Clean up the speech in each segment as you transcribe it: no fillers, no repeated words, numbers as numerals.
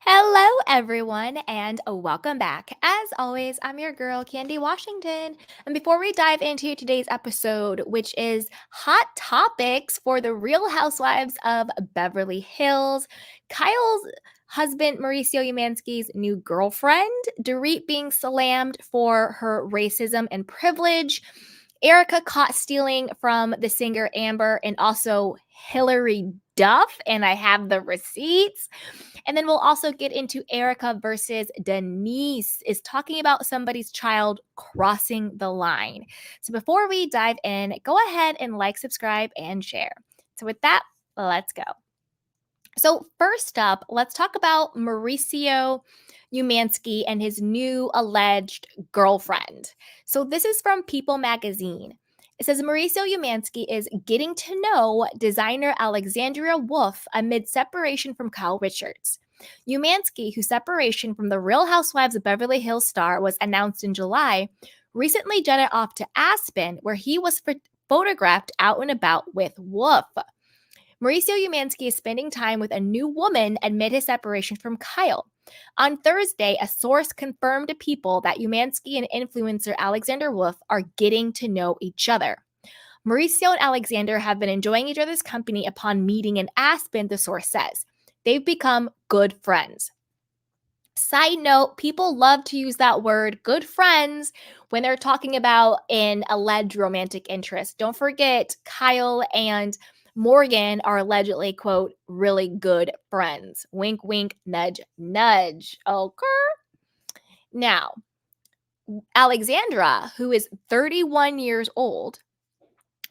Hello, everyone, and welcome back. As always, I'm your girl, Candy Washington. And before we dive into today's episode, which is hot topics for the Real Housewives of Beverly Hills, Kyle's husband, Mauricio Umansky's new girlfriend, Dorit being slammed for her racism and privilege, Erika caught stealing from the singer Amber, and also Hilary Duff, and I have the receipts. And then we'll also get into Erika versus Denise is talking about somebody's child crossing the line. So before we dive in, go ahead and like, subscribe, and share. So with that, let's go. So first up, let's talk about Mauricio Umansky and his new alleged girlfriend. So this is from People magazine. It says Mauricio Umansky is getting to know designer Alexandria Wolf amid separation from Kyle Richards. Umansky, whose separation from the Real Housewives of Beverly Hills star was announced in July, recently jetted off to Aspen, where he was photographed out and about with Wolf. Mauricio Umansky is spending time with a new woman amid his separation from Kyle. On Thursday, a source confirmed to People that Umansky and influencer Alexander Wolf are getting to know each other. Mauricio and Alexander have been enjoying each other's company upon meeting in Aspen, the source says. They've become good friends. Side note, people love to use that word, good friends, when they're talking about an alleged romantic interest. Don't forget, Kyle and Morgan are allegedly, quote, really good friends. Wink, wink, nudge, nudge. Okay. Now, Alexandra, who is 31 years old,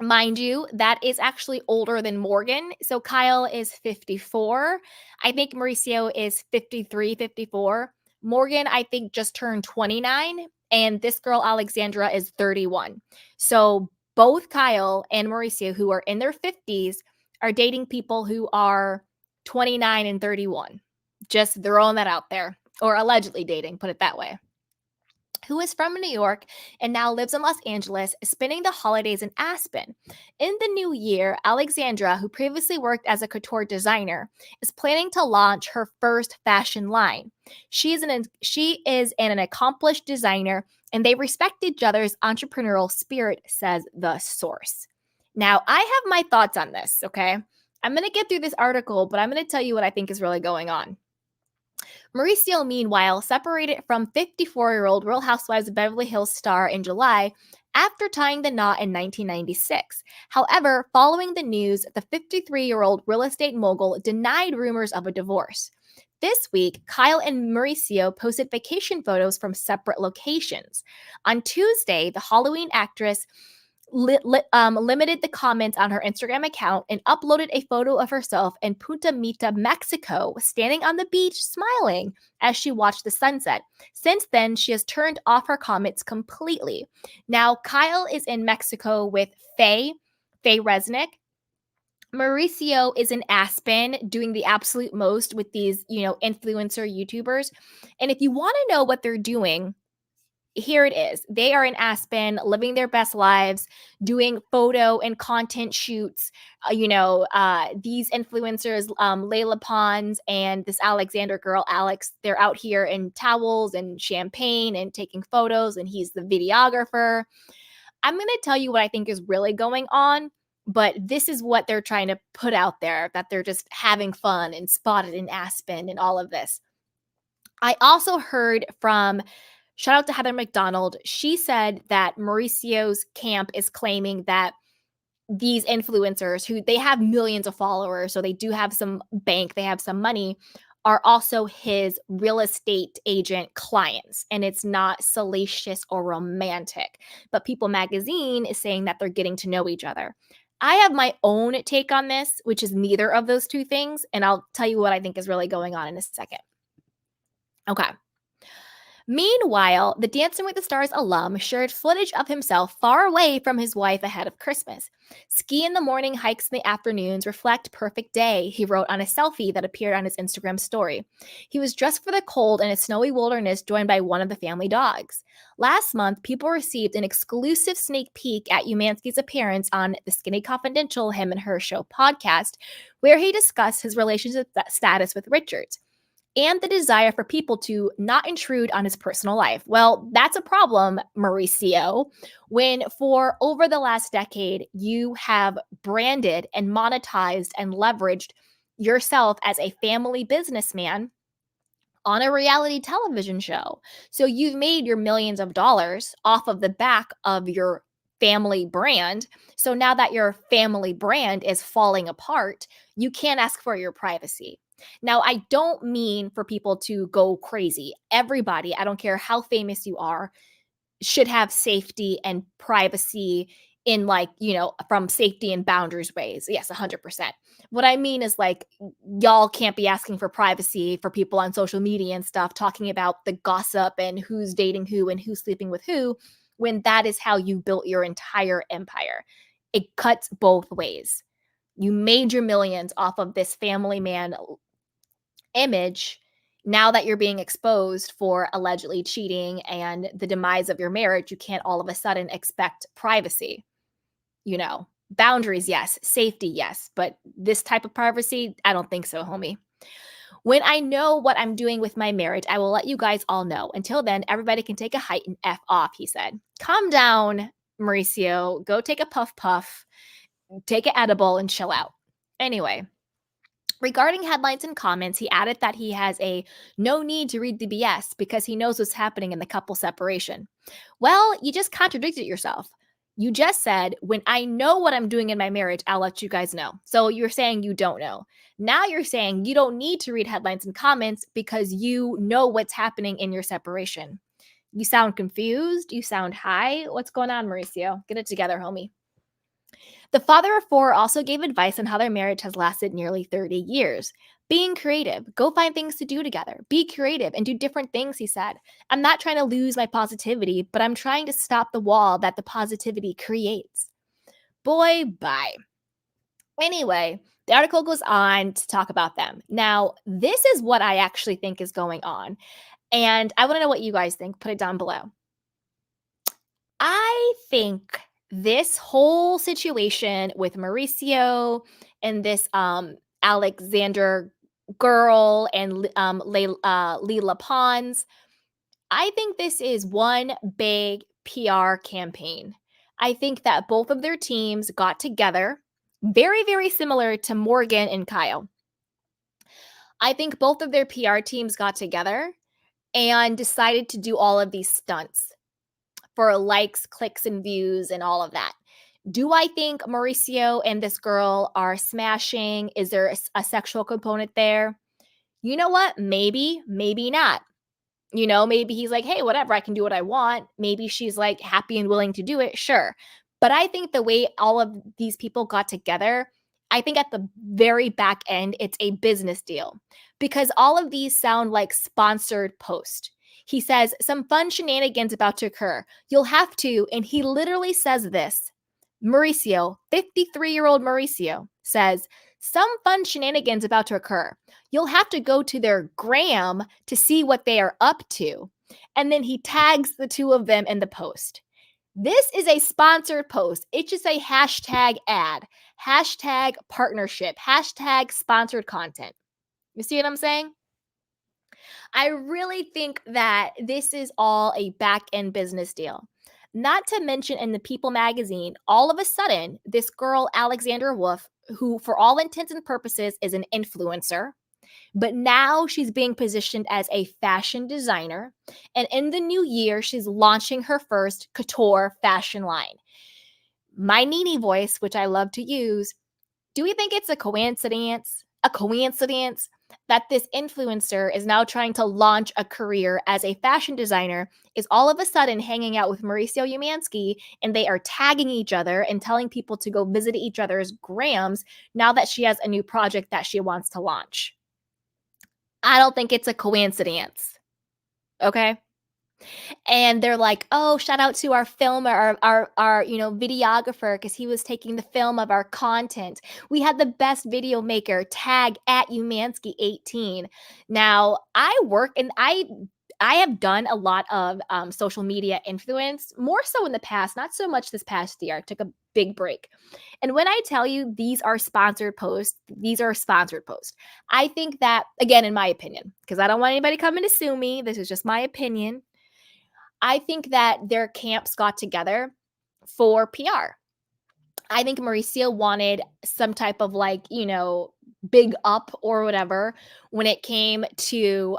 mind you, that is actually older than Morgan. So Kyle is 54. I think Mauricio is 53, 54. Morgan, I think, just turned 29. And this girl, Alexandra, is 31. So both Kyle and Mauricio, who are in their 50s, are dating people who are 29 and 31. Just throwing that out there. Or allegedly dating, put it that way. Who is from New York and now lives in Los Angeles, spending the holidays in Aspen. In the new year, Alexandra, who previously worked as a couture designer, is planning to launch her first fashion line. She is an accomplished designer, and they respect each other's entrepreneurial spirit, says the source. Now, I have my thoughts on this, okay? I'm going to get through this article, but I'm going to tell you what I think is really going on. Mauricio, meanwhile, separated from 54-year-old Real Housewives of Beverly Hills star in July after tying the knot in 1996. However, following the news, the 53-year-old real estate mogul denied rumors of a divorce. This week, Kyle and Mauricio posted vacation photos from separate locations. On Tuesday, the Halloween actress limited the comments on her Instagram account and uploaded a photo of herself in Punta Mita, Mexico, standing on the beach smiling as she watched the sunset. Since then, she has turned off her comments completely. Now, Kyle is in Mexico with Faye Resnick. Mauricio is in Aspen doing the absolute most with these, influencer YouTubers. And if you want to know what they're doing, here it is. They are in Aspen, living their best lives, doing photo and content shoots. These influencers, Layla Pons and this Alexander girl, Alex, they're out here in towels and champagne and taking photos, and he's the videographer. I'm going to tell you what I think is really going on, but this is what they're trying to put out there, that they're just having fun and spotted in Aspen and all of this. I also heard from shout out to Heather McDonald. She said that Mauricio's camp is claiming that these influencers, who they have millions of followers, so they do have some bank, they have some money, are also his real estate agent clients. And it's not salacious or romantic. But People magazine is saying that they're getting to know each other. I have my own take on this, which is neither of those two things. And I'll tell you what I think is really going on in a second. Okay. Meanwhile, the Dancing with the Stars alum shared footage of himself far away from his wife ahead of Christmas. Ski in the morning, hikes in the afternoons reflect perfect day, he wrote on a selfie that appeared on his Instagram story. He was dressed for the cold in a snowy wilderness joined by one of the family dogs. Last month, People received an exclusive sneak peek at Umansky's appearance on the Skinny Confidential Him and Her Show podcast, where he discussed his relationship status with Richards. and the desire for people to not intrude on his personal life. Well, that's a problem, Mauricio, when for over the last decade, you have branded and monetized and leveraged yourself as a family businessman on a reality television show. So you've made your millions of dollars off of the back of your family brand. So now that your family brand is falling apart, you can't ask for your privacy. Now, I don't mean for people to go crazy. Everybody, I don't care how famous you are, should have safety and privacy in, like, from safety and boundaries ways. Yes, 100%. What I mean is, like, y'all can't be asking for privacy for people on social media and stuff talking about the gossip and who's dating who and who's sleeping with who, when that is how you built your entire empire. It cuts both ways. You made your millions off of this family man image. Now that you're being exposed for allegedly cheating and the demise of your marriage, you can't all of a sudden expect privacy. Boundaries, yes. Safety, yes. But this type of privacy, I don't think so, homie. When I know what I'm doing with my marriage, I will let you guys all know. Until then, everybody can take a hike and F off, he said. Calm down, Mauricio. Go take a puff, take an edible, and chill out. Anyway, regarding headlines and comments, he added that he has a no need to read the BS because he knows what's happening in the couple separation. Well, you just contradicted yourself. You just said, when I know what I'm doing in my marriage, I'll let you guys know. So you're saying you don't know. Now you're saying you don't need to read headlines and comments because you know what's happening in your separation. You sound confused. You sound high. What's going on, Mauricio? Get it together, homie. The father of four also gave advice on how their marriage has lasted nearly 30 years. Being creative, go find things to do together. Be creative and do different things, he said. I'm not trying to lose my positivity, but I'm trying to stop the wall that the positivity creates. Boy, bye. Anyway, the article goes on to talk about them. Now, this is what I actually think is going on. And I want to know what you guys think. Put it down below. I think this whole situation with Mauricio and this Alexander girl and Leila Pons, I think this is one big PR campaign. I think that both of their teams got together, very, very similar to Morgan and Kyle. I think both of their PR teams got together and decided to do all of these stunts for likes, clicks, and views and all of that. Do I think Mauricio and this girl are smashing? Is there a sexual component there? You know what? Maybe, maybe not. Maybe he's like, hey, whatever, I can do what I want. Maybe she's like happy and willing to do it. Sure. But I think the way all of these people got together, I think at the very back end, it's a business deal because all of these sound like sponsored posts. He says, some fun shenanigans about to occur. You'll have to, and he literally says this. Mauricio, 53-year-old Mauricio, says, some fun shenanigans about to occur. You'll have to go to their gram to see what they are up to. And then he tags the two of them in the post. This is a sponsored post. It's just a hashtag ad, hashtag partnership, hashtag sponsored content. You see what I'm saying? I really think that this is all a back-end business deal. Not to mention in the People magazine, all of a sudden, this girl, Alexandra Wolf, who for all intents and purposes is an influencer, but now she's being positioned as a fashion designer. And in the new year, she's launching her first couture fashion line. My Nene voice, which I love to use, do we think it's a coincidence? A coincidence that this influencer is now trying to launch a career as a fashion designer, is all of a sudden hanging out with Mauricio Umansky, and they are tagging each other and telling people to go visit each other's grams now that she has a new project that she wants to launch. I don't think it's a coincidence. Okay? And they're like, oh, shout out to our filmer, our videographer, because he was taking the film of our content. We had the best video maker, tag at Umansky 18. Now, I work and I I have done a lot of social media influence, more so in the past, not so much this past year. I took a big break. And when I tell you these are sponsored posts, these are sponsored posts. I think that, again, in my opinion, because I don't want anybody coming to sue me, this is just my opinion. I think that their camps got together for PR. I think Mauricio wanted some type of like, big up or whatever when it came to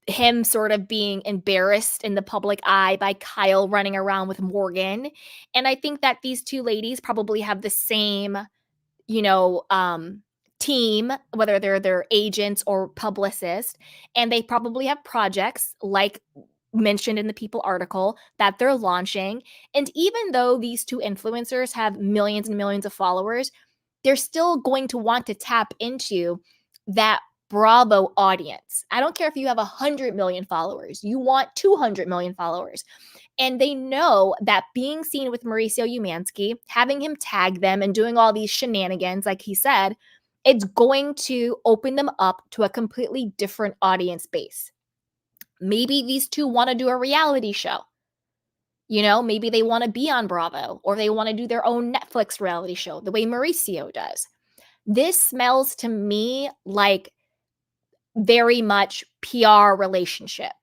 him sort of being embarrassed in the public eye by Kyle running around with Morgan. And I think that these two ladies probably have the same, team, whether they're their agents or publicists, and they probably have projects like mentioned in the People article that they're launching. And even though these two influencers have millions and millions of followers, they're still going to want to tap into that Bravo audience. I don't care if you have 100 million followers, you want 200 million followers. And they know that being seen with Mauricio Umansky, having him tag them and doing all these shenanigans, like he said, it's going to open them up to a completely different audience base. Maybe these two want to do a reality show. Maybe they want to be on Bravo, or they want to do their own Netflix reality show the way Mauricio does. This smells to me like very much PR relationship.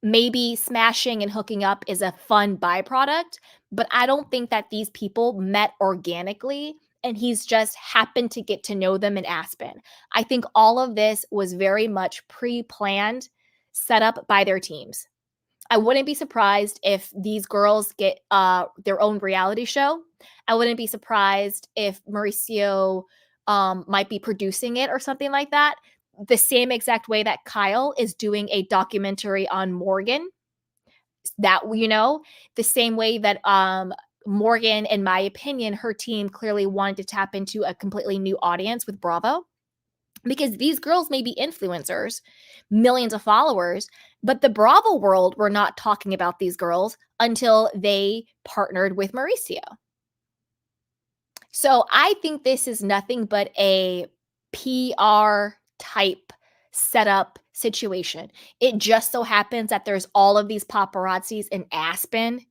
Maybe smashing and hooking up is a fun byproduct, but I don't think that these people met organically and he's just happened to get to know them in Aspen. I think all of this was very much pre-planned, set up by their teams. I wouldn't be surprised if these girls get their own reality show. I wouldn't be surprised if Mauricio might be producing it or something like that. The same exact way that Kyle is doing a documentary on Morgan. That, the same way that Morgan, in my opinion, her team clearly wanted to tap into a completely new audience with Bravo. Because these girls may be influencers, millions of followers, but the Bravo world were not talking about these girls until they partnered with Mauricio. So I think this is nothing but a PR type setup situation. It just so happens that there's all of these paparazzis in Aspen.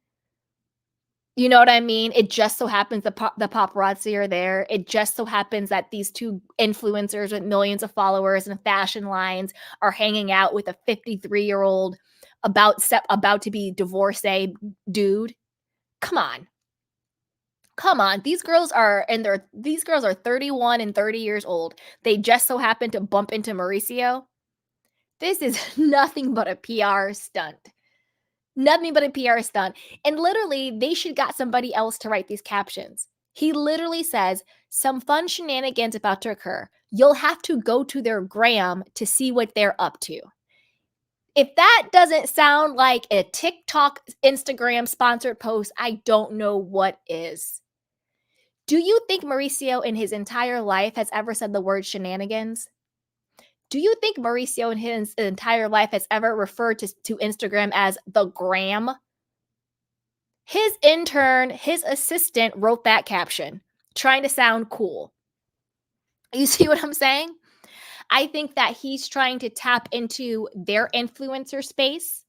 You know what I mean? It just so happens the paparazzi are there. It just so happens that these two influencers with millions of followers and fashion lines are hanging out with a 53-year-old about to be divorcee dude. Come on. These girls are 31 and 30 years old. They just so happen to bump into Mauricio. This is nothing but a PR stunt. Nothing but a PR stunt. And literally, they should got somebody else to write these captions. He literally says, some fun shenanigans about to occur. You'll have to go to their gram to see what they're up to. If that doesn't sound like a TikTok, Instagram sponsored post, I don't know what is. Do you think Mauricio in his entire life has ever said the word shenanigans? Do you think Mauricio in his entire life has ever referred to Instagram as the gram? His intern, his assistant wrote that caption, trying to sound cool. You see what I'm saying? I think that he's trying to tap into their influencer space,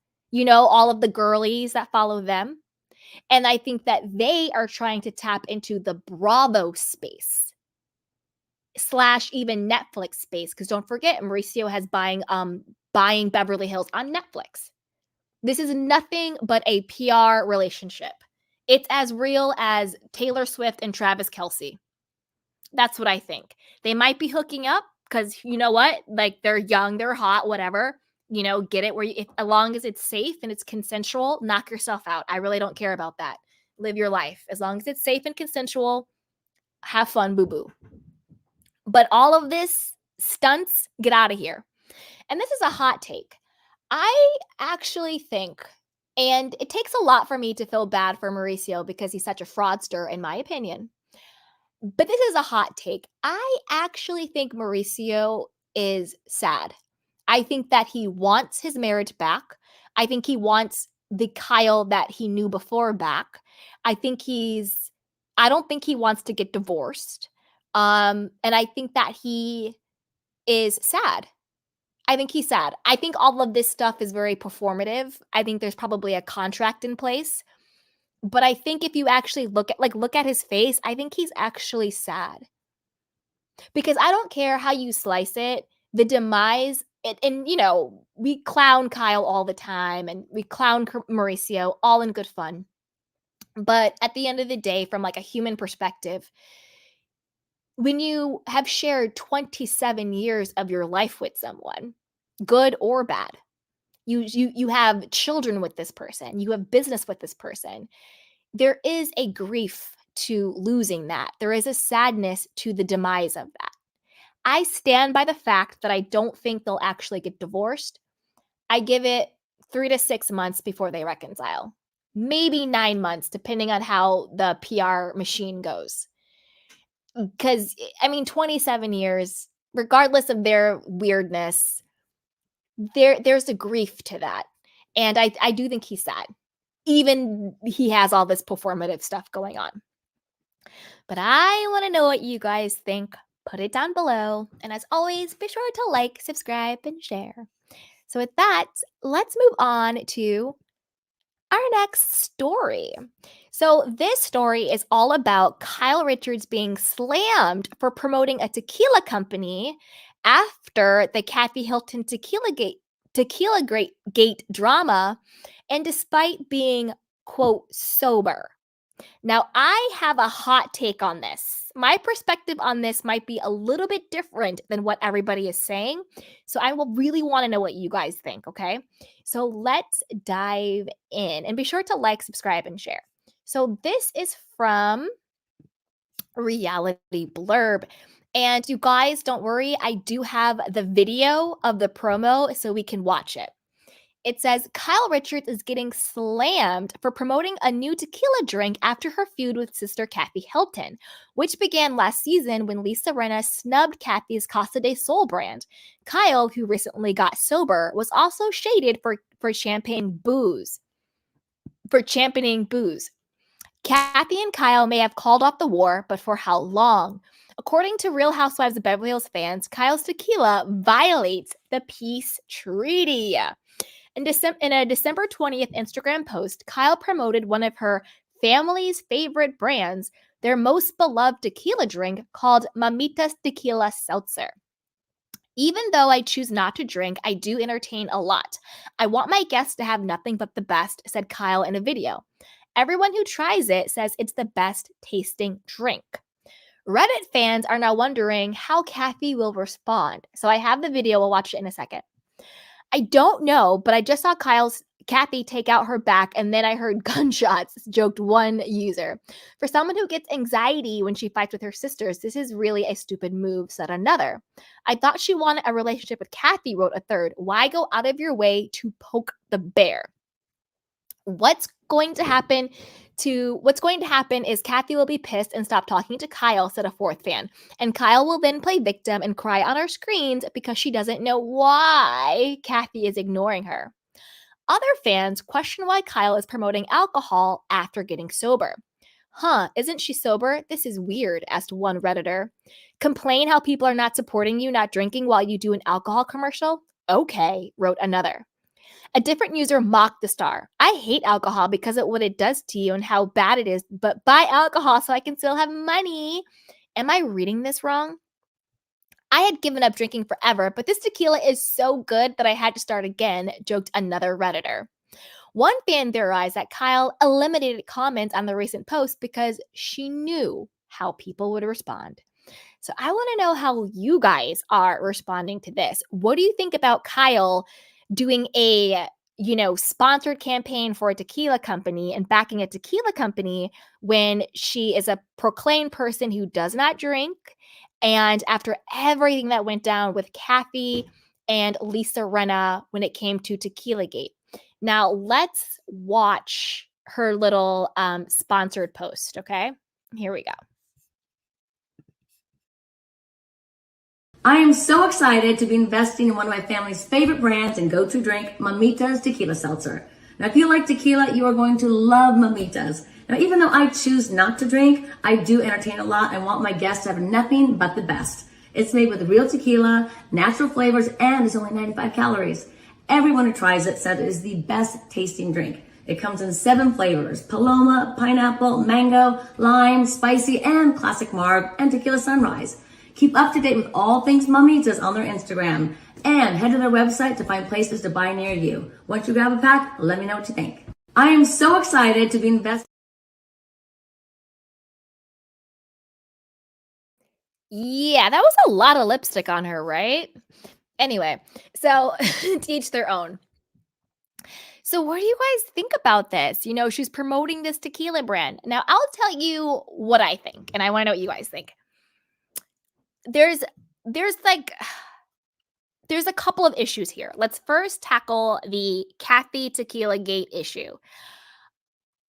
all of the girlies that follow them. And I think that they are trying to tap into the Bravo space / even Netflix space. Because don't forget, Mauricio has buying Beverly Hills on Netflix. This is nothing but a PR relationship. It's as real as Taylor Swift and Travis Kelce. That's what I think. They might be hooking up because you know what? Like, they're young, they're hot, whatever. Get it where as long as it's safe and it's consensual, knock yourself out. I really don't care about that. Live your life. As long as it's safe and consensual, have fun, boo-boo. But all of this stunts, get out of here. And this is a hot take. I actually think, and it takes a lot for me to feel bad for Mauricio because he's such a fraudster, in my opinion. But this is a hot take. I actually think Mauricio is sad. I think that he wants his marriage back. I think he wants the Kyle that he knew before back. I don't think he wants to get divorced. And I think that he is sad. I think he's sad. I think all of this stuff is very performative. I think there's probably a contract in place. But I think if you actually look at his face, I think he's actually sad. Because I don't care how you slice it, the demise and you know, we clown Kyle all the time and we clown Mauricio all in good fun. But at the end of the day, from like a human perspective, when you have shared 27 years of your life with someone, good or bad, you have children with this person, you have business with this person, there is a grief to losing that. There is a sadness to the demise of that. I stand by the fact that I don't think they'll actually get divorced. I give it 3 to 6 months before they reconcile. Maybe 9 months, depending on how the PR machine goes. Because, I mean, 27 years, regardless of their weirdness, there's a grief to that. And I do think he's sad. Even he has all this performative stuff going on. But I want to know what you guys think. Put it down below. And as always, be sure to like, subscribe, and share. So with that, let's move on to our next story. So this story is all about Kyle Richards being slammed for promoting a tequila company after the Kathy Hilton tequila gate drama, and despite being, quote, sober. Now, I have a hot take on this. My perspective on this might be a little bit different than what everybody is saying. So I will really want to know what you guys think, okay? So let's dive in and be sure to like, subscribe, and share. So this is from Reality Blurb. And you guys, don't worry, I do have the video of the promo so we can watch it. It says, Kyle Richards is getting slammed for promoting a new tequila drink after her feud with sister Kathy Hilton, which began last season when Lisa Rinna snubbed Kathy's Casa de Sol brand. Kyle, who recently got sober, was also shaded for championing booze. Kathy and Kyle may have called off the war, but for how long? According to Real Housewives of Beverly Hills fans, Kyle's tequila violates the peace treaty. In a December 20th Instagram post, Kyle promoted one of her family's favorite brands, their most beloved tequila drink called Mamita's Tequila Seltzer. Even though I choose not to drink, I do entertain a lot. I want my guests to have nothing but the best, said Kyle in a video. Everyone who tries it says it's the best tasting drink. Reddit fans are now wondering how Kathy will respond. So I have the video, we'll watch it in a second. I don't know, but I just saw Kathy take out her back and then I heard gunshots, joked one user. For someone who gets anxiety when she fights with her sisters, this is really a stupid move, said another. I thought she wanted a relationship with Kathy, wrote a third. Why go out of your way to poke the bear? What's going to happen is Kathy will be pissed and stop talking to Kyle, said a fourth fan. And Kyle will then play victim and cry on our screens because she doesn't know why Kathy is ignoring her. Other fans question why Kyle is promoting alcohol after getting sober. Isn't she sober? This is weird, asked one Redditor. Complain how people are not supporting you not drinking while you do an alcohol commercial? Okay, wrote another. A different user mocked the star. I hate alcohol because of what it does to you and how bad it is, but buy alcohol so I can still have money. Am I reading this wrong? I had given up drinking forever, but this tequila is so good that I had to start again, joked another Redditor. One fan theorized that Kyle eliminated comments on the recent post because she knew how people would respond. So I want to know how you guys are responding to this. What do you think about Kyle doing a, sponsored campaign for a tequila company and backing a tequila company when she is a proclaimed person who does not drink? And after everything that went down with Kathy and Lisa Rinna when it came to Tequila Gate. Now let's watch her little sponsored post, okay? Here we go. I am so excited to be investing in one of my family's favorite brands and go-to drink, Mamita's Tequila Seltzer. Now, if you like tequila, you are going to love Mamita's. Now, even though I choose not to drink, I do entertain a lot and want my guests to have nothing but the best. It's made with real tequila, natural flavors, and it's only 95 calories. Everyone who tries it said it is the best tasting drink. It comes in 7 flavors: Paloma, pineapple, mango, lime, spicy, and classic marg, and tequila sunrise. Keep up to date with all things Mamitas on their Instagram. And head to their website to find places to buy near you. Once you grab a pack, let me know what you think. I am so excited to be investing. Yeah, that was a lot of lipstick on her, right? Anyway, so to each their own. So what do you guys think about this? She's promoting this tequila brand. Now, I'll tell you what I think, and I want to know what you guys think. There's like there's a couple of issues here. Let's first tackle the Kathy Tequila Gate issue.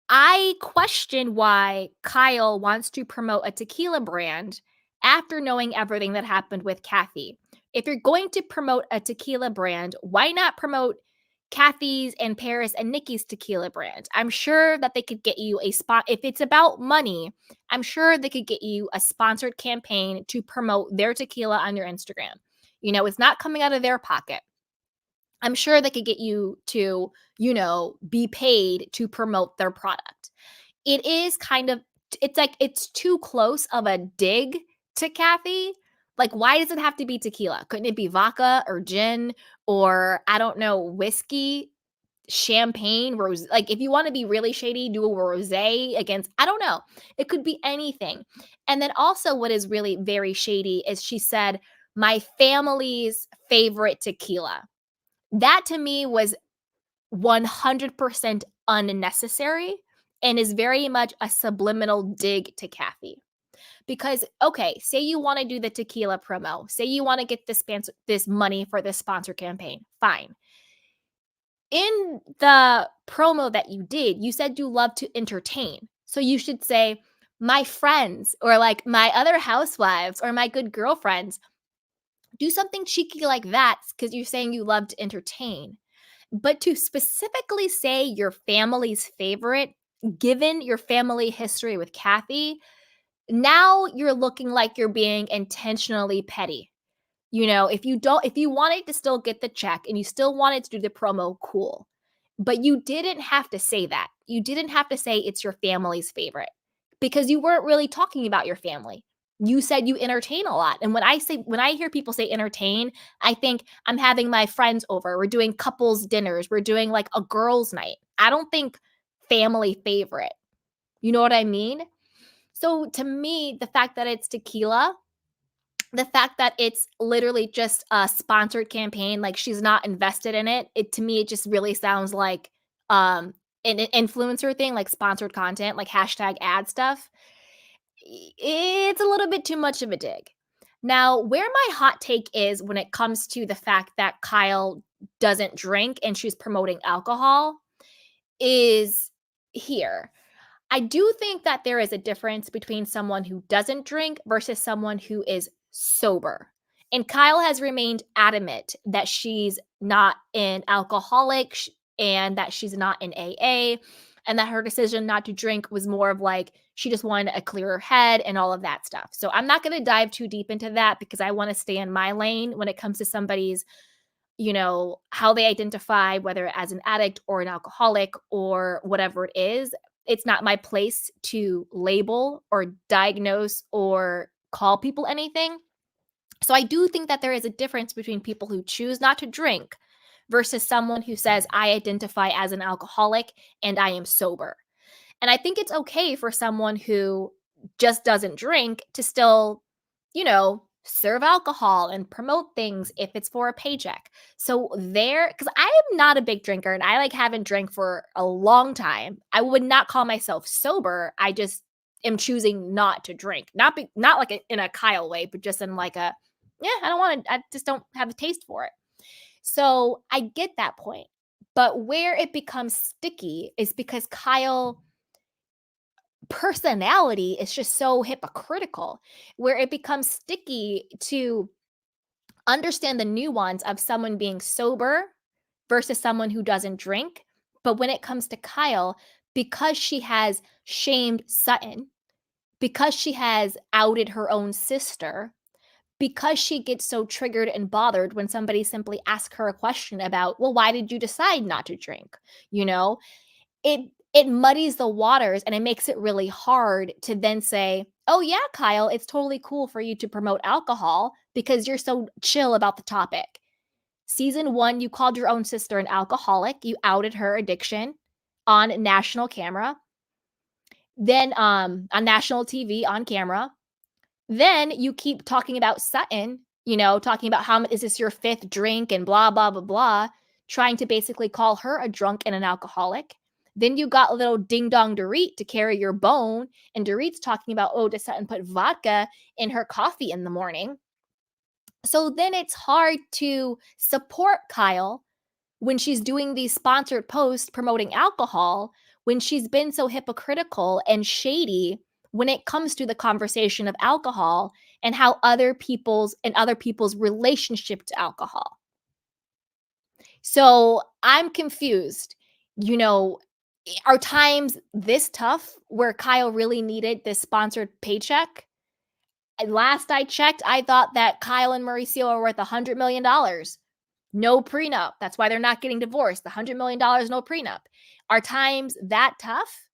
I question why Kyle wants to promote a tequila brand after knowing everything that happened with Kathy. If you're going to promote a tequila brand, why not promote Kathy's and Paris and Nikki's tequila brand? I'm sure that they could get you a spot. If it's about money, I'm sure they could get you a sponsored campaign to promote their tequila on your Instagram. It's not coming out of their pocket. I'm sure they could get you to, be paid to promote their product. It is it's like it's too close of a dig to Kathy. Like, why does it have to be tequila? Couldn't it be vodka or gin or, I don't know, whiskey, champagne, rose? Like, if you want to be really shady, do a rosé against, I don't know. It could be anything. And then also what is really very shady is she said, my family's favorite tequila. That to me was 100% unnecessary and is very much a subliminal dig to Kathy. Because, okay, say you want to do the tequila promo, say you want to get this money for this sponsor campaign, fine. In the promo that you did, you said you love to entertain. So you should say, my friends, or like my other housewives, or my good girlfriends. Do something cheeky like that because you're saying you love to entertain. But to specifically say your family's favorite, given your family history with Kathy, now you're looking like you're being intentionally petty. If you wanted to still get the check and you still wanted to do the promo, cool. But you didn't have to say that. You didn't have to say it's your family's favorite because you weren't really talking about your family. You said you entertain a lot. And when I hear people say entertain, I think I'm having my friends over. We're doing couples dinners. We're doing like a girls' night. I don't think family favorite. You know what I mean? So to me, the fact that it's tequila, the fact that it's literally just a sponsored campaign, like she's not invested in it, to me, it just really sounds like an influencer thing, like sponsored content, like hashtag ad stuff. It's a little bit too much of a dig. Now, where my hot take is when it comes to the fact that Kyle doesn't drink and she's promoting alcohol is here. I do think that there is a difference between someone who doesn't drink versus someone who is sober. And Kyle has remained adamant that she's not an alcoholic and that she's not in AA and that her decision not to drink was more of like she just wanted a clearer head and all of that stuff. So I'm not going to dive too deep into that because I want to stay in my lane when it comes to somebody's, how they identify, whether as an addict or an alcoholic or whatever it is. It's not my place to label or diagnose or call people anything. So I do think that there is a difference between people who choose not to drink versus someone who says, I identify as an alcoholic and I am sober. And I think it's okay for someone who just doesn't drink to still, serve alcohol and promote things if it's for a paycheck. So because I am not a big drinker and I haven't drank for a long time. I would not call myself sober. I just am choosing not to drink. Not like in a Kyle way, but just in like I just don't have the taste for it. So I get that point. But where it becomes sticky is because Kyle personality is just so hypocritical, where it becomes sticky to understand the nuance of someone being sober versus someone who doesn't drink. But when it comes to Kyle, because she has shamed Sutton, because she has outed her own sister, because she gets so triggered and bothered when somebody simply asks her a question about, well, why did you decide not to drink? You know, it muddies the waters and it makes it really hard to then say, oh yeah, Kyle, it's totally cool for you to promote alcohol because you're so chill about the topic. Season 1, you called your own sister an alcoholic. You outed her addiction on national camera. Then on national TV on camera. Then you keep talking about Sutton, talking about how is this your 5th drink and blah, blah, blah, blah, trying to basically call her a drunk and an alcoholic. Then you got a little ding dong Dorit to carry your bone. And Dorit's talking about, oh, does Sutton put vodka in her coffee in the morning? So then it's hard to support Kyle when she's doing these sponsored posts promoting alcohol, when she's been so hypocritical and shady when it comes to the conversation of alcohol and how other people's relationship to alcohol. So I'm confused. Are times this tough where Kyle really needed this sponsored paycheck? Last I checked, I thought that Kyle and Mauricio are worth $100 million. No prenup. That's why they're not getting divorced. The $100 million, no prenup. Are times that tough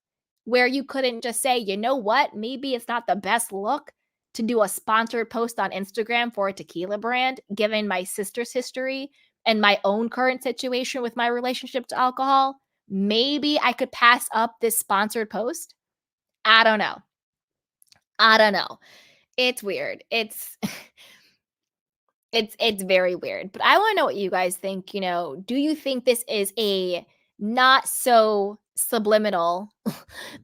where you couldn't just say, you know what? Maybe it's not the best look to do a sponsored post on Instagram for a tequila brand, given my sister's history and my own current situation with my relationship to alcohol. Maybe I could pass up this sponsored post. I don't know. It's weird. It's very weird. But I want to know what you guys think. Do you think this is a not so subliminal,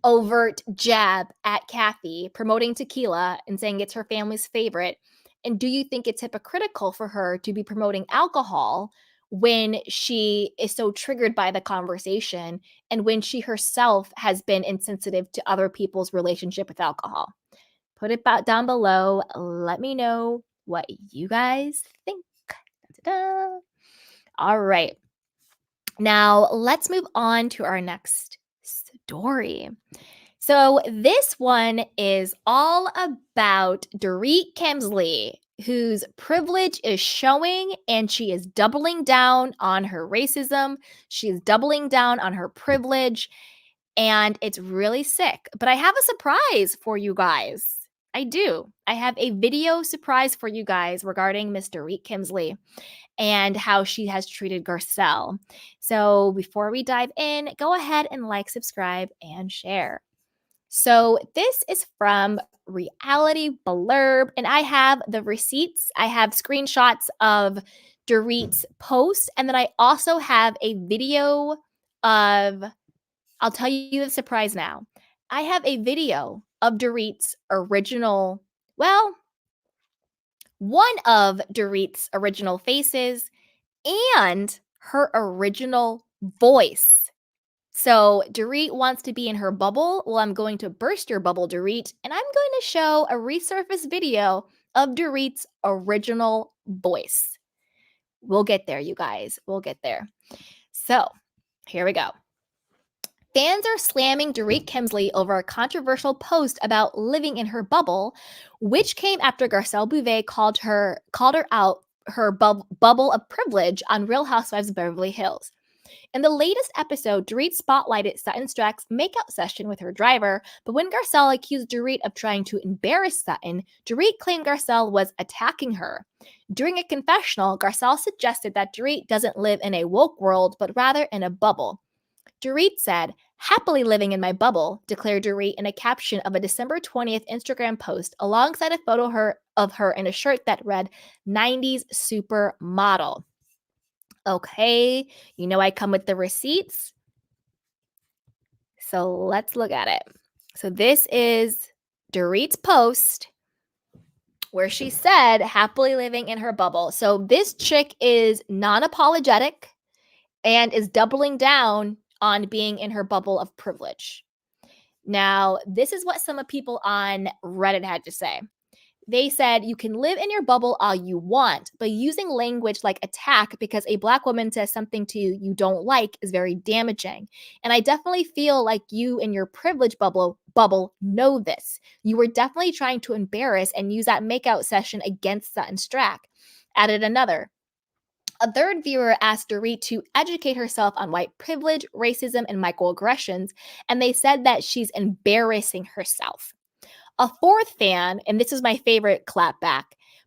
overt jab at Kathy promoting tequila and saying it's her family's favorite? And do you think it's hypocritical for her to be promoting alcohol when she is so triggered by the conversation and when she herself has been insensitive to other people's relationship with alcohol? Put it down below. Let me know what you guys think. Da-da-da. All right. Now let's move on to our next story. So this one is all about Dorit Kemsley, whose privilege is showing, and she is doubling down on her racism. She is doubling down on her privilege, and it's really sick. But I have a surprise for you guys. I do. I have a video surprise for you guys regarding Miss Dorit Kemsley and how she has treated Garcelle. So before we dive in, go ahead and like, subscribe, and share. So this is from Reality Blurb, and I have the receipts. I have screenshots of Dorit's post, and then I also have a video of, I'll tell you the surprise now. I have a video of Dorit's original, one of Dorit's original faces and her original voice. So Dorit wants to be in her bubble. Well, I'm going to burst your bubble, Dorit, and I'm going to show a resurfaced video of Dorit's original voice. We'll get there, you guys. We'll get there. So here we go. Fans are slamming Dorit Kemsley over a controversial post about living in her bubble, which came after Garcelle Blvd called her out her bubble of privilege on Real Housewives of Beverly Hills. In the latest episode, Dorit spotlighted Sutton Strack's makeout session with her driver, but when Garcelle accused Dorit of trying to embarrass Sutton, Dorit claimed Garcelle was attacking her. During a confessional, Garcelle suggested that Dorit doesn't live in a woke world, but rather in a bubble. Dorit said, "Happily living in my bubble," declared Dorit in a caption of a December 20th Instagram post alongside a photo of her in a shirt that read 90s supermodel. Okay, I come with the receipts. So let's look at it. So this is Dorit's post where she said happily living in her bubble. So this chick is non-apologetic and is doubling down on being in her bubble of privilege. Now, this is what some of people on Reddit had to say. They said you can live in your bubble all you want, but using language like attack because a Black woman says something to you you don't like is very damaging. And I definitely feel like you in your privilege bubble know this. You were definitely trying to embarrass and use that makeout session against Sutton Strack. Added another. A third viewer asked Dorit to educate herself on white privilege, racism, and microaggressions, and they said that she's embarrassing herself. A fourth fan, and this is my favorite clapback,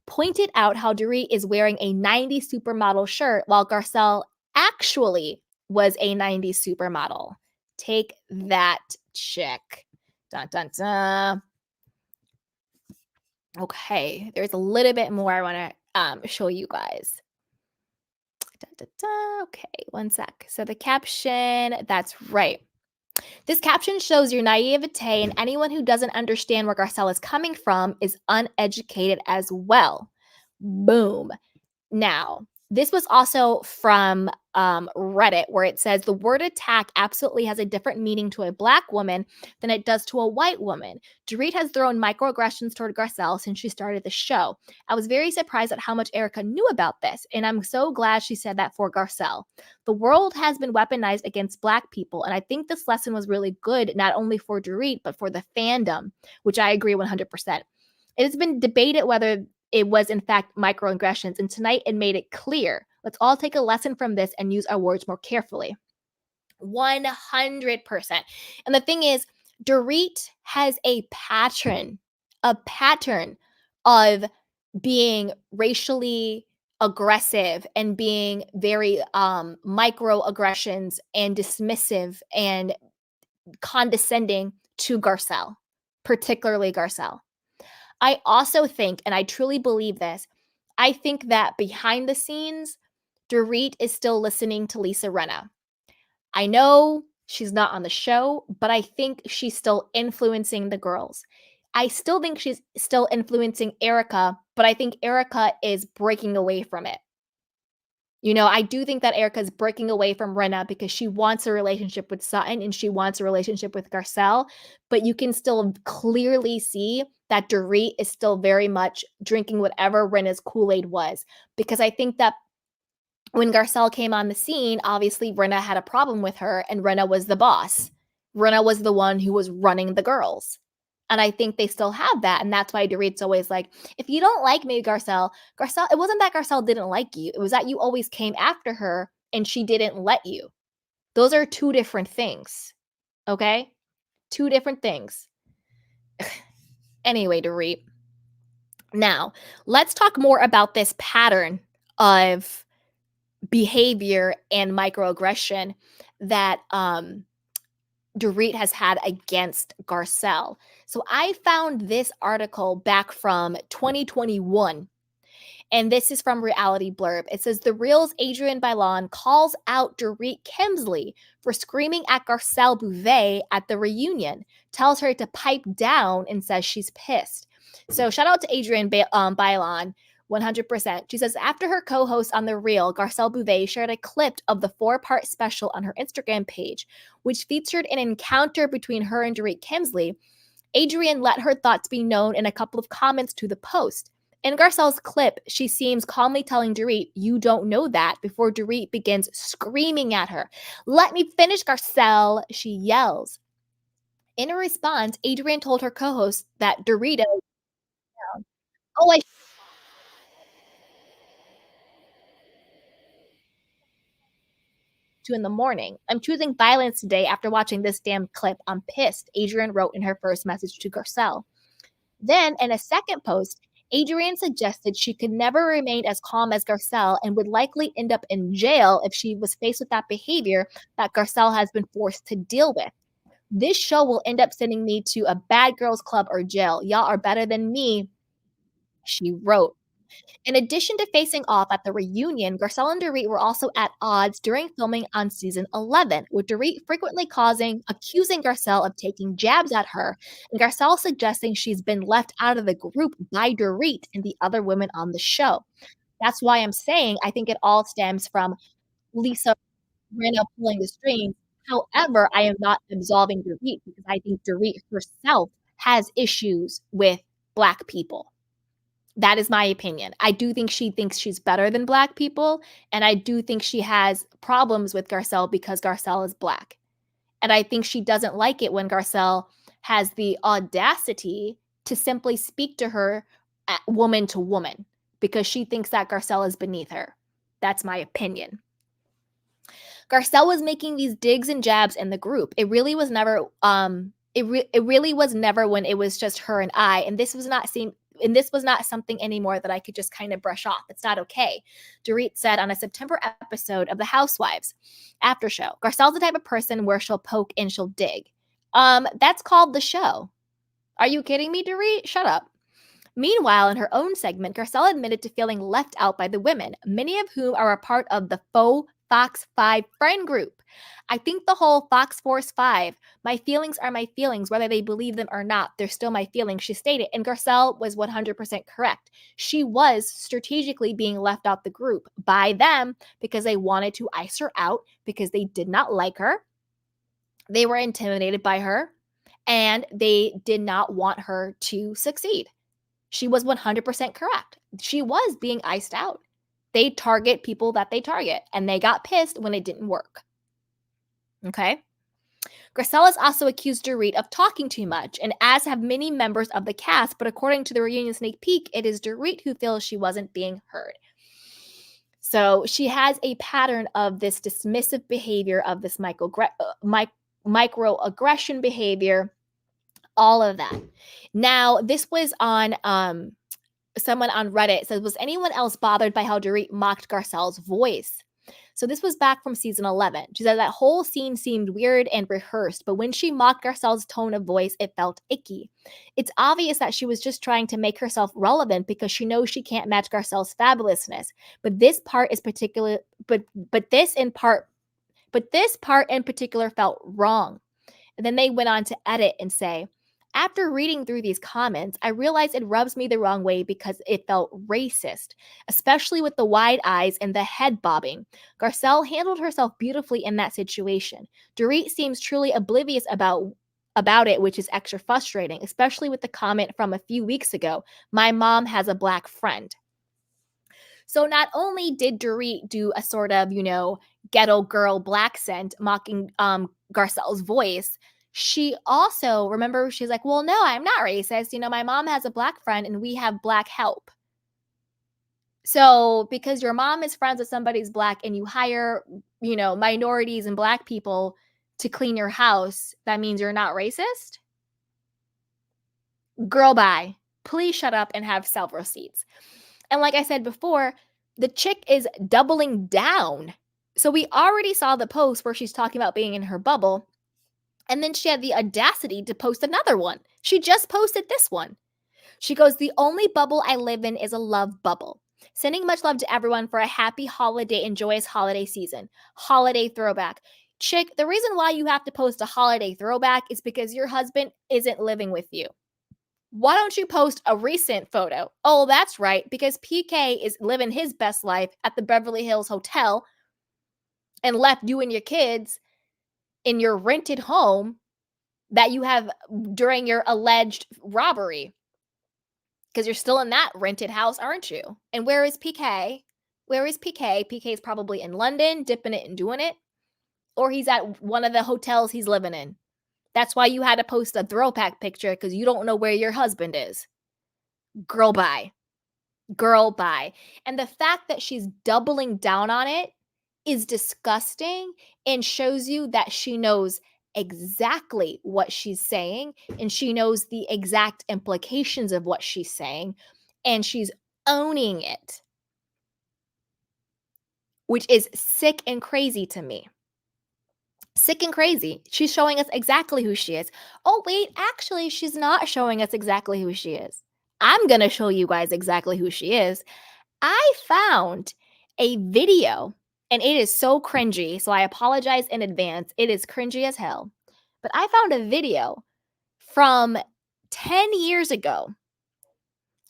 pointed out how Dorit is wearing a 90s supermodel shirt while Garcelle actually was a 90s supermodel. Take that, chick. Dun dun dun. Okay, there's a little bit more I want to show you guys. Okay, one sec. So the caption, that's right. This caption shows your naivete, and anyone who doesn't understand where Garcelle is coming from is uneducated as well. Boom. Now, this was also from Reddit, where it says the word attack absolutely has a different meaning to a Black woman than it does to a white woman. Dorit has thrown microaggressions toward Garcelle since she started the show. I was very surprised at how much Erika knew about this, and I'm so glad she said that for Garcelle. The world has been weaponized against Black people, and I think this lesson was really good, not only for Dorit, but for the fandom, which I agree 100%. It has been debated whether it was in fact microaggressions, and tonight it made it clear. Let's all take a lesson from this and use our words more carefully. 100%. And the thing is, Dorit has a pattern of being racially aggressive and being very microaggressions and dismissive and condescending to Garcelle, particularly Garcelle. I also think, and I truly believe this, I think that behind the scenes, Dorit is still listening to Lisa Rinna. I know she's not on the show, but I think she's still influencing the girls. I still think she's still influencing Erika, but I think Erika is breaking away from it. You know, I do think that Erika is breaking away from Rinna because she wants a relationship with Sutton and she wants a relationship with Garcelle, but you can still clearly see that Dorit is still very much drinking whatever Rinna's Kool-Aid was. Because I think that when Garcelle came on the scene, obviously Rinna had a problem with her and Rinna was the boss. Rinna was the one who was running the girls. And I think they still have that. And that's why Dorit's always like, if you don't like me, Garcelle, it wasn't that Garcelle didn't like you. It was that you always came after her and she didn't let you. Those are two different things. Okay? Two different things. Anyway, Dorit. Now, let's talk more about this pattern of behavior and microaggression that Dorit has had against Garcelle. So I found this article back from 2021, and this is from Reality Blurb. It says, The Real's Adrienne Bailon calls out Dorit Kemsley for screaming at Garcelle Beauvais at the reunion, tells her to pipe down, and says she's pissed. So shout out to Adrienne Bailon. 100%. She says, after her co-host on The Real, Garcelle Beauvais shared a clip of the 4-part special on her Instagram page, which featured an encounter between her and Dorit Kemsley. Adrienne let her thoughts be known in a couple of comments to the post. In Garcelle's clip, she seems calmly telling Dorit, you don't know that, before Dorit begins screaming at her. Let me finish, Garcelle, she yells. In a response, Adrienne told her co-host that Dorito, oh, I in the morning. I'm choosing violence today after watching this damn clip. I'm pissed, Adrienne wrote in her first message to Garcelle. Then, in a second post, Adrienne suggested she could never remain as calm as Garcelle and would likely end up in jail if she was faced with that behavior that Garcelle has been forced to deal with. This show will end up sending me to a bad girls club or jail. Y'all are better than me, she wrote. In addition to facing off at the reunion, Garcelle and Dorit were also at odds during filming on season 11, with Dorit frequently accusing Garcelle of taking jabs at her, and Garcelle suggesting she's been left out of the group by Dorit and the other women on the show. That's why I'm saying I think it all stems from Lisa Rinna pulling the strings. However, I am not absolving Dorit because I think Dorit herself has issues with Black people. That is my opinion. I do think she thinks she's better than Black people, and I do think she has problems with Garcelle because Garcelle is Black. And I think she doesn't like it when Garcelle has the audacity to simply speak to her woman to woman because she thinks that Garcelle is beneath her. That's my opinion. Garcelle was making these digs and jabs in the group. It really was never it really was never when it was just her and I, and this was not something anymore that I could just kind of brush off. It's not okay. Dorit said on a September episode of The Housewives after show, Garcelle's the type of person where she'll poke and she'll dig. That's called The Show. Are you kidding me, Dorit? Shut up. Meanwhile, in her own segment, Garcelle admitted to feeling left out by the women, many of whom are a part of the faux Fox 5 friend group. I think the whole Fox Force 5, my feelings are my feelings, whether they believe them or not, they're still my feelings, she stated. And Garcelle was 100% correct. She was strategically being left out the group by them because they wanted to ice her out, because they did not like her. They were intimidated by her, and they did not want her to succeed. She was 100% correct. She was being iced out. They target people that they target, and they got pissed when it didn't work. Okay? Garcelle has also accused Dorit of talking too much, and as have many members of the cast, but according to the reunion sneak peek, it is Dorit who feels she wasn't being heard. So she has a pattern of this dismissive behavior, of this microaggression behavior, all of that. Now, this was on someone on Reddit says, was anyone else bothered by how Dorit mocked Garcelle's voice? So this was back from season 11. She said that whole scene seemed weird and rehearsed, but when she mocked Garcelle's tone of voice, it felt icky. It's obvious that she was just trying to make herself relevant because she knows she can't match Garcelle's fabulousness. But this part in particular felt wrong. And then they went on to edit and say, after reading through these comments, I realized it rubs me the wrong way because it felt racist, especially with the wide eyes and the head bobbing. Garcelle handled herself beautifully in that situation. Dorit seems truly oblivious about it, which is extra frustrating, especially with the comment from a few weeks ago, my mom has a Black friend. So not only did Dorit do a sort of, ghetto girl Black scent mocking Garcelle's voice, she also, remember, she's like, well, no, I'm not racist. My mom has a Black friend and we have Black help. So because your mom is friends with somebody's Black and you hire, minorities and Black people to clean your house, that means you're not racist? Girl, bye. Please shut up and have self-receipts. And like I said before, the chick is doubling down. So we already saw the post where she's talking about being in her bubble. And then she had the audacity to post another one. She just posted this one. She goes, the only bubble I live in is a love bubble. Sending much love to everyone for a happy holiday and joyous holiday season. Holiday throwback. Chick, the reason why you have to post a holiday throwback is because your husband isn't living with you. Why don't you post a recent photo? Oh, that's right, because PK is living his best life at the Beverly Hills Hotel and left you and your kids in your rented home that you have during your alleged robbery. Because you're still in that rented house, aren't you? And where is PK? Where is PK? PK is probably in London, dipping it and doing it. Or he's at one of the hotels he's living in. That's why you had to post a throwback picture, because you don't know where your husband is. Girl, bye. Girl, bye. And the fact that she's doubling down on it is disgusting and shows you that she knows exactly what she's saying and she knows the exact implications of what she's saying and she's owning it, which is sick and crazy to me. Sick and crazy. She's showing us exactly who she is. Oh, wait, actually, she's not showing us exactly who she is. I'm going to show you guys exactly who she is. I found a video, and it is so cringy, so I apologize in advance. It is cringy as hell. But I found a video from 10 years ago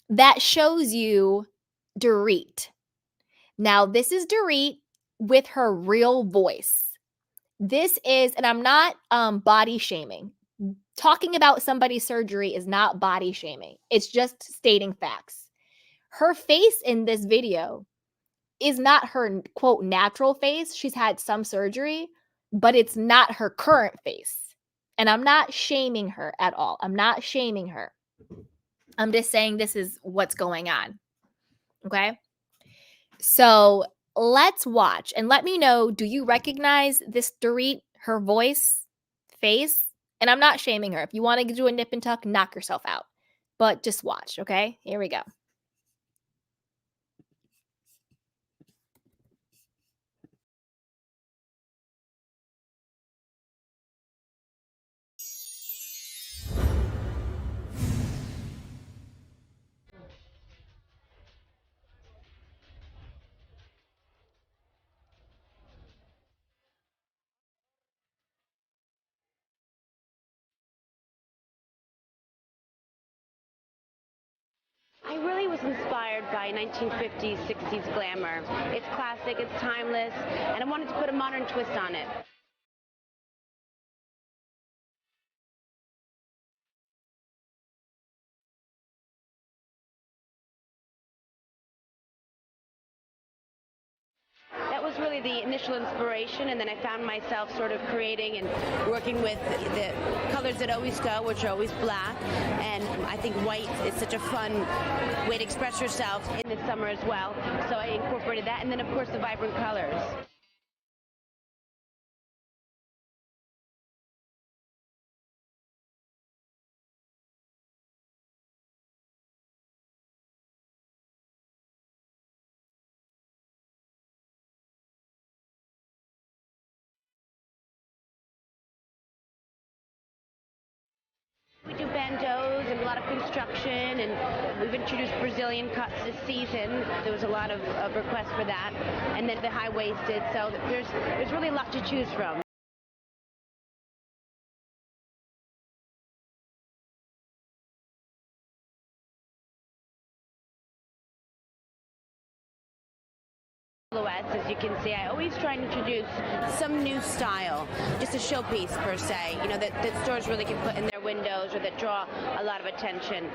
that shows you Dorit. Now, this is Dorit with her real voice. This is, and I'm not body shaming. Talking about somebody's surgery is not body shaming. It's just stating facts. Her face in this video is not her quote natural face. She's had some surgery, but it's not her current face. And I'm not shaming her at all. I'm not shaming her. I'm just saying this is what's going on. Okay? So let's watch and let me know, do you recognize this Dorit, her voice, face? And I'm not shaming her. If you want to do a nip and tuck, knock yourself out. But just watch, okay? Here we go. I really was inspired by 1950s, 60s glamour. It's classic, it's timeless, and I wanted to put a modern twist on it. That was really the initial inspiration, and then I found myself sort of creating and working with the colors that always go, which are always black, and I think white is such a fun way to express yourself in the summer as well, so I incorporated that, and then of course the vibrant colors. We do bandeaus and a lot of construction, and we've introduced Brazilian cuts this season. There was a lot of requests for that, and then the high-waisted, so there's really a lot to choose from. Silhouettes, as you can see, I always try and introduce some new style, just a showpiece per se, you know, that stores really can put in their windows or that draw a lot of attention.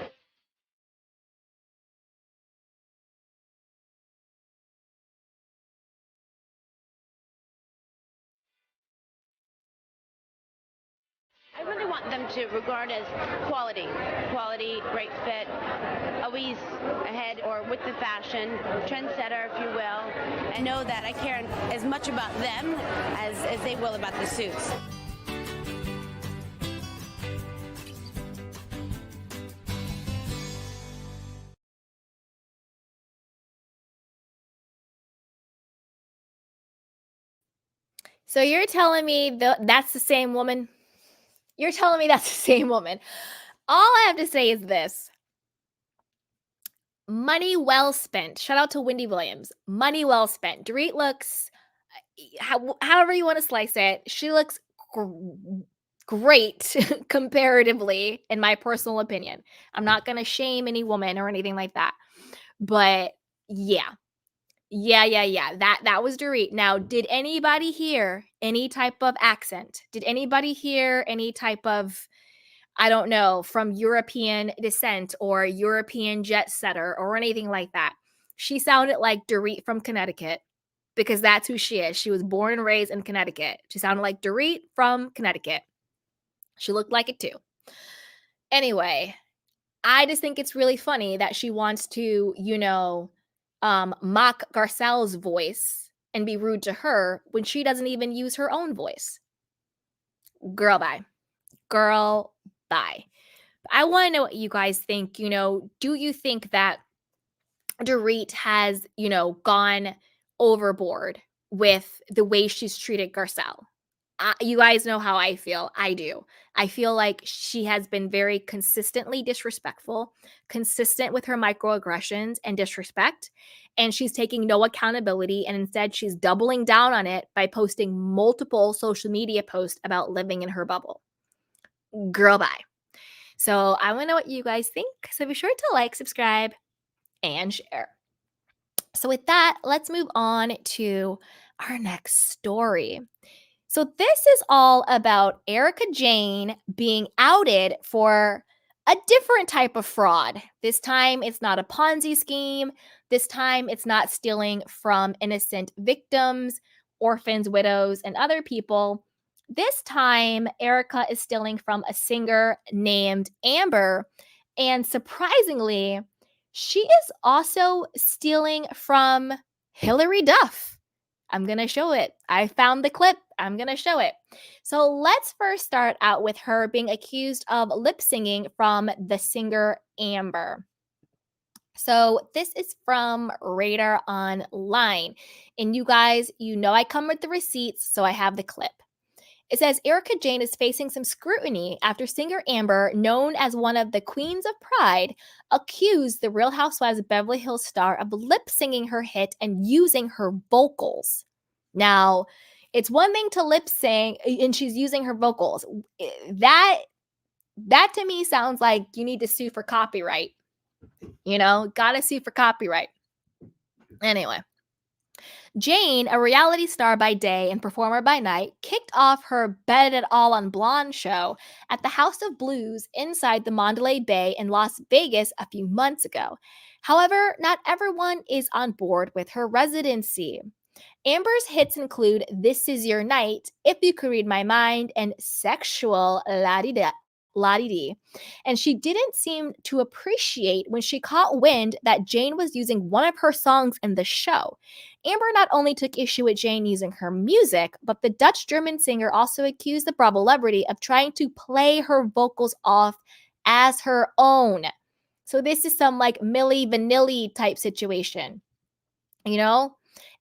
I really want them to regard as quality, great fit, always ahead or with the fashion, trendsetter, if you will, and know that I care as much about them as they will about the suits. So you're telling me that's the same woman? You're telling me that's the same woman. All I have to say is this. Money well spent. Shout out to Wendy Williams. Money well spent. Dorit looks, however you want to slice it, she looks great comparatively, in my personal opinion. I'm not going to shame any woman or anything like that. But yeah. That was Dorit. Now, did anybody hear any type of accent? Did anybody hear any type of, I don't know, from European descent or European jet setter or anything like that? She sounded like Dorit from Connecticut because that's who she is. She was born and raised in Connecticut. She sounded like Dorit from Connecticut. She looked like it too. Anyway, I just think it's really funny that she wants to, mock Garcelle's voice and be rude to her when she doesn't even use her own voice. Girl, bye. Girl, bye. I want to know what you guys think. Do you think that Dorit has, gone overboard with the way she's treated Garcelle? You guys know how I feel. I do. I feel like she has been very consistently disrespectful, consistent with her microaggressions and disrespect, and she's taking no accountability, and instead she's doubling down on it by posting multiple social media posts about living in her bubble. Girl, bye. So I want to know what you guys think. So be sure to like, subscribe, and share. So with that, let's move on to our next story. So this is all about Erika Jane being outed for a different type of fraud. This time, it's not a Ponzi scheme. This time, it's not stealing from innocent victims, orphans, widows, and other people. This time, Erika is stealing from a singer named Amber. And surprisingly, she is also stealing from Hilary Duff. I'm going to show it. I found the clip. I'm going to show it. So let's first start out with her being accused of lip singing from the singer Amber. So this is from Radar Online. And you guys, you know I come with the receipts, so I have the clip. It says Erika Jane is facing some scrutiny after singer Amber, known as one of the Queens of Pride, accused the Real Housewives of Beverly Hills star of lip singing her hit and using her vocals. Now, it's one thing to lip sing and she's using her vocals. That to me sounds like you need to sue for copyright. You know, gotta sue for copyright. Anyway. Jane, a reality star by day and performer by night, kicked off her Bet It All on Blonde show at the House of Blues inside the Mandalay Bay in Las Vegas a few months ago. However, not everyone is on board with her residency. Amber's hits include This Is Your Night, If You Could Read My Mind, and Sexual La-Di-Di. And she didn't seem to appreciate when she caught wind that Jane was using one of her songs in the show. Amber not only took issue with Jane using her music, but the Dutch-German singer also accused the Blvd of trying to play her vocals off as her own. So this is some like Milli Vanilli type situation, you know?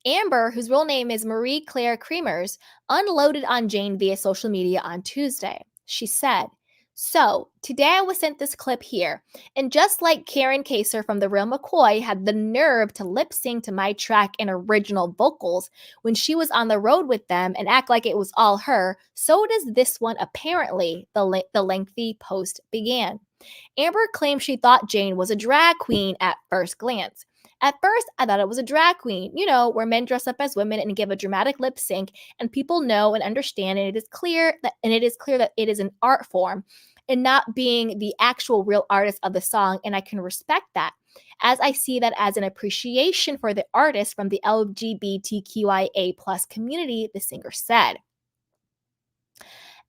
Amber, whose real name is Marie Claire Cremers, unloaded on Jane via social media on Tuesday. She said, "So, today I was sent this clip here, and just like Karen Kaser from The Real McCoy had the nerve to lip sync to my track in original vocals when she was on the road with them and act like it was all her, so does this one apparently," the lengthy post began. Amber claimed she thought Jane was a drag queen at first glance. At first, I thought it was a drag queen, you know, where men dress up as women and give a dramatic lip sync, and people know and understand, and it is clear that it is an art form and not being the actual real artist of the song, and I can respect that, as I see that as an appreciation for the artist from the LGBTQIA+ community, the singer said.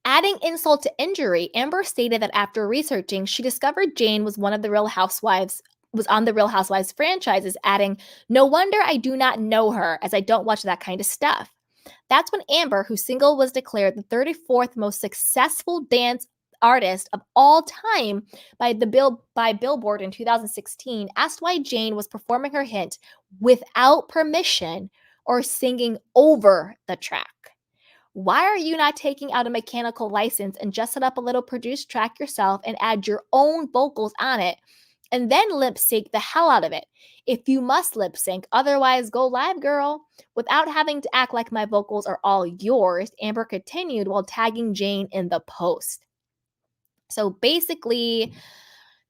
Adding insult to injury, Amber stated that after researching, she discovered Jane was on the Real Housewives franchises, adding, "No wonder I do not know her, as I don't watch that kind of stuff." That's when Amber, whose single was declared the 34th most successful dance artist of all time by Billboard in 2016, asked why Jane was performing her hit without permission or singing over the track. "Why are you not taking out a mechanical license and just set up a little produced track yourself and add your own vocals on it and then lip sync the hell out of it? If you must lip sync, otherwise go live, girl, without having to act like my vocals are all yours," Amber continued while tagging Jane in the post. So basically,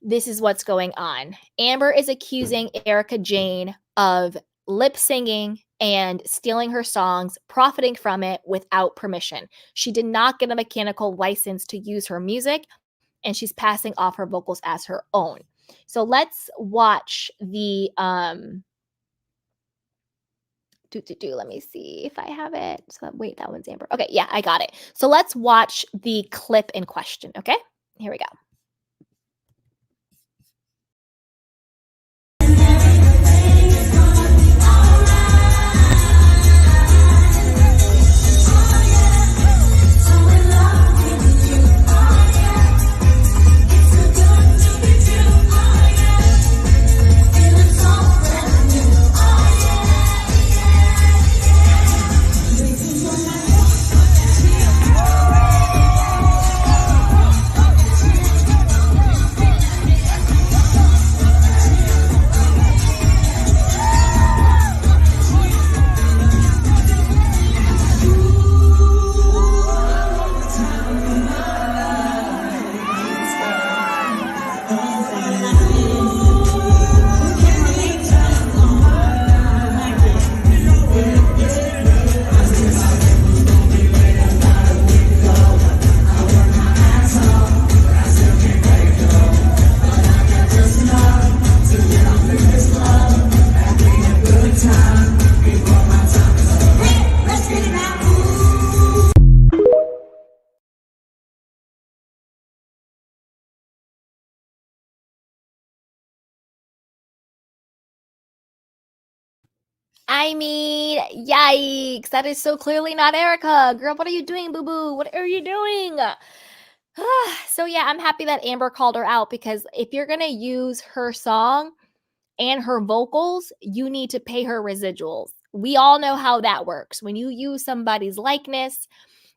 this is what's going on. Amber is accusing Erika Jane of lip singing and stealing her songs, profiting from it without permission. She did not get a mechanical license to use her music, and she's passing off her vocals as her own. So let's watch the let me see if I have it. So wait, that one's Amber. Okay, yeah, I got it. So let's watch the clip in question, okay? Here we go. I mean, yikes. That is so clearly not Erika. Girl, what are you doing, boo boo? What are you doing? So, yeah, I'm happy that Amber called her out because if you're going to use her song and her vocals, you need to pay her residuals. We all know how that works. When you use somebody's likeness,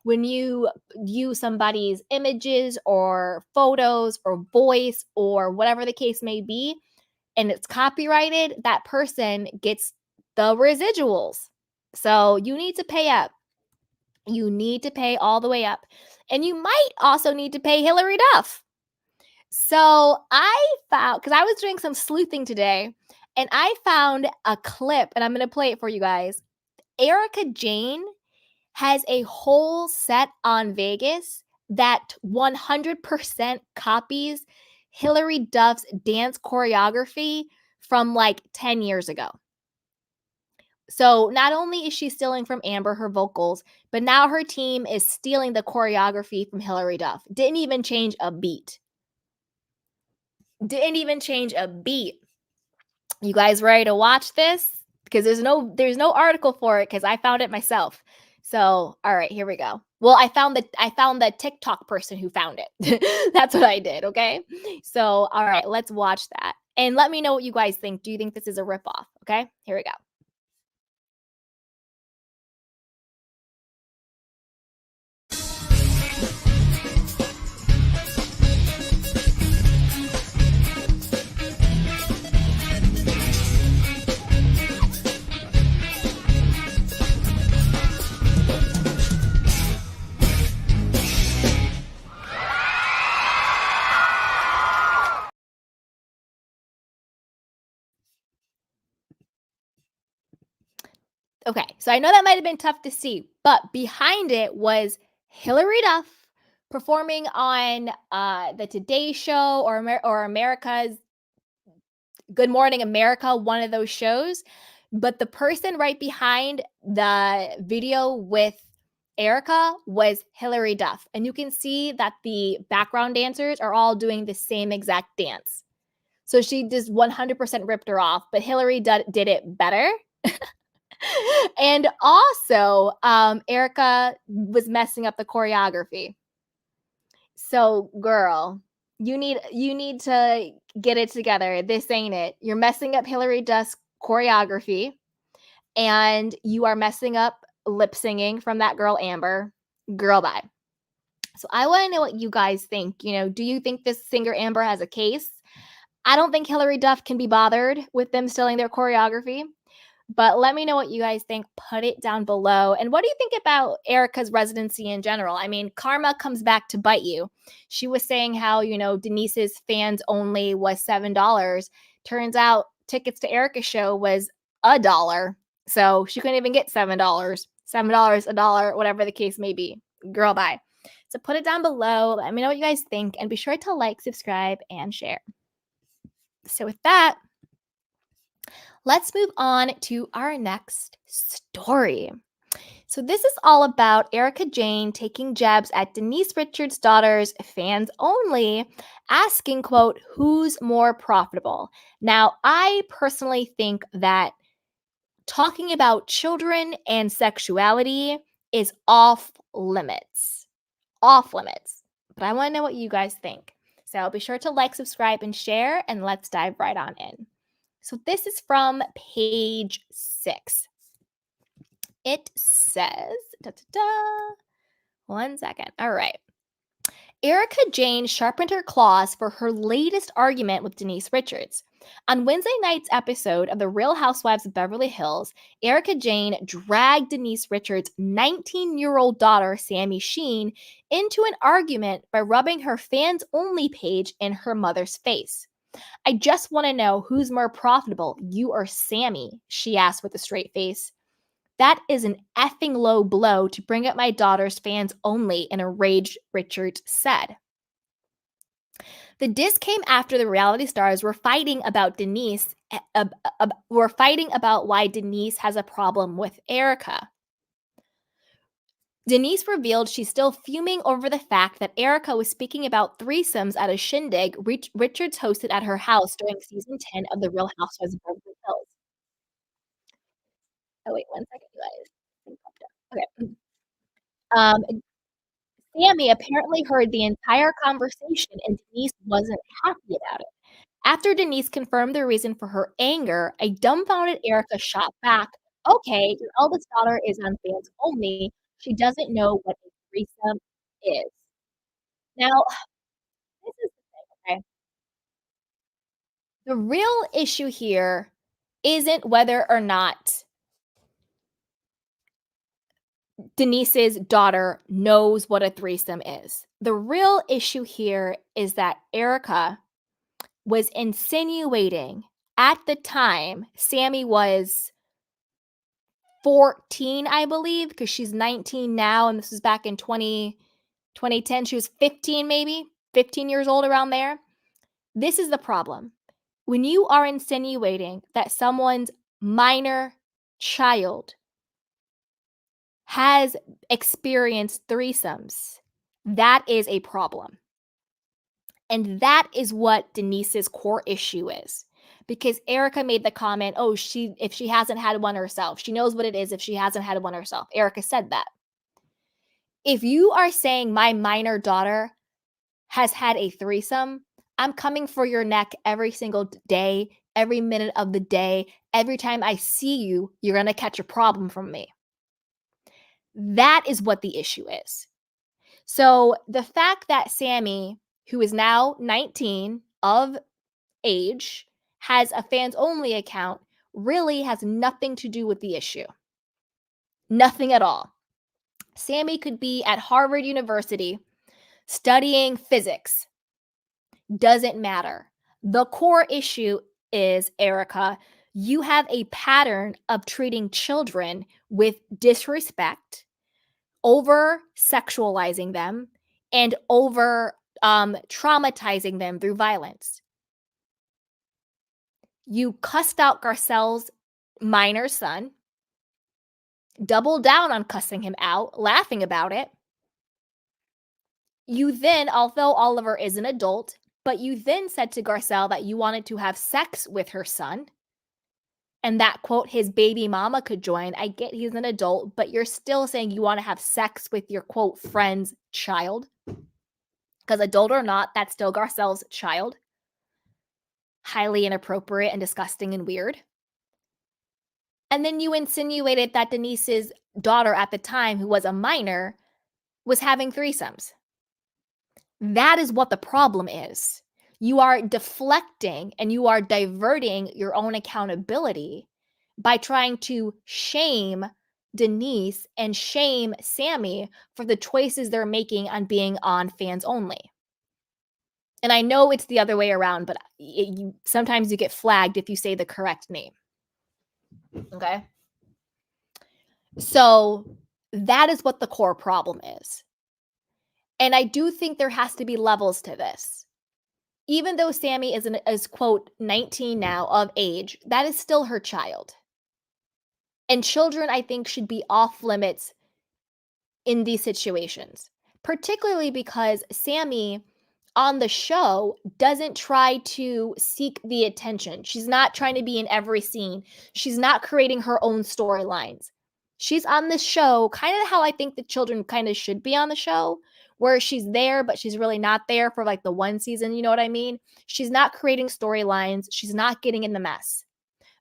when you use somebody's images or photos or voice or whatever the case may be, and it's copyrighted, that person gets the residuals. So you need to pay up. You need to pay all the way up. And you might also need to pay Hilary Duff. So I found, because I was doing some sleuthing today, and I found a clip, and I'm going to play it for you guys. Erika Jane has a whole set on Vegas that 100% copies Hilary Duff's dance choreography from like 10 years ago. So not only is she stealing from Amber her vocals, but now her team is stealing the choreography from Hilary Duff. Didn't even change a beat. Didn't even change a beat. You guys ready to watch this? Because there's no article for it because I found it myself. So, all right, here we go. Well, I found the TikTok person who found it. That's what I did, okay? So, all right, let's watch that. And let me know what you guys think. Do you think this is a ripoff? Okay? Here we go. Okay, so I know that might have been tough to see, but behind it was Hilary Duff performing on the Today Show or America's Good Morning America, one of those shows. But the person right behind the video with Erika was Hilary Duff. And you can see that the background dancers are all doing the same exact dance. So she just 100% ripped her off, but Hilary did it better. And also, Erika was messing up the choreography. So, girl, you need to get it together. This ain't it. You're messing up Hilary Duff's choreography, and you are messing up lip singing from that girl Amber. Girl, bye. So I want to know what you guys think. Do you think this singer Amber has a case? I don't think Hilary Duff can be bothered with them stealing their choreography. But let me know what you guys think. Put it down below. And what do you think about Erika's residency in general? I mean, karma comes back to bite you. She was saying how, Denise's fans only was $7. Turns out tickets to Erika's show was $1. So she couldn't even get $7. $7, $1, whatever the case may be. Girl, bye. So put it down below. Let me know what you guys think. And be sure to like, subscribe, and share. So with that, let's move on to our next story. So this is all about Erika Jane taking jabs at Denise Richards' daughter's fans only, asking, quote, who's more profitable? Now, I personally think that talking about children and sexuality is off limits. Off limits. But I want to know what you guys think. So be sure to like, subscribe, and share, and let's dive right on in. So this is from page 6. It says, one second. All right. Erika Jane sharpened her claws for her latest argument with Denise Richards. On Wednesday night's episode of The Real Housewives of Beverly Hills, Erika Jane dragged Denise Richards' 19-year-old daughter, Sammy Sheen, into an argument by rubbing her fans-only page in her mother's face. I just want to know who's more profitable, you or Sammy, she asked with a straight face. That is an effing low blow to bring up my daughter's fans only, an enraged Richards said. The diss came after the reality stars were fighting about why Denise has a problem with Erika. Denise revealed she's still fuming over the fact that Erika was speaking about threesomes at a shindig Richards hosted at her house during season 10 of The Real Housewives of Beverly Hills. Oh, wait, 1 second, you guys. Thing popped up. Okay. Sammy apparently heard the entire conversation and Denise wasn't happy about it. After Denise confirmed the reason for her anger, a dumbfounded Erika shot back, "Okay, your eldest daughter is on fans only. She doesn't know what a threesome is." Now, this is the thing, okay? The real issue here isn't whether or not Denise's daughter knows what a threesome is. The real issue here is that Erika was insinuating at the time Sammy was 14, I believe, because she's 19 now, and this was back in 2010. She was 15, maybe 15 years old, around there. This is the problem. When you are insinuating that someone's minor child has experienced threesomes, that is a problem. And that is what Denise's core issue is. Because Erika made the comment, "Oh, if she hasn't had one herself, she knows what it is if she hasn't had one herself." Erika said that. If you are saying my minor daughter has had a threesome, I'm coming for your neck every single day, every minute of the day. Every time I see you, you're going to catch a problem from me. That is what the issue is. So the fact that Sammy, who is now 19 of age, has a fans only account really has nothing to do with the issue. Nothing at all. Sammy could be at Harvard University studying physics. Doesn't matter. The core issue is, Erika, you have a pattern of treating children with disrespect, over sexualizing them, and over traumatizing them through violence. You cussed out Garcelle's minor son, doubled down on cussing him out, laughing about it. You then, although Oliver is an adult, but you then said to Garcelle that you wanted to have sex with her son, and that, quote, his baby mama could join. I get he's an adult, but you're still saying you want to have sex with your, quote, friend's child. Because adult or not, that's still Garcelle's child. Highly inappropriate and disgusting and weird. And then you insinuated that Denise's daughter at the time, who was a minor, was having threesomes. That is what the problem is. You are deflecting and you are diverting your own accountability by trying to shame Denise and shame Sammy for the choices they're making on being on fans only. And I know it's the other way around, but sometimes you get flagged if you say the correct name. Okay? So that is what the core problem is. And I do think there has to be levels to this. Even though Sammy is quote, 19 now of age, that is still her child. And children, I think, should be off limits in these situations, particularly because Sammy on the show doesn't try to seek the attention. She's not trying to be in every scene. She's not creating her own storylines. She's on this show kind of how I think the children kind of should be on the show, where she's there, but she's really not there for like the one season. You know what I mean? She's not creating storylines. She's not getting in the mess.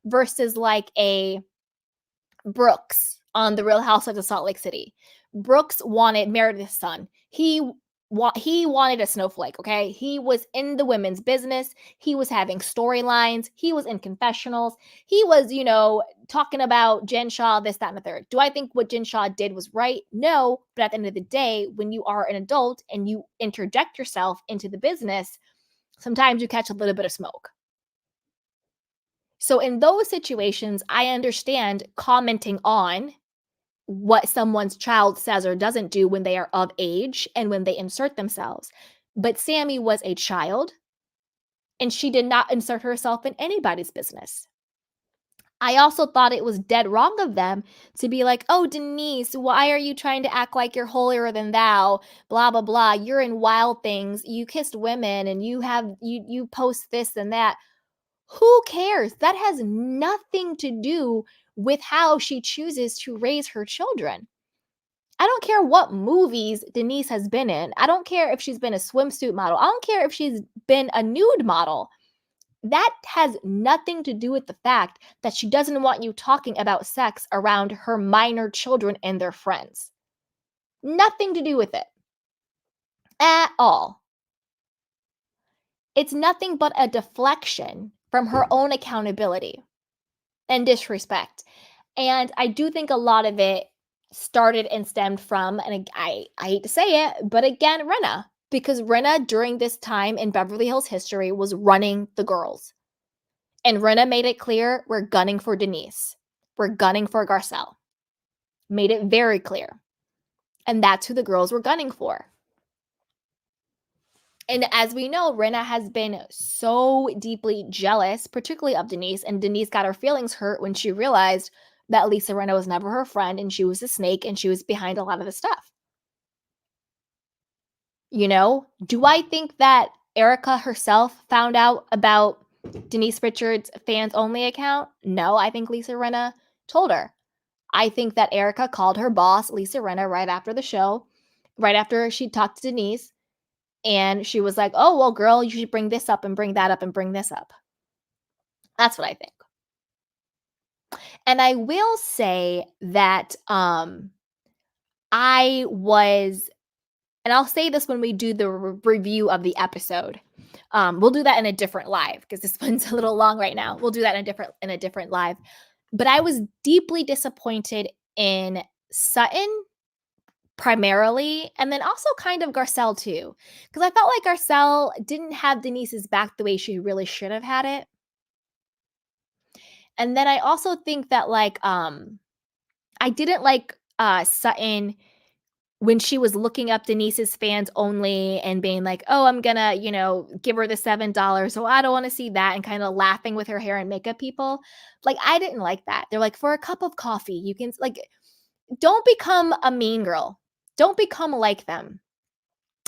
Versus like a Brooks on The Real Housewives of Salt Lake City. Brooks wanted Meredith's son. He wanted a snowflake, okay? He was in the women's business. He was having storylines. He was in confessionals. He was, talking about Jen Shah, this, that, and the third. Do I think what Jen Shah did was right? No. But at the end of the day, when you are an adult and you interject yourself into the business, sometimes you catch a little bit of smoke. So in those situations, I understand commenting on what someone's child says or doesn't do when they are of age and when they insert themselves. But Sammy was a child, and she did not insert herself in anybody's business. I also thought it was dead wrong of them to be like, "Oh, Denise, why are you trying to act like you're holier than thou? Blah, blah, blah. You're in Wild Things. You kissed women and you post this and that." Who cares? That has nothing to do with how she chooses to raise her children. I don't care what movies Denise has been in. I don't care if she's been a swimsuit model. I don't care if she's been a nude model. That has nothing to do with the fact that she doesn't want you talking about sex around her minor children and their friends. Nothing to do with it at all. It's nothing but a deflection from her own accountability and disrespect. And I do think a lot of it started and stemmed from, and I hate to say it, but again, Rinna. Because Rinna, during this time in Beverly Hills history, was running the girls. And Rinna made it clear, we're gunning for Denise. We're gunning for Garcelle. Made it very clear. And that's who the girls were gunning for. And as we know, Rinna has been so deeply jealous, particularly of Denise. And Denise got her feelings hurt when she realized that Lisa Rinna was never her friend and she was a snake and she was behind a lot of the stuff. You know, do I think that Erika herself found out about Denise Richards' fans only account? No, I think Lisa Rinna told her. I think that Erika called her boss, Lisa Rinna, right after the show, right after she talked to Denise. And she was like, oh, well, girl, you should bring this up and bring that up and bring this up. That's what I think. And I will say that I was, and I'll say this when we do the review of the episode. We'll do that in a different live because this one's a little long right now. We'll do that in a different live. But I was deeply disappointed in Sutton primarily, and then also kind of Garcelle too. Because I felt like Garcelle didn't have Denise's back the way she really should have had it. And then I also think that like I didn't like Sutton when she was looking up Denise's fans only and being like, oh, I'm gonna, give her the $7. So I don't want to see that, and kind of laughing with her hair and makeup people. Like, I didn't like that. They're like, for a cup of coffee, you can don't become a mean girl. Don't become like them.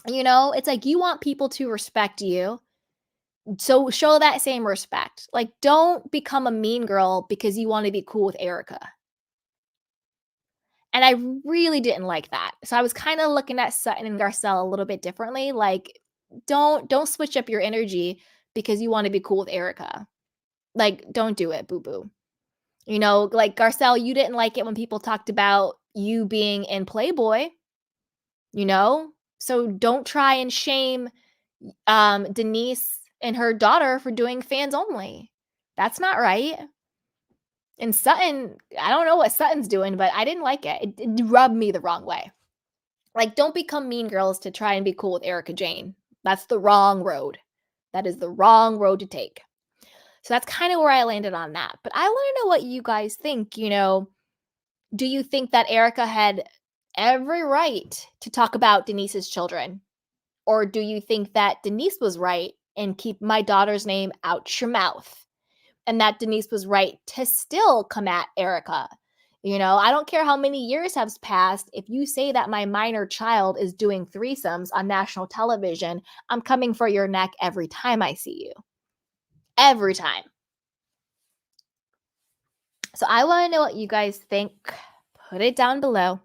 It's like you want people to respect you. So show that same respect. Like, don't become a mean girl because you want to be cool with Erika. And I really didn't like that. So I was kind of looking at Sutton and Garcelle a little bit differently. Like, don't switch up your energy because you want to be cool with Erika. Like, don't do it, boo-boo. Like Garcelle, you didn't like it when people talked about you being in Playboy. So don't try and shame Denise and her daughter for doing fans only. That's not right. And Sutton, I don't know what Sutton's doing, but I didn't like it. It rubbed me the wrong way. Like, don't become mean girls to try and be cool with Erika Jane. That's the wrong road. That is the wrong road to take. So that's kind of where I landed on that. But I want to know what you guys think. Do you think that Erika had every right to talk about Denise's children? Or do you think that Denise was right and keep my daughter's name out your mouth? And that Denise was right to still come at Erika. I don't care how many years have passed. If you say that my minor child is doing threesomes on national television, I'm coming for your neck every time I see you. Every time. So I want to know what you guys think. Put it down below.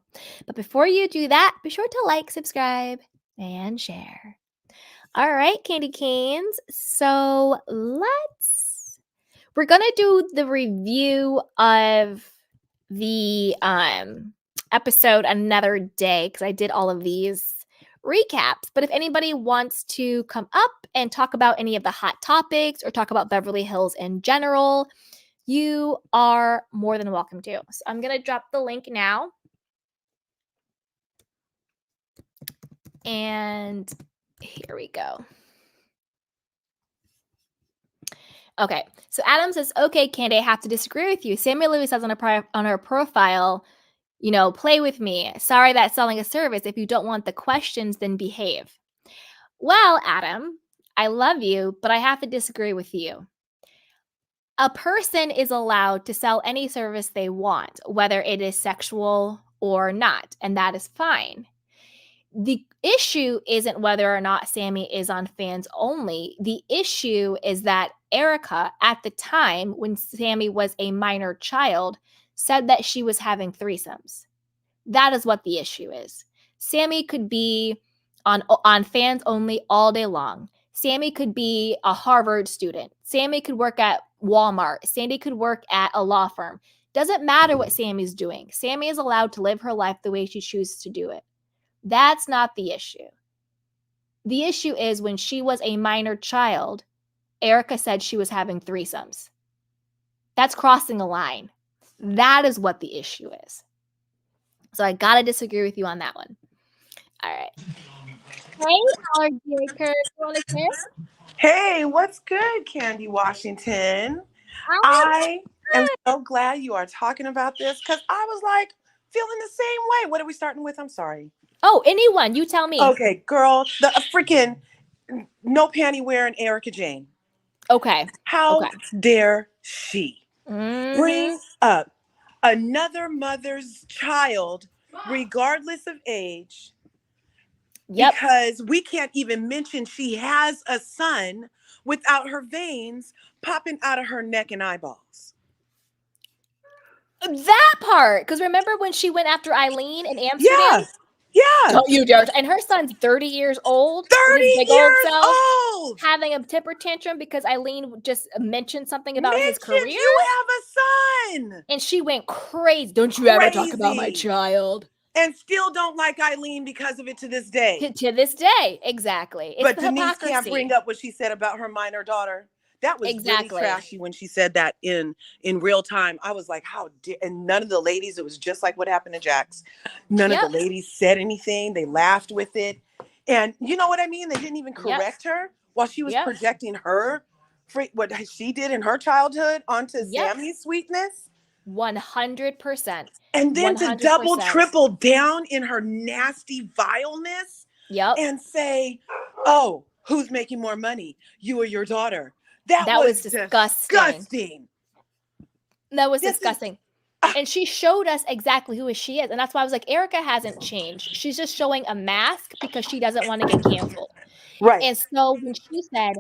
But before you do that, be sure to like, subscribe, and share. All right, candy canes. So we're going to do the review of the episode another day because I did all of these recaps. But if anybody wants to come up and talk about any of the hot topics or talk about Beverly Hills in general, you are more than welcome to. So I'm going to drop the link now. And here we go. Okay, so Adam says, okay, Candy, I have to disagree with you. Sammy Louie says on her profile, play with me. Sorry, that's selling a service. If you don't want the questions, then behave. Well, Adam, I love you, but I have to disagree with you. A person is allowed to sell any service they want, whether it is sexual or not, and that is fine. The issue isn't whether or not Sammy is on fans only. The issue is that Erika, at the time when Sammy was a minor child, said that she was having threesomes. That is what the issue is. Sammy could be on Fans Only all day long. Sammy could be a Harvard student. Sammy could work at Walmart. Sammy could work at a law firm. Doesn't matter what Sammy's doing. Sammy is allowed to live her life the way she chooses to do it. That's not the issue. The issue is when she was a minor child, Erika said she was having threesomes. That's crossing a line. That is what the issue is. So I gotta disagree with you on that one. All right. Hey, allergy Curve, you want to share? Hey, what's good, Candy Washington? I am so glad you are talking about this because I was like feeling the same way. What are we starting with? I'm sorry. Oh, anyone. You tell me. Okay, girl, the freaking no panty wearing Erika Jane. Okay. How dare she bring up another mother's child, regardless of age? Yep. Because we can't even mention she has a son without her veins popping out of her neck and eyeballs. That part. Because remember when she went after Eileen in Amsterdam? Yeah. Don't you dare. And her son's 30 years old. 30 years old. Having a temper tantrum because Eileen just mentioned something about his career. You have a son. And she went crazy. Don't you ever talk about my child. And still don't like Eileen because of it to this day. To this day, exactly. It's but Denise can't bring up what she said about her minor daughter. That was really trashy when she said that in real time. I was like, how dare, and none of the ladies, it was just like what happened to Jax. None of the ladies said anything. They laughed with it. And you know what I mean? They didn't even correct her while she was projecting her, what she did in her childhood onto Sammy's sweetness. 100%. And then 100%. To double, triple down in her nasty vileness and say, oh, who's making more money? You or your daughter? That was disgusting. That was disgusting. And she showed us exactly who she is. And that's why I was like, Erika hasn't changed. She's just showing a mask because she doesn't want to get canceled. Right. And so when she said,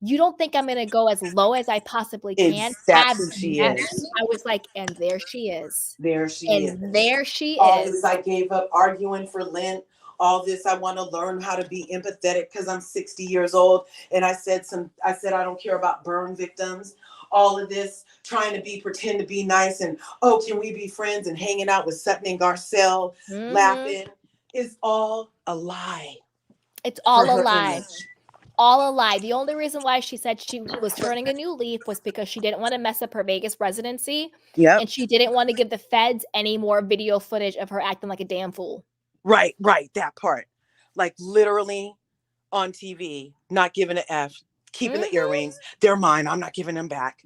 you don't think I'm going to go as low as I possibly can? That's who she is. I was like, and there she is. There she is. And there she All is. this I gave up arguing for Lent. All this, I want to learn how to be empathetic because I'm 60 years old. And I said I don't care about burn victims. All of this trying to pretend to be nice and, oh, can we be friends, and hanging out with Sutton and Garcelle, laughing, is all a lie. It's all a lie. All a lie. The only reason why she said she was turning a new leaf was because she didn't want to mess up her Vegas residency. Yeah. And she didn't want to give the feds any more video footage of her acting like a damn fool. Right. That part. Like literally on TV, not giving an F, keeping the earrings. They're mine. I'm not giving them back.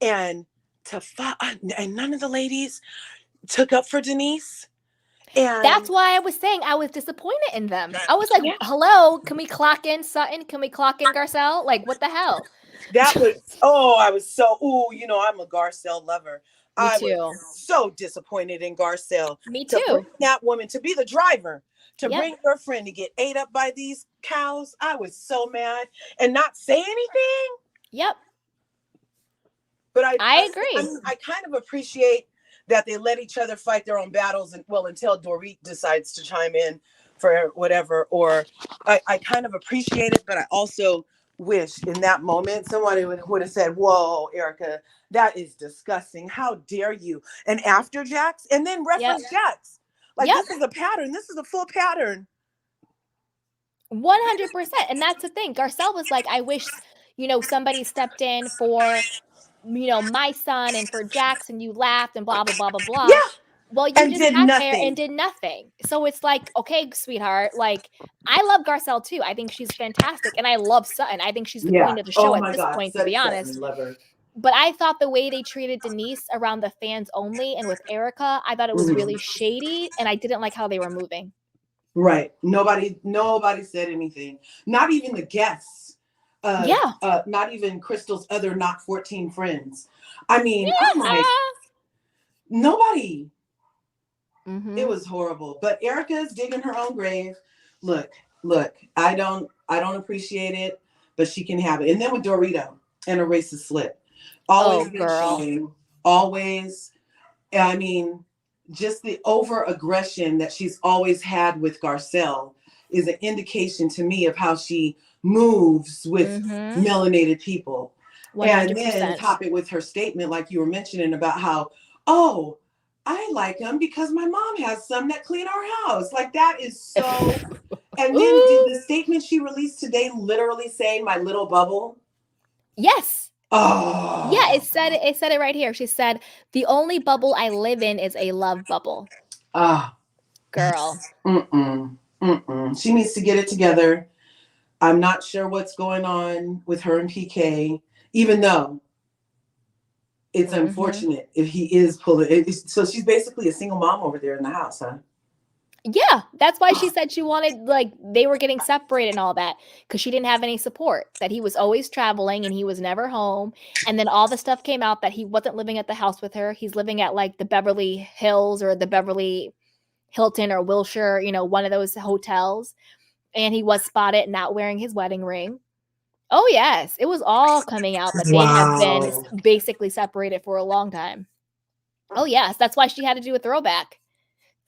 And and none of the ladies took up for Denise. And that's why I was saying I was disappointed in them. I was like, hello, can we clock in Sutton? Can we clock in Garcelle? Like, what the hell? That was, I was so, I'm a Garcelle lover. I was so disappointed in Garcelle. Me too. To bring that woman, to be the driver, to bring her friend to get ate up by these cows. I was so mad and not say anything. Yep. But I agree. I kind of appreciate that they let each other fight their own battles, and until Dorit decides to chime in for whatever, or I kind of appreciate it, but I also wish in that moment somebody would have said, whoa, Erika, that is disgusting. How dare you? And after Jax, and then reference Jax. Like, this is a pattern. This is a full pattern. 100%. And that's the thing. Garcelle was like, I wish, somebody stepped in for, my son and for Jax, and you laughed and blah, blah, blah, blah, blah. Yeah. Well, you just sat there and did nothing. So it's like, okay, sweetheart, like, I love Garcelle too. I think she's fantastic. And I love Sutton. I think she's the queen of the show at this point, to be honest. Love her. But I thought the way they treated Denise around the Fans Only and with Erika, I thought it was really shady. And I didn't like how they were moving. Right. Nobody said anything. Not even the guests. Not even Crystal's other not 14 friends. I mean, I'm like, nobody. It was horrible. But Erika's digging her own grave. Look, I don't appreciate it, but she can have it. And then with Dorito and a racist slip. Always, I mean, just the over aggression that she's always had with Garcelle is an indication to me of how she moves with melanated people. 100%. And then top it with her statement, like you were mentioning, about how, oh, I like them because my mom has some that clean our house. Like, that is so. And then did the statement she released today literally say my little bubble? Yes. Oh. Yeah, it said it right here. She said, the only bubble I live in is a love bubble. Ah. Girl. She needs to get it together. I'm not sure what's going on with her and PK, even though it's unfortunate if he is pulling it. So she's basically a single mom over there in the house, huh? Yeah, that's why she said she wanted, like, they were getting separated and all that, because she didn't have any support, that he was always traveling and he was never home. And then all the stuff came out that he wasn't living at the house with her. He's living at, like, the Beverly Hills or the Beverly Hilton or Wilshire, you know, one of those hotels. And he was spotted not wearing his wedding ring. Oh, yes. It was all coming out that they have been basically separated for a long time. Oh, yes. That's why she had to do a throwback,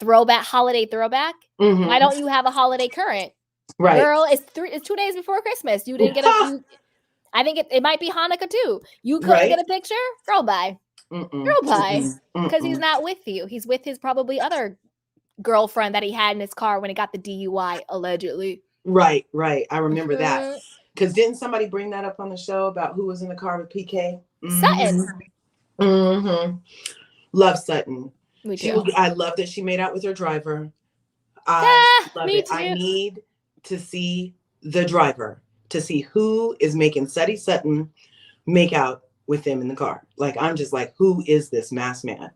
holiday throwback. Why don't you have a holiday current? Right. Girl, it's 2 days before Christmas. You didn't get I think it might be Hanukkah too. You couldn't get a picture? Girl, bye. Girl, bye. Because he's not with you. He's with his probably other girlfriend that he had in his car when he got the DUI, allegedly. Right. I remember that. Because didn't somebody bring that up on the show about who was in the car with PK? Sutton. Love Sutton. I love that she made out with her driver. I love it. Too. I need to see the driver, to see who is making Sutton make out with them in the car. Like, I'm just like, who is this masked man?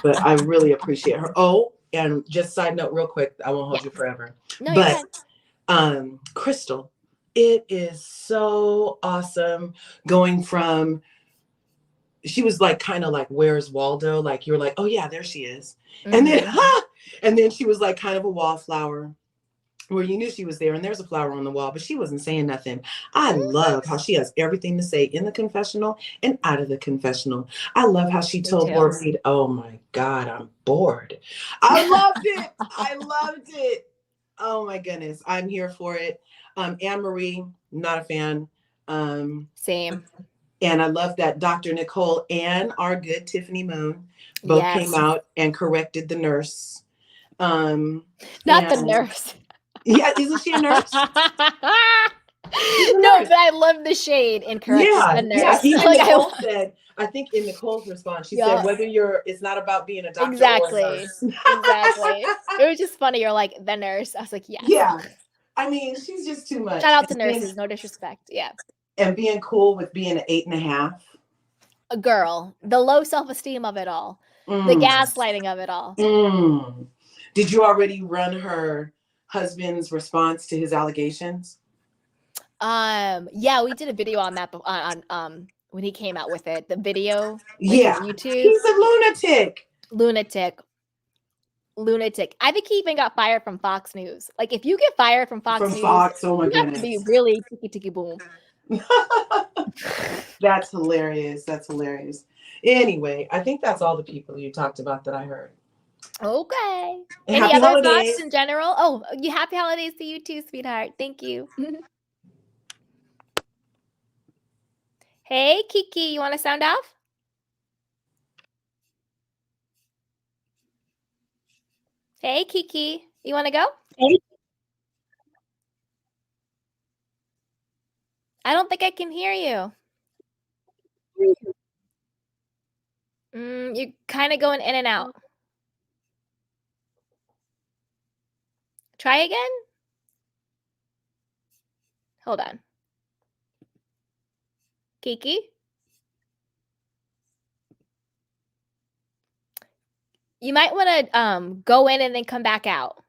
But I really appreciate her. Oh, and just side note real quick, I won't hold you forever. No, but Crystal, it is so awesome going from, she was like kind of like, where's Waldo? Like, you're like, oh yeah, there she is. And then she was like kind of a wallflower where you knew she was there and there's a flower on the wall, but she wasn't saying nothing. I love how she has everything to say in the confessional and out of the confessional. I love how she told Dorit, oh my God, I'm bored. I loved it. I loved it. Oh my goodness. I'm here for it. Anne-Marie, not a fan. Same. And I love that Dr. Nicole and our good Tiffany Moon both came out and corrected the nurse. Not the nurse. Yeah, isn't she a nurse? No, but I love the shade in correcting the nurse. Yeah, even Nicole said, I think in Nicole's response, she said, whether it's not about being a doctor or a nurse. Exactly. It was just funny. You're like, the nurse. I was like, yes. Yeah. I mean, she's just too much. Shout out to nurses. No disrespect. Yeah. And being cool with being an 8.5. A girl. The low self-esteem of it all. The gaslighting of it all. Did you already run her husband's response to his allegations? Yeah, we did a video on that on when he came out with it. The video. Yeah. YouTube. He's a lunatic. Lunatic. I think he even got fired from Fox News. Like, if you get fired from Fox News, oh my you have to be really tiki boom. That's hilarious. Anyway, I think that's all the people you talked about that I heard. Okay. And any happy other holidays. thoughts in general? Oh, you happy holidays to you too, sweetheart. Thank you. Hey, Kiki, you want to sound off? Hey, Kiki, you want to go? Hey. I don't think I can hear you. You're kind of going in and out. Try again. Hold on. Kiki? You might want to go in and then come back out.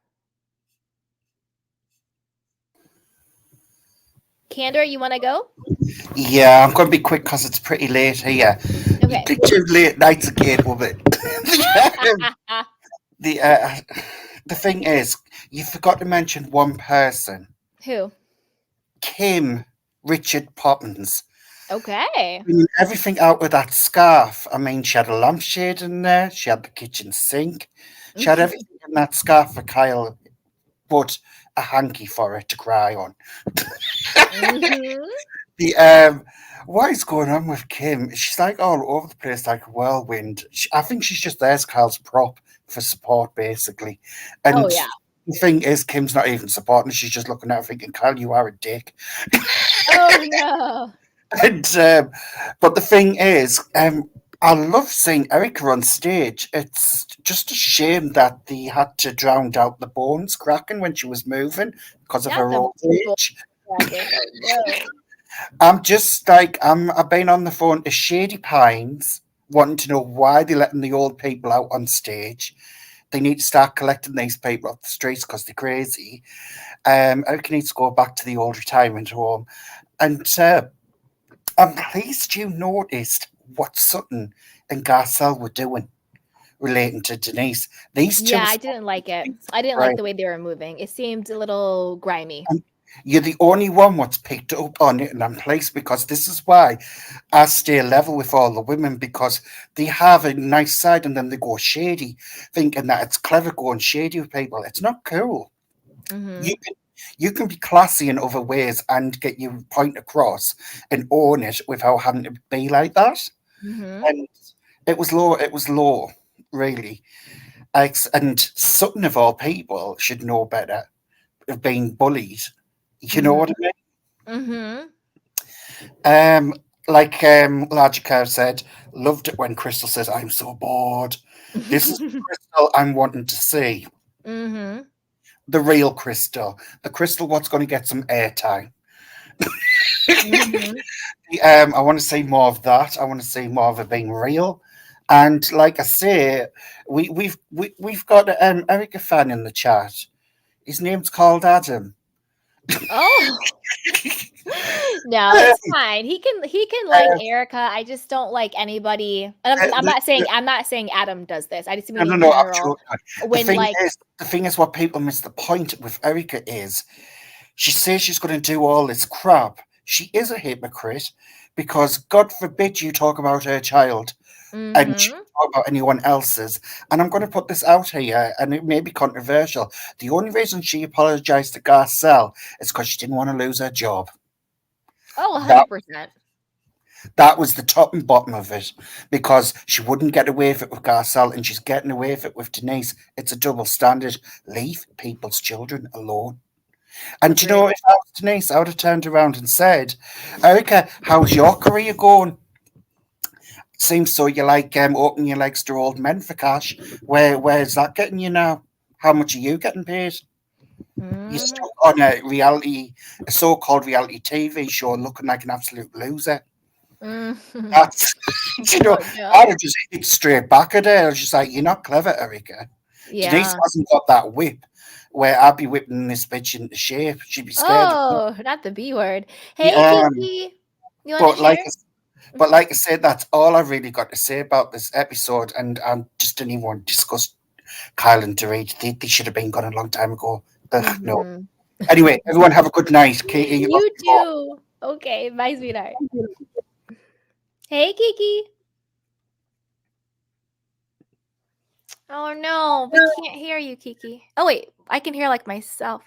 Candor, you want to go? Yeah, I'm going to be quick because it's pretty late here. Okay. Two late nights again, woman. The thing is, you forgot to mention one person. Who? Kim Richard Poppins. Okay. Cleaning everything out with that scarf. I mean, she had a lampshade in there. She had the kitchen sink. She had everything in that scarf for Kyle, but a hanky for her to cry on. Mhm. The what is going on with Kim? She's like all over the place, like a whirlwind. I think she's just there as Kyle's prop for support, basically. Oh, And yeah. the thing is, Kim's not even supporting. She's just looking at her thinking, "Kyle, you are a dick." Oh, no. And but the thing is, I love seeing Erika on stage. It's just a shame that they had to drown out the bones cracking when she was moving because of Not her the old bull age. cracking. Oh, no. I'm just like I've been on the phone to Shady Pines, wanting to know why they're letting the old people out on stage. They need to start collecting these people off the streets because they're crazy. Erika needs to go back to the old retirement home. And I'm pleased you noticed what Sutton and Garcelle were doing relating to Denise. These two, Yeah, I didn't like it. I didn't like right? the way they were moving. It seemed a little grimy. And you're the only one what's picked up on it, and I'm pleased because this is why I stay level with all the women because they have a nice side and then they go shady, thinking that it's clever going shady with people. It's not cool. Mhm. You can be classy in other ways and get your point across and own it without having to be like that. Mhm. And it was low. It was low, really. And Sutton of all people should know better of being bullied. You know what I Mhm. mean? Mhm. Like Larger Curve said, loved it when Crystal says, "I'm so bored." This is the Crystal I'm wanting to see. Mhm. The real Crystal. The Crystal what's going to get some airtime. Mhm. I want to see more of that. I want to see more of it being real. And like I say, we've got Erika fan in the chat. His name's called Adam. Oh. No, it's fine. He can like Erica. I just don't like anybody. And I'm The, not saying Adam does this. I just no, mean no, in no, general. absolutely. The When thing like is, the thing is, what people miss the point with Erica is she says she's going to do all this crap. She is a hypocrite because God forbid you talk about her child and she mhm. talk about anyone else's. And I'm going to put this out here, and it may be controversial. The only reason she apologized to Garcelle is because she didn't want to lose her job. Oh, That 100%. that was the top and bottom of it because she wouldn't get away with it with Garcelle and she's getting away with it with Denise. It's a double standard. Leave people's children alone. And you know, Agreed. if I was Denise, I would have turned around and said, Erica, how's your career going? Seems so you like opening your legs to old men for cash. Where's that getting you now? How much are you getting paid? You're Mhm. stuck on a so-called reality TV show looking like an absolute loser. Mhm. That's you know, Oh I'd no. have just hit straight back at her. I was just like, you're not clever, Erica. Denise Yeah. hasn't got that whip where I'd be whipping this bitch into shape. She'd be scared of me. Oh, not the B word. Hey Um, Kiki. You want to but like share? I But like I said, that's all I really got to say about this episode. And I just didn't even want to discuss Kyle and Dorit. They should have been gone a long time ago. Ugh, no. Mhm. Anyway, everyone have a good night. Katie, you You too. Okay, bye, sweetheart. Hey, Kiki. Oh no, we can't hear you, Kiki. Oh wait, I can hear like myself.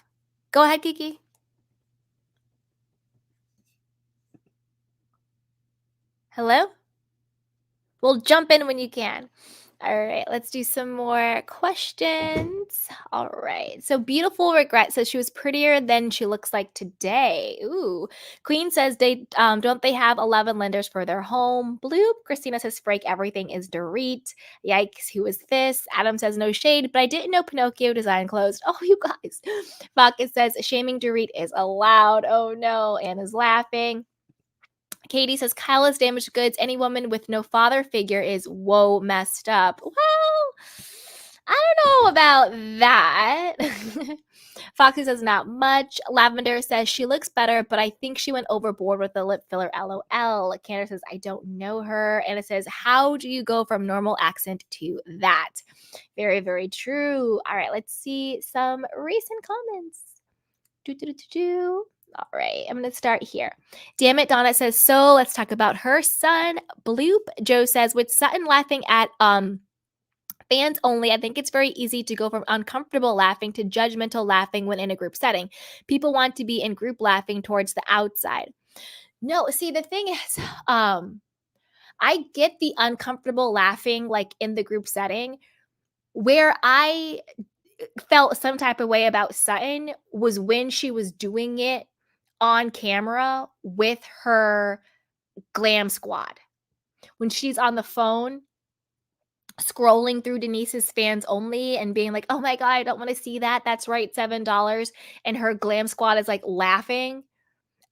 Go ahead, Kiki. Hello? Well, jump in when you can. All right, let's do some more questions. All right. So beautiful regret says she was prettier than she looks like today. Ooh. Queen says they don't they have 11 lenders for their home. Bloop. Christina says break everything is Dorit. Yikes, who is this? Adam says no shade, but I didn't know Pinocchio design closed. Oh, you guys. Bacchus says shaming Dorit is allowed. Oh no. Anna's laughing. Katie says Kyle is damaged goods. Any woman with no father figure is whoa messed up. Well, I don't know about that. Foxy says not much. Lavender says she looks better, but I think she went overboard with the lip filler. LOL. Candace says I don't know her. And it says how do you go from normal accent to that? Very, very true. All right, let's see some recent comments. Do, do, do, do, do. All right, I'm going to start here. Damn it, Donna says, so let's talk about her son. Bloop. Joe says, with Sutton laughing at fans only, I think it's very easy to go from uncomfortable laughing to judgmental laughing when in a group setting. People want to be in group laughing towards the outside. No, see, the thing is, I get the uncomfortable laughing like in the group setting. Where I felt some type of way about Sutton was when she was doing it on camera with her glam squad. When she's on the phone scrolling through Denise's fans only and being like, oh my God, I don't want to see that. That's right, $7. And her glam squad is like laughing.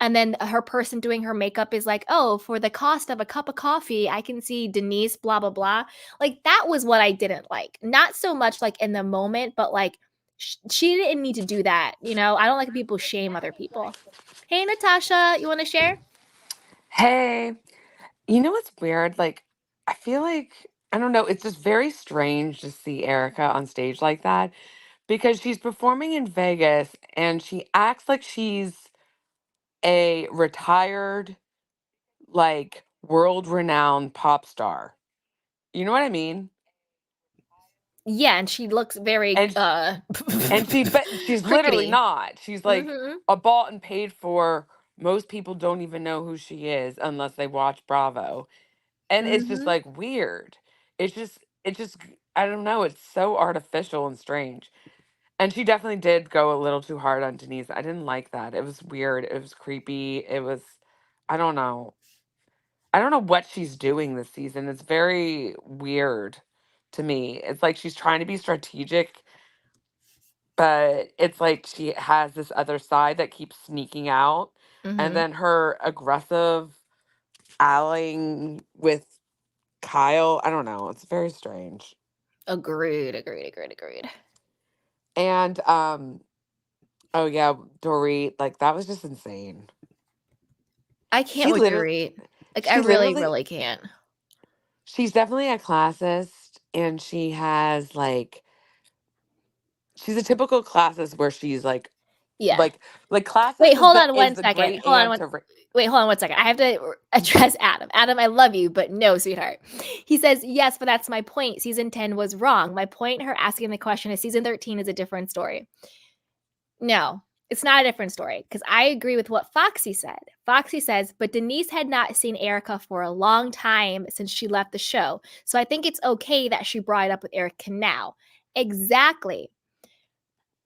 And then her person doing her makeup is like, oh, for the cost of a cup of coffee, I can see Denise, blah, blah, blah. Like, that was what I didn't like. Not so much like in the moment, but like, she didn't need to do that. You know, I don't like people shame other people. Hey, Natasha, you want to share? Hey, you know what's weird? Like, I feel like, I don't know, it's just very strange to see Erika on stage like that because she's performing in Vegas and she acts like she's a retired, like, world-renowned pop star. You know what I mean? Yeah, and she looks very And but she's literally crickety. not. She's like a bought and paid for. Most people don't even know who she is unless they watch Bravo. And it's just like weird. I don't know, it's so artificial and strange. And she definitely did go a little too hard on Denise. I didn't like that. It was weird. It was creepy. It was I don't know. I don't know what she's doing this season. It's very weird to me. It's like she's trying to be strategic, but it's like she has this other side that keeps sneaking out. And then her aggressive allying with Kyle, I don't know. It's very strange. Agreed. And oh yeah, Dorit, like that was just insane. I can't with Dorit. Like I really can't. She's definitely a classist and she has like she's a typical classist where she's like like classist Wait, hold on is one the second. great aunt to Wait, hold on one second. I have to address Adam. Adam, I love you, but no, sweetheart. He says, yes, but that's my point. Season 10 was wrong. My point, her asking the question is season 13 is a different story. No, it's not a different story because I agree with what Foxy said. Foxy says, but Denise had not seen Erika for a long time since she left the show. So I think it's okay that she brought it up with Erika now. Exactly.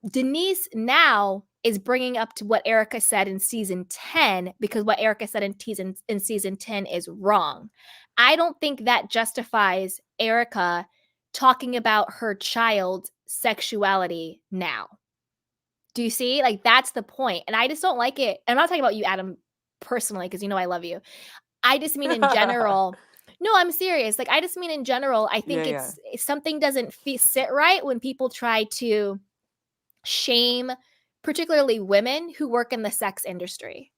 Denise now is bringing up to what Erika said in season 10 because what Erika said in season 10 is wrong. I don't think that justifies Erika talking about her child's sexuality now. Do you see? Like, that's the point. And I just don't like it. I'm not talking about you, Adam, personally, because you know I love you. I just mean in general. No, I'm serious. Like, I just mean in general, I think it's something doesn't sit right when people try to shame particularly women who work in the sex industry.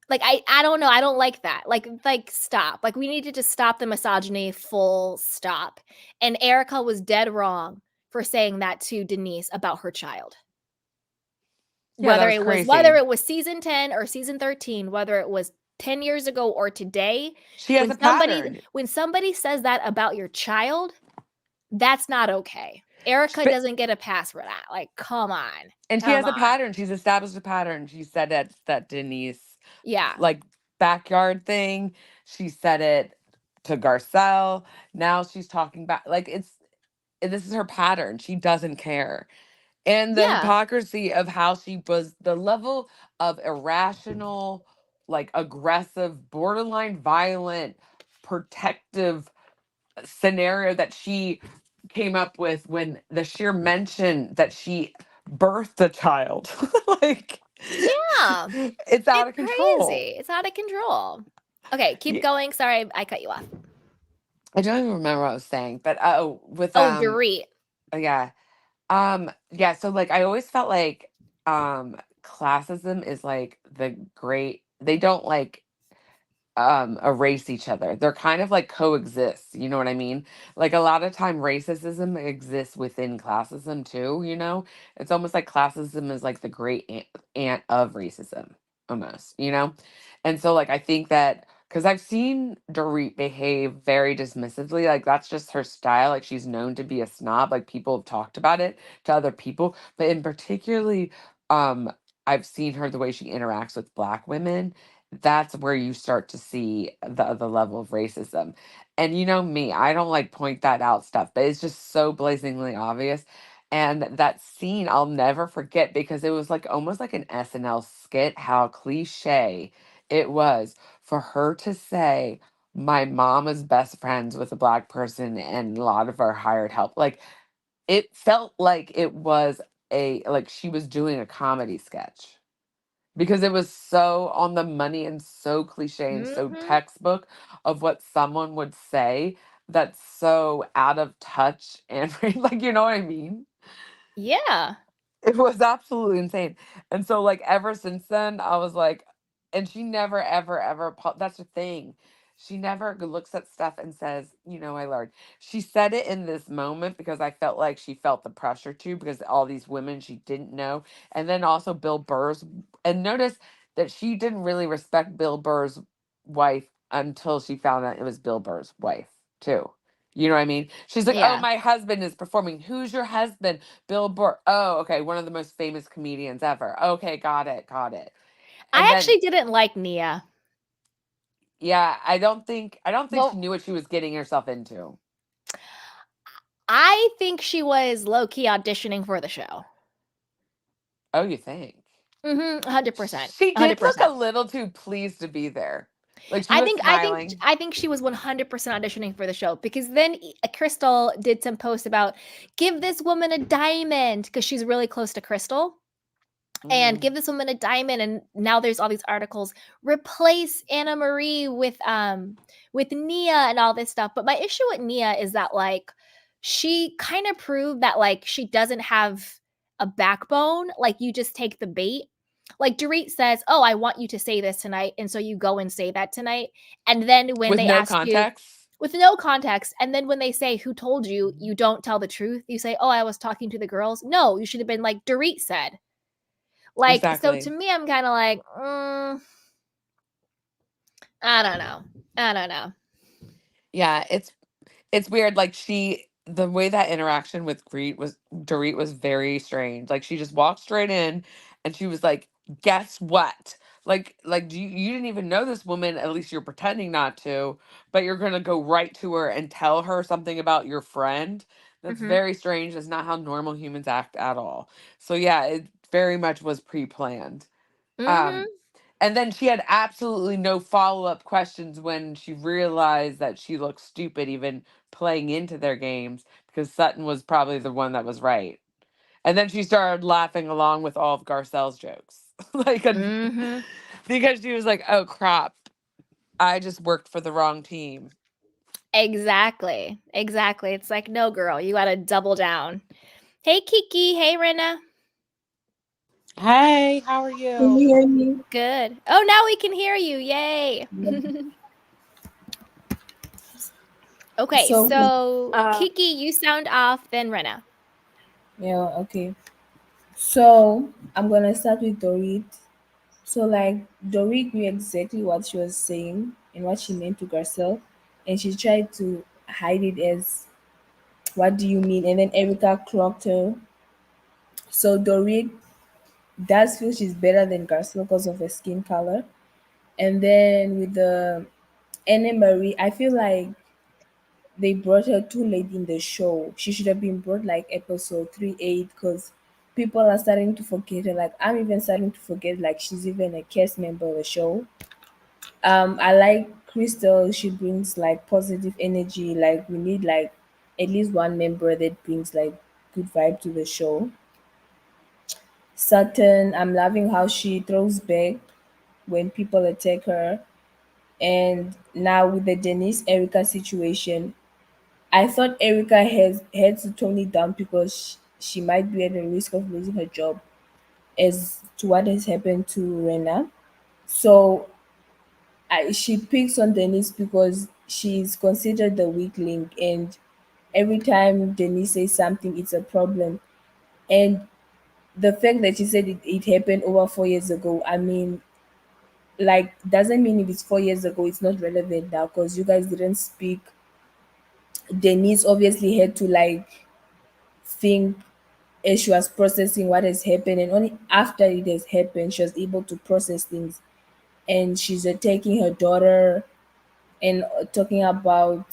Like I don't know, I don't like that. Like stop. Like we need to just stop the misogyny, full stop. And Erika was dead wrong for saying that to Denise about her child. Yeah, whether it was season 10 or season 13, whether it was 10 years ago or today, she has a pattern. When somebody says that about your child, that's not okay. Erika doesn't get a pass for that. Like, come on. And she has a pattern. She's established a pattern. She said that Denise, like backyard thing. She said it to Garcelle. Now she's talking back. Like this is her pattern. She doesn't care. And the hypocrisy of how she was, the level of irrational, like aggressive, borderline violent, protective scenario that she came up with when the sheer mention that she birthed a child. Like, it's out of control. Crazy. It's out of control. Okay, keep going. Sorry, I cut you off. I don't even remember what I was saying, but Dorit. Yeah, so like I always felt like classism is like the great, they don't like erase each other. They're kind of like coexist, you know what I mean? Like a lot of time racism exists within classism too, you know? It's almost like classism is like the great aunt of racism almost, you know? And so like I think that because I've seen Dorit behave very dismissively, like that's just her style. Like she's known to be a snob. Like people have talked about it to other people, but in particularly, I've seen her the way she interacts with Black women. That's where you start to see the level of racism. And you know me, I don't like point that out stuff, but it's just so blazingly obvious. And that scene I'll never forget because it was like almost like an SNL skit, how cliche it was for her to say, my mom is best friends with a Black person and a lot of our hired help. Like it felt like it was like she was doing a comedy sketch because it was so on the money and so cliche and so Mhm. textbook of what someone would say that's so out of touch and like you know what I mean? Yeah. It was absolutely insane. And so, like, ever since then, I was like, and she never, ever, ever, that's the thing. She never looks at stuff and says, you know, I learned. She said it in this moment because I felt like she felt the pressure to, because all these women she didn't know. And then also Bill Burr's, and notice that she didn't really respect Bill Burr's wife until she found out it was Bill Burr's wife, too. You know what I mean? She's like, oh, Yeah. my husband is performing. Who's your husband? Bill Burr. Oh, okay. One of the most famous comedians ever. Okay, got it, got it. And I then, actually didn't like Nia. yeah, I don't think she Well, knew what she was getting herself into. I think she was low key auditioning for the show. Oh, you think? 100%. She did look 100%. a little too pleased to be there. Like she I was think I think smiling. I think she was 100% auditioning for the show because then Crystal did some posts about give this woman a diamond because she's really close to Crystal and Mm, give this woman a diamond, and now there's all these articles replace Anna Marie with Nia and all this stuff. But my issue with Nia is that like she kind of proved that like she doesn't have a backbone. Like you just take the bait. Like Dorit says, "Oh, I want you to say this tonight," and so you go and say that tonight. And then when with they no ask you context. with no context, and then when they say who told you, you don't tell the truth. You say, "Oh, I was talking to the girls." No, you should have been like Dorit said. Like, so to Exactly. me, I'm kind of like, I don't know. I don't know. Yeah, it's weird. Like the way that interaction with Dorit was very strange. Like she just walked straight in, and she was like, "Guess what? Like you didn't even know this woman. At least you're pretending not to, but you're gonna go right to her and tell her something about your friend. That's Mm-hmm. very strange. That's not how normal humans act at all. So yeah, it very much was pre-planned. Mm-hmm. Um, and then she had absolutely no follow-up questions when she realized that she looked stupid even playing into their games because Sutton was probably the one that was right. And then she started laughing along with all of Garcelle's jokes. Mm-hmm. Because she was like, "Oh crap. I just worked for the wrong team." Exactly. Exactly. It's like, no, girl, you got to double down. Hey, Kiki. Hey, Rena. Hey, how are Can you? you hear me? Good. Oh, now we can hear you. Yay. Okay, So, so Uh, Kiki, you sound off, then Rena. yeah, okay. So, I'm gonna start with Dorit. So, like, Dorit knew exactly what she was saying and what she meant to Garcelle, and she tried to hide it as, "What do you mean?" And then Erika clocked her. So, Dorit does feel she's better than Garcelle because of her skin color. And then with the Anne Marie, I feel like they brought her too late in the show. She should have been brought like episode 3 8 because people are starting to forget her. Like I'm even starting to forget like she's even a cast member of the show. I like Crystal. She brings like positive energy. Like we need like at least one member that brings like good vibe to the show. Sutton, I'm loving how she throws back when people attack her. And now with the Denise Erica situation, I thought Erica has had to tone it down because she might be at the risk of losing her job as to what has happened to Rena. So she picks on Denise because she's considered the weak link, and every time Denise says something, it's a problem. And the fact that she said it happened over 4 years ago, I mean, like, doesn't mean if it's 4 years ago, it's not relevant now because you guys didn't speak. Denise obviously had to like think as she was processing what has happened, and only after it has happened, she was able to process things. And she's attacking her daughter and talking about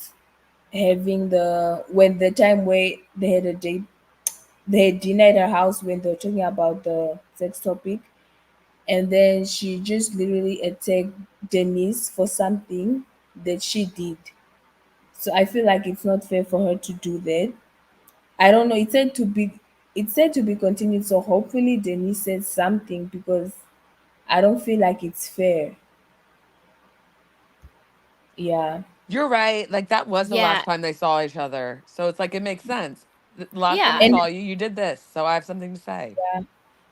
having the time where they had a date, they had dinner at her house when they were talking about the sex topic, and then she just literally attacked Denise for something that she did. So I feel like it's not fair for her to do that. I don't know. It's said to be continued. So hopefully Denise says something because I don't feel like it's fair. Yeah. You're right. Like that was the Yeah. last time they saw each other. So it's like it makes sense. The last time I Yeah. And saw you, you did this. So I have something to say.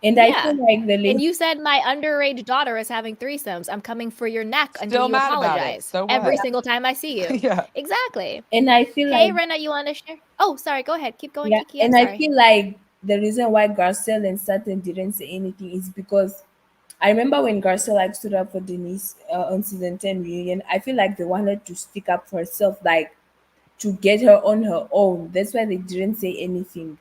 and I Yeah. feel like the And link. you said my underage daughter is having threesomes. I'm coming for your neck until Still you mad about it. apologize So every what? single time I see you. Yeah. Exactly. And I feel Hey, like Rena, you want to share? Oh, sorry. Go ahead. Keep going, yeah, Kiki. I'm and I sorry. feel like the reason why Garcelle and Sutton didn't say anything is because I remember when Garcelle like stood up for Denise on season 10 reunion. I feel like they wanted to stick up for herself, like to get her on her own. That's why they didn't say anything.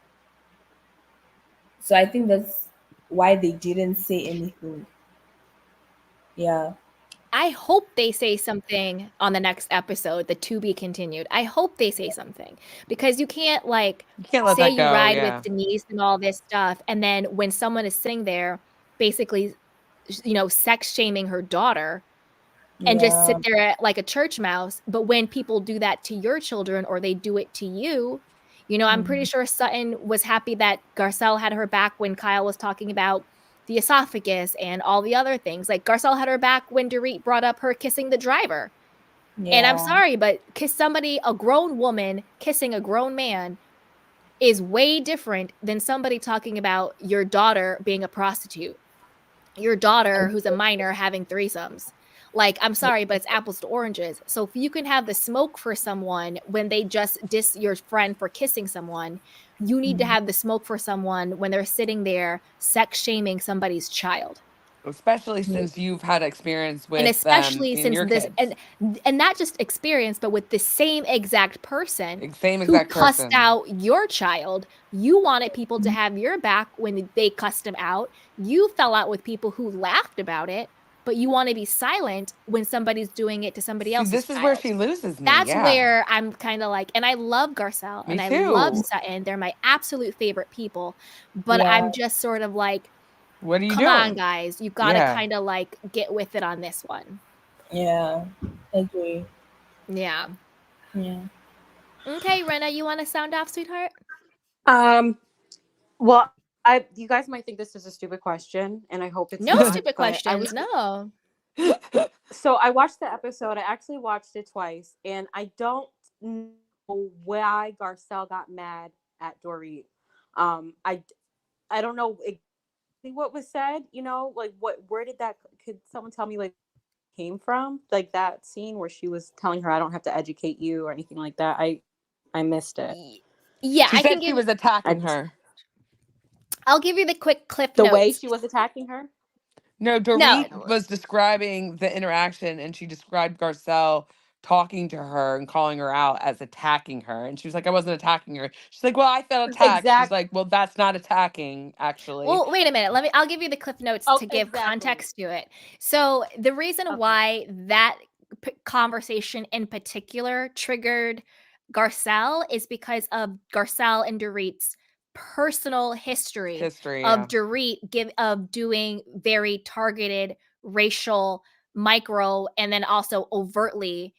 So I think that's why they didn't say anything. Yeah. I hope they say something on the next episode, the to be continued. I hope they say something because you can't like You can't let say that you go. ride with Yeah. Denise and all this stuff, and then when someone is sitting there, basically, sex shaming her daughter, and just Yeah. sit there like a church mouse. But when people do that to your children or they do it to you, I'm pretty sure Sutton was happy that Garcelle had her back when Kyle was talking about the esophagus and all the other things. Like Garcelle had her back when Dorit brought up her kissing the driver. And I'm Yeah. sorry, but a grown woman kissing a grown man is way different than somebody talking about your daughter being a prostitute, your daughter who's a minor having threesomes. Like, I'm sorry, but it's apples to oranges. So if you can have the smoke for someone when they just diss your friend for kissing someone, you need to have the smoke for someone when they're sitting there sex shaming somebody's child. Especially since you've had experience And with them especially in since your this kids. and not just experience, but with the same exact person Same who exact cussed person. out your child. You wanted people to have your back when they cussed him out. You fell out with people who laughed about it, but you want to be silent when somebody's doing it to somebody See, else's this is where child. she loses me. That's Yeah. where I'm kind of like, and I love Garcelle Me and I love too. Sutton. They're my absolute favorite people, but Yeah. I'm just sort of like, What are you come on, doing? guys, you got to Yeah. kind of like get with it on this one. Yeah. Agree. Yeah. Yeah. Okay, Rena, you want to sound off, sweetheart? Well, you guys might think this is a stupid question, and I hope it's No not. stupid But questions. No. so I watched the episode. I actually watched it twice, and I don't know why Garcelle got mad at Dorit. I don't know exactly what was said. Like where did that? Could someone tell me like came from? Like that scene where she was telling her, "I don't have to educate you" or anything like that. I missed it. Yeah, She I can said she give. was attacking her. I'll give you the quick clip The way notes. she was attacking her. No, No. Dorit was describing the interaction and she described Garcelle talking to her and calling her out as attacking her. And she was like, I wasn't attacking her. She's like, well, I felt attacked. She's Exact. like, well, that's not attacking, actually. Well, wait a minute. I'll give you the clip notes Oh, to give exactly. context to it. So, the reason Okay. why that conversation in particular triggered Garcelle is because of Garcelle and Dorit's personal history Yeah. of of doing very targeted racial micro and then also overtly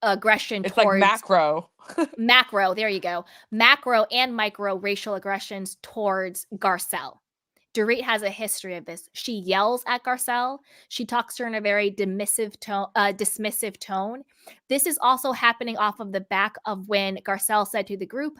aggression It's like towards macro. macro, there you go, macro and micro racial aggressions towards Garcelle. Dorit has a history of this. She yells at Garcelle. She talks to her in a very dismissive tone. This is also happening off of the back of when Garcelle said to the group,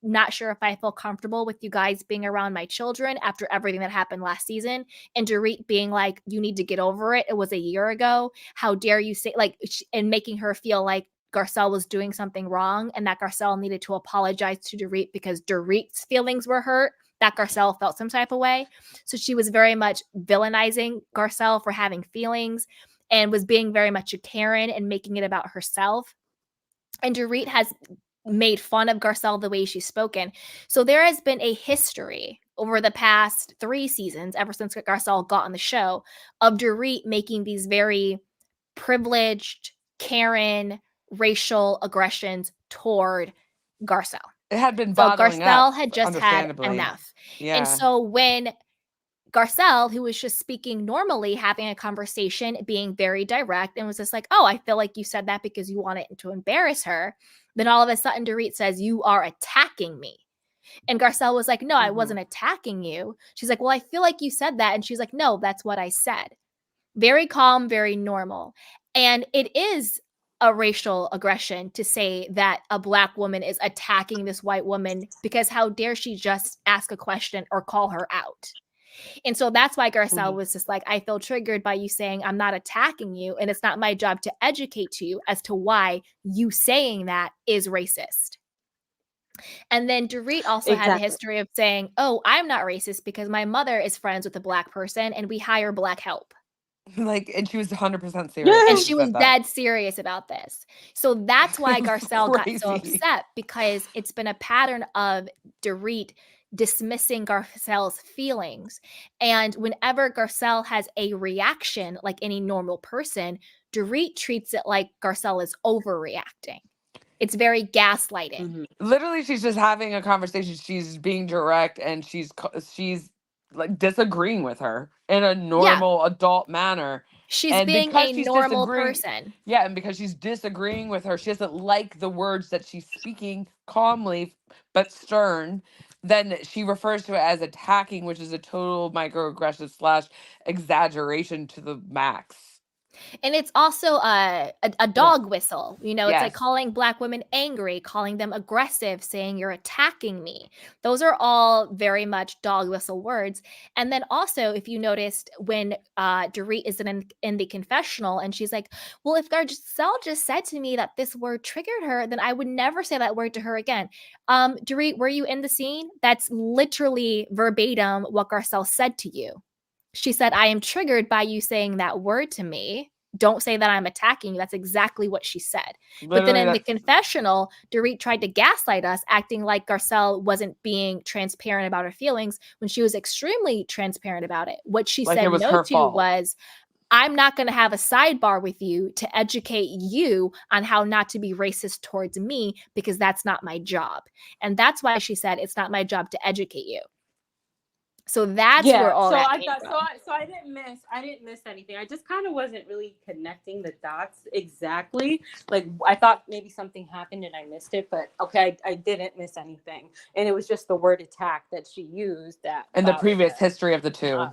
not sure if I feel comfortable with you guys being around my children after everything that happened last season. And Dorit being like, you need to get over it. It was a year ago. How dare you say, like, and making her feel like Garcelle was doing something wrong and that Garcelle needed to apologize to Dorit because Dorit's feelings were hurt, that Garcelle felt some type of way. So she was very much villainizing Garcelle for having feelings and was being very much a Karen and making it about herself. And Dorit has made fun of Garcelle the way she's spoken. So there has been a history over the past 3 seasons, ever since Garcelle got on the show, of Dorit making these very privileged, Karen, racial aggressions toward Garcelle. It had been bottling up. Garcelle had just had enough. Yeah. And so when Garcelle, who was just speaking normally, having a conversation, being very direct, and was just like, oh, I feel like you said that because you wanted to embarrass her. Then all of a sudden, Dorit says, you are attacking me. And Garcelle was like, no, I wasn't attacking you. She's like, well, I feel like you said that. And she's like, no, that's what I said. Very calm, very normal. And it is a racial aggression to say that a Black woman is attacking this white woman because how dare she just ask a question or call her out. And so that's why Garcelle was just like, I feel triggered by you saying I'm not attacking you, and it's not my job to educate you as to why you saying that is racist. And then Dorit also had a history of saying, oh, I'm not racist because my mother is friends with a Black person and we hire Black help. Like, and she was 100% serious. And she was dead serious about this. So that's why Garcelle got so upset, because it's been a pattern of Dorit dismissing Garcelle's feelings. And whenever Garcelle has a reaction like any normal person, Dorit treats it like Garcelle is overreacting. It's very gaslighting. Literally, she's just having a conversation. She's being direct, and she's like disagreeing with her in a normal adult manner. She's being a normal person. Yeah, and because she's disagreeing with her, she doesn't like the words that she's speaking calmly but stern. Then she refers to it as attacking, which is a total microaggression / exaggeration to the max. And it's also a dog whistle. You know, it's like calling Black women angry, calling them aggressive, saying you're attacking me. Those are all very much dog whistle words. And then also, if you noticed, when Dorit is in the confessional and she's like, well, if Garcelle just said to me that this word triggered her, then I would never say that word to her again. Dorit, were you in the scene? That's literally verbatim what Garcelle said to you. She said, I am triggered by you saying that word to me. Don't say that I'm attacking you. That's exactly what she said. Literally, but then in the confessional, Dorit tried to gaslight us, acting like Garcelle wasn't being transparent about her feelings when she was extremely transparent about it. What she said no to was, I'm not going to have a sidebar with you to educate you on how not to be racist towards me, because that's not my job. And that's why she said, it's not my job to educate you. So that's where all that came from. So I didn't miss anything. I just kind of wasn't really connecting the dots exactly. Like, I thought maybe something happened and I missed it, but okay, I didn't miss anything. And it was just the word attack that she used that. And the previous history of the two.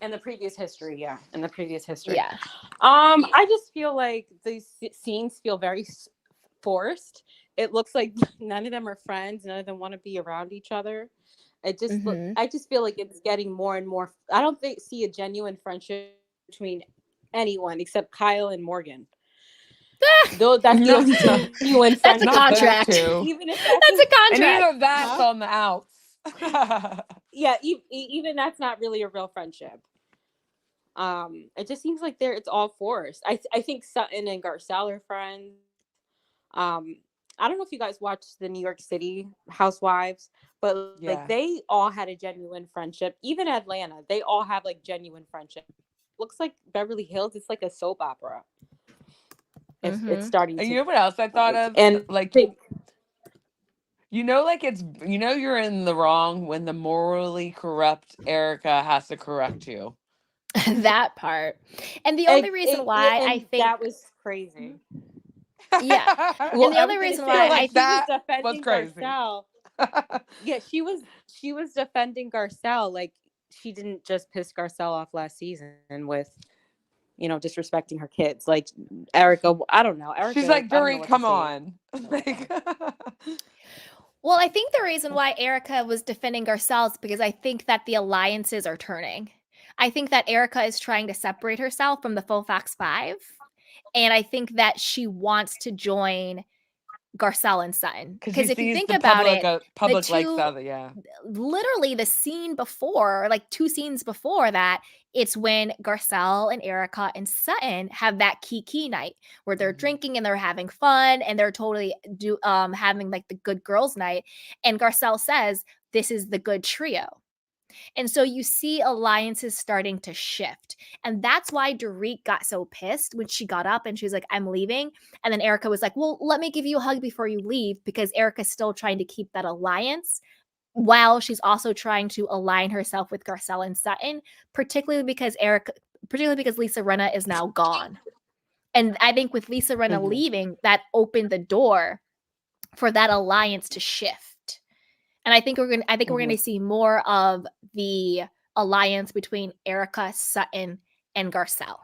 And the previous history, yeah. Yeah. I just feel like these scenes feel very forced. It looks like none of them are friends. None of them want to be around each other. I just feel like it's getting more and more. I don't see a genuine friendship between anyone except Kyle and Morgan. Though that's the only genuine friendship. That's a contract. Even if that's a contract. And even that's on the outs. Yeah, even that's not really a real friendship. It just seems like it's all forced. I think Sutton and Garcelle are friends. I don't know if you guys watched the New York City Housewives, but like they all had a genuine friendship. Even Atlanta, they all have like genuine friendship. Looks like Beverly Hills. It's like a soap opera. It's starting. And you know what else I thought of? And like, like you're in the wrong when the morally corrupt Erika has to correct you. That part. And the only reason why I think that was crazy. Yeah. Well, and the only reason why I think that was crazy. Garcelle, Yeah, she was defending Garcelle. Like, she didn't just piss Garcelle off last season with, disrespecting her kids. Like, Erika, I don't know. Erika, She's like, I don't know Dorit, what come to say. on. Like, Well, I think the reason why Erika was defending Garcelle is because I think that the alliances are turning. I think that Erika is trying to separate herself from the Faux Fox 5. And I think that she wants to join Garcelle and Sutton. Because if you think about it, public the likes two, other, yeah. literally the scene before, like 2 scenes before that, it's when Garcelle and Erika and Sutton have that kiki night where they're drinking and they're having fun and they're totally having like the good girls night. And Garcelle says, this is the good trio. And so you see alliances starting to shift. And that's why Dorit got so pissed when she got up and she was like, I'm leaving. And then Erika was like, well, let me give you a hug before you leave, because Erika's still trying to keep that alliance while she's also trying to align herself with Garcelle and Sutton, particularly because Lisa Rinna is now gone. And I think with Lisa Rinna leaving, that opened the door for that alliance to shift. And I think we're going to see more of the alliance between Erika, Sutton, and Garcelle.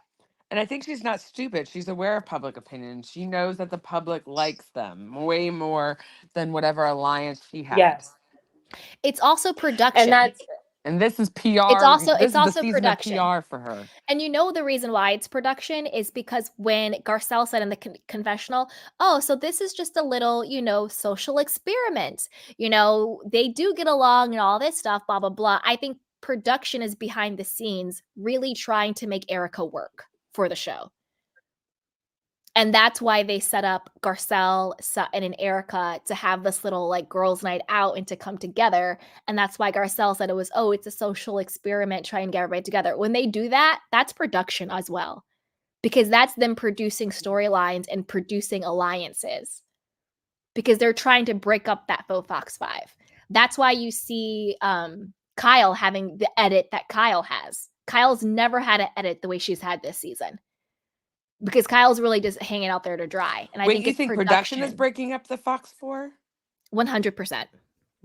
And I think she's not stupid. She's aware of public opinion. She knows that the public likes them way more than whatever alliance she has. Yes. It's also production. And this is PR. It's also production. Of PR for her. And the reason why it's production is because when Garcelle said in the confessional, oh, so this is just a little, social experiment. They do get along and all this stuff, blah, blah, blah. I think production is behind the scenes really trying to make Erika work for the show. And that's why they set up Garcelle, Sutton, and Erika to have this little like girls' night out and to come together. And that's why Garcelle said it's a social experiment trying to get everybody together. When they do that, that's production as well, because that's them producing storylines and producing alliances, because they're trying to break up that Faux Fox 5. That's why you see Kyle having the edit that Kyle has. Kyle's never had an edit the way she's had this season, because Kyle's really just hanging out there to dry. And I think it's production is breaking up the Fox 4? 100%.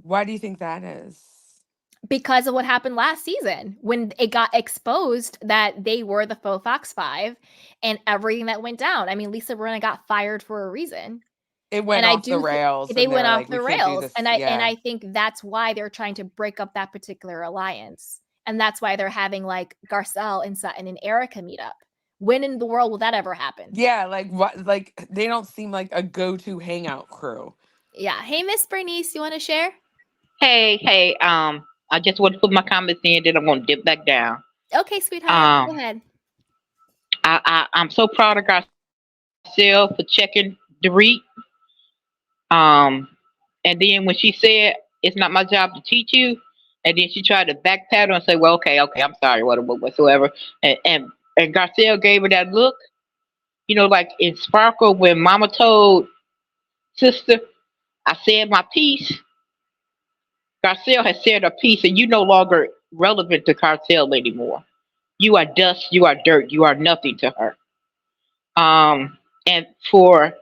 Why do you think that is? Because of what happened last season when it got exposed that they were the Faux Fox 5 and everything that went down. I mean, Lisa Rinna got fired for a reason. It went off the rails. They went off the rails. And I think that's why they're trying to break up that particular alliance. And that's why they're having like Garcelle and Sutton and Erika meet up. When in the world will that ever happen? Yeah, like they don't seem like a go-to hangout crew. Yeah. Hey, Miss Bernice, you want to share? Hey, I just want to put my comments in, then I'm going to dip back down. Okay, sweetheart. Go ahead. I'm so proud of Garcelle for checking Dorit. And then when she said, it's not my job to teach you, and then she tried to backpedal and say, well, okay, I'm sorry, whatsoever. And Garcelle gave her that look, like in Sparkle when Mama told Sister, I said my piece. Garcelle has said her piece, and you're no longer relevant to Garcelle anymore. You are dust, you are dirt, you are nothing to her. And for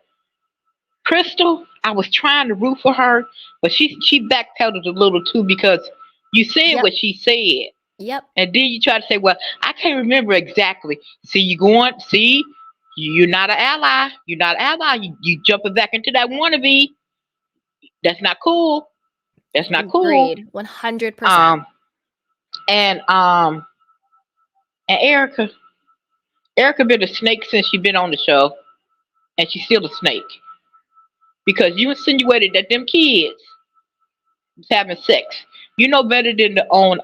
Crystal, I was trying to root for her, but she backpedaled a little too, because you said what she said. Yep. And then you try to say, well, I can't remember exactly. See, you're not an ally. You're not an ally. You jumping back into that wannabe. That's not cool. That's not cool. 100%. And Erika been a snake since she been on the show, and she's still a snake, because you insinuated that them kids was having sex. You know better than to own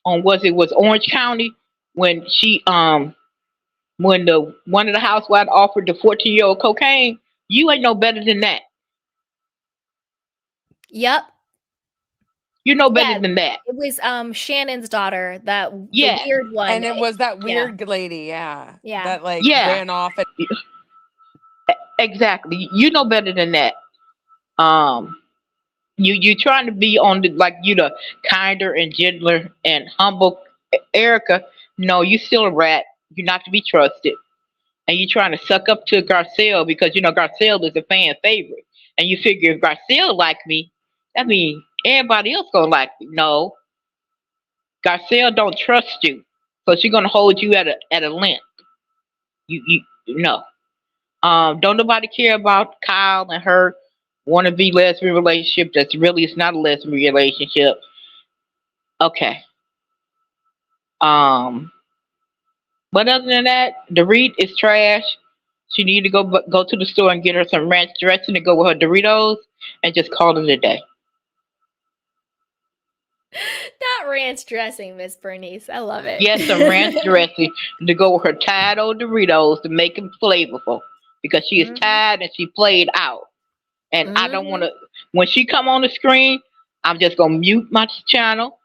was Orange County when she when the one of the housewives offered the 14-year-old cocaine. You ain't no better than that. Yep. You know better than that. It was Shannon's daughter, the weird one. And it was that weird lady, yeah. That ran off at exactly. You know better than that. You trying to be on the kinder and gentler and humble Erika. No, you still a rat. You're not to be trusted. And you're trying to suck up to Garcelle because Garcelle is a fan favorite. And you figure if Garcelle like me, I mean, everybody else gonna like you. No, Garcelle don't trust you, so she's gonna hold you at a length. You know. Don't nobody care about Kyle and her wannabe lesbian relationship. That's really it's not a lesbian relationship. Okay. Um, but other than that, the read is trash. She need to go to the store and get her some ranch dressing to go with her Doritos and just call it a day. That ranch dressing, Miss Bernice. I love it. Yes, some ranch dressing to go with her tired old Doritos to make them flavorful because she is tired and she played out. And I don't want to. When she come on the screen, I'm just gonna mute my channel.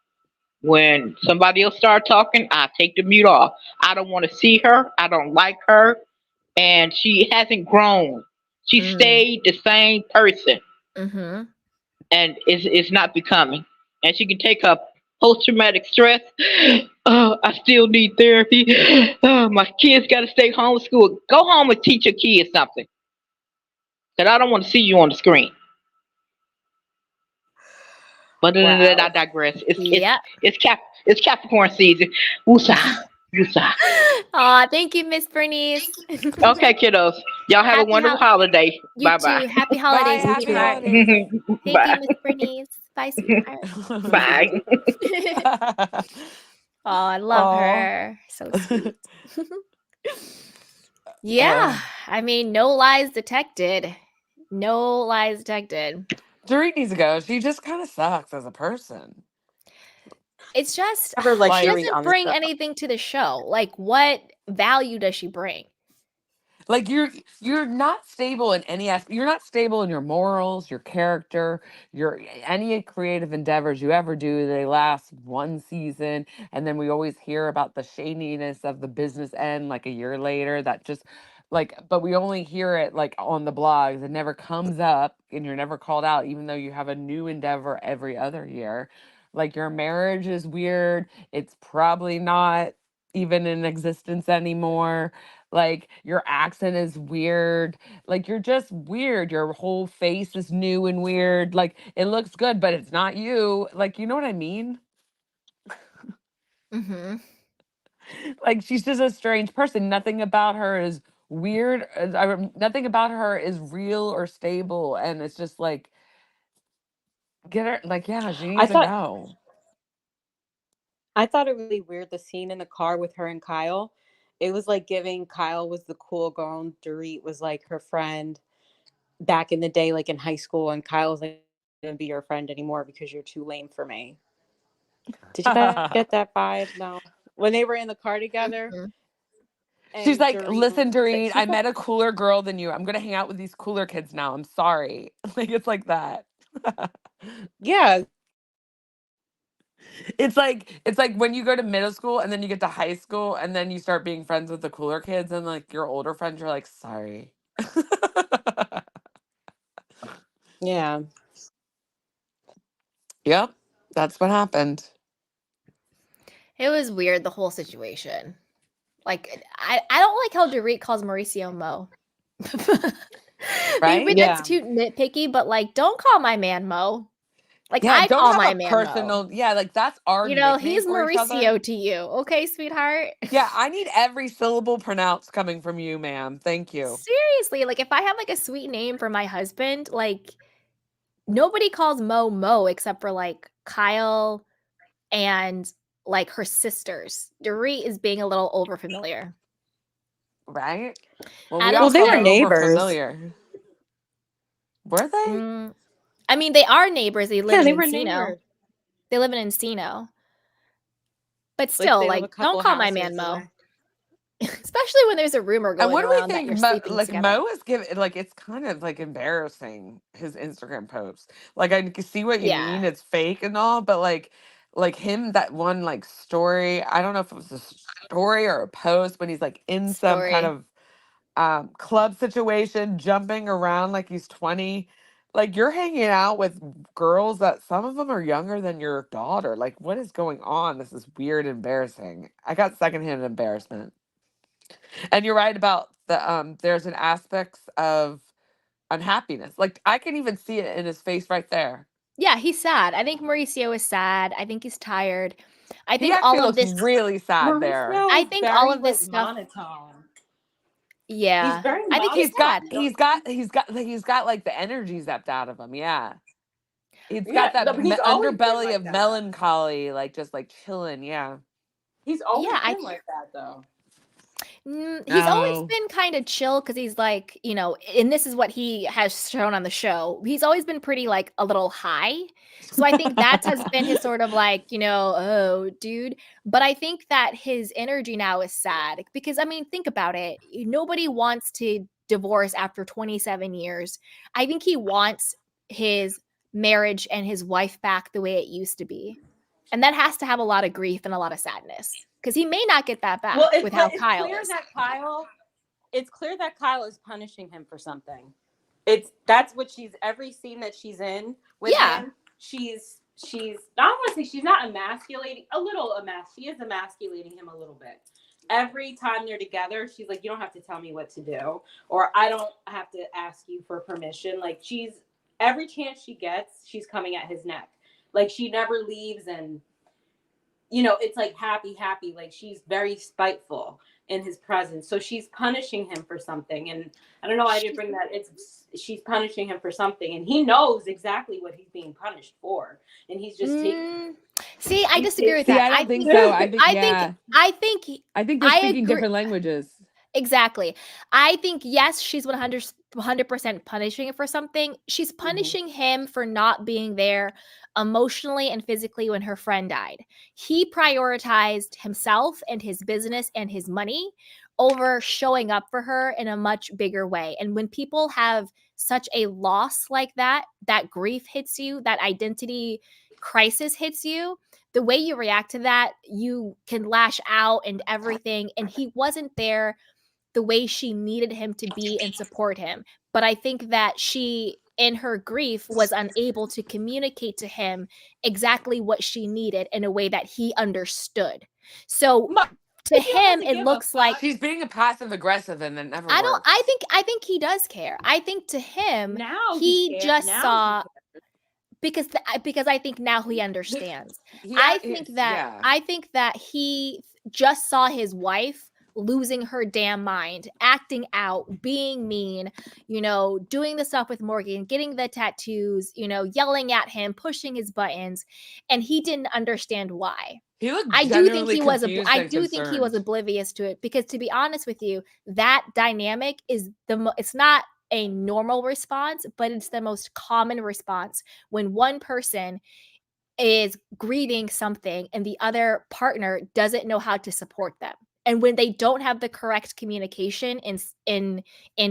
When somebody else start talking, I take the mute off. I don't want to see her. I don't like her, and she hasn't grown. She stayed the same person, and it's not becoming. And she can take her post traumatic stress. Oh, I still need therapy. Oh, my kids got to stay homeschooled. Go home and teach your kids something. Cause I don't want to see you on the screen. But other than that, I digress. It's Capricorn season. Woosah, woosah. Aw, thank you, Miss Bernice. Okay, kiddos. Y'all have a wonderful holiday. You Bye bye. too. Happy holidays, Bye, happy sweetheart. holidays. Thank you, Miss Bernice. Bye, sweetheart. Bye. Oh, I love her. So sweet. Yeah. I mean, no lies detected. No lies detected. Dorit needs to go. She just kind of sucks as a person. It's just Never liked she Dorit doesn't on the bring show. anything to the show. Like, what value does she bring? Like you're not stable in any aspect. You're not stable in your morals, your character, your any creative endeavors you ever do. They last one season, and then we always hear about the shadiness of the business end like a year later. That just like, but we only hear it like on the blogs. It never comes up, and you're never called out, even though you have a new endeavor every other year. Like your marriage is weird. It's probably not even in existence anymore. Like your accent is weird. Like you're just weird. Your whole face is new and weird. Like it looks good, but it's not you. Like, you know what I mean? Like she's just a strange person. Nothing about her is weird. Nothing about her is real or stable. And it's just like, get her, like, yeah, she needs to go. I thought it really weird the scene in the car with her and Kyle. It was like giving Kyle was the cool girl and Dorit was like her friend back in the day, like in high school, and Kyle was like, I don't be your friend anymore because you're too lame for me. Did you guys get that vibe? No. When they were in the car together. She's like, Dorit listen, Dorit, she's I like, met a cooler girl than you. I'm gonna hang out with these cooler kids now. I'm sorry. Like it's like that. yeah. It's like when you go to middle school and then you get to high school and then you start being friends with the cooler kids and like your older friends, you're like, sorry. Yeah. Yep. That's what happened. It was weird, the whole situation. Like, I don't like how Dorit calls Mauricio Mo. Right? Maybe that's too nitpicky, but like, don't call my man Mo. Like, Yeah, I don't call have my a man personal. Mo. Yeah, like that's our You know, nickname he's for each other. Mauricio to you. Okay, sweetheart? Yeah, I need every syllable pronounced coming from you, ma'am. Thank you. Seriously, like if I have like a sweet name for my husband, like nobody calls Mo Mo except for like Kyle and like her sisters. Dorit is being a little over familiar. Right? Well, we Adam's all they call were her over neighbors. familiar. Were they? I mean, they are neighbors. They live Yeah, they in were Encino. neighbors. They live in Encino. But Like still, they live like, a couple don't call my man houses Mo. away. Especially when there's a rumor And going what do we around that think you're Mo, sleeping like together. Mo is giving, like it's kind of like embarrassing his Instagram posts. Like I can see what you mean, it's fake and all, but like him, that one like story, I don't know if it was a story or a post when he's like in some kind Story. of club situation, jumping around like he's 20. Like you're hanging out with girls that some of them are younger than your daughter. Like what is going on? This is weird, embarrassing. I got secondhand embarrassment. And you're right about the there's an aspects of unhappiness. Like I can even see it in his face right there. Yeah, he's sad. I think Mauricio is sad. I think he's tired. I He think actually all of looks this really sad there. Mauricio I is think all very of this like stuff monotone. He's yeah. very I think he's He's got sad. he's got he's got he's got like the energy zapped out of him. Yeah. He's Yeah, got that he's always been underbelly like of that. melancholy, like just like chilling. Yeah. He's always Yeah, I been like that though. He's always No. been kind of chill because he's like, and this is what he has shown on the show. He's always been pretty like a little high. So I think that has been his sort of like, oh, dude. But I think that his energy now is sad because, I mean, think about it. Nobody wants to divorce after 27 years. I think he wants his marriage and his wife back the way it used to be. And that has to have a lot of grief and a lot of sadness because he may not get that back with how Kyle is. It's clear that Kyle is punishing him for something. That's what every scene that she's in with him. She's I don't want to say she's not emasculating, she is emasculating him a little bit. Every time they're together, she's like, you don't have to tell me what to do, or I don't have to ask you for permission. Like every chance she gets, she's coming at his neck. Like she never leaves, and it's like happy. Like she's very spiteful in his presence. So she's punishing him for something. And I don't know why I didn't bring that. She's punishing him for something, and he knows exactly what he's being punished for. And he's just taking. See, I disagree with that. I don't think so. I think they're speaking different languages. Exactly. I think, yes, she's 100% punishing him for something. She's punishing him for not being there emotionally and physically when her friend died. He prioritized himself and his business and his money over showing up for her in a much bigger way. And when people have such a loss like that, that grief hits you, that identity crisis hits you, the way you react to that, you can lash out and everything. And he wasn't there the way she needed him to be and support him. But I think that she, in her grief, was unable to communicate to him exactly what she needed in a way that he understood. So to him, it looks like she's being a passive aggressive, and it never. I think he does care. I think to him, now he just saw. Because I think now he understands. I think that he just saw his wife losing her damn mind, acting out, being mean, doing the stuff with Morgan, getting the tattoos, yelling at him, pushing his buttons, and he didn't understand why. He looked I do think he was oblivious to it, because to be honest with you, that dynamic is it's not a normal response, but it's the most common response when one person is grieving something and the other partner doesn't know how to support them. And when they don't have the correct communication in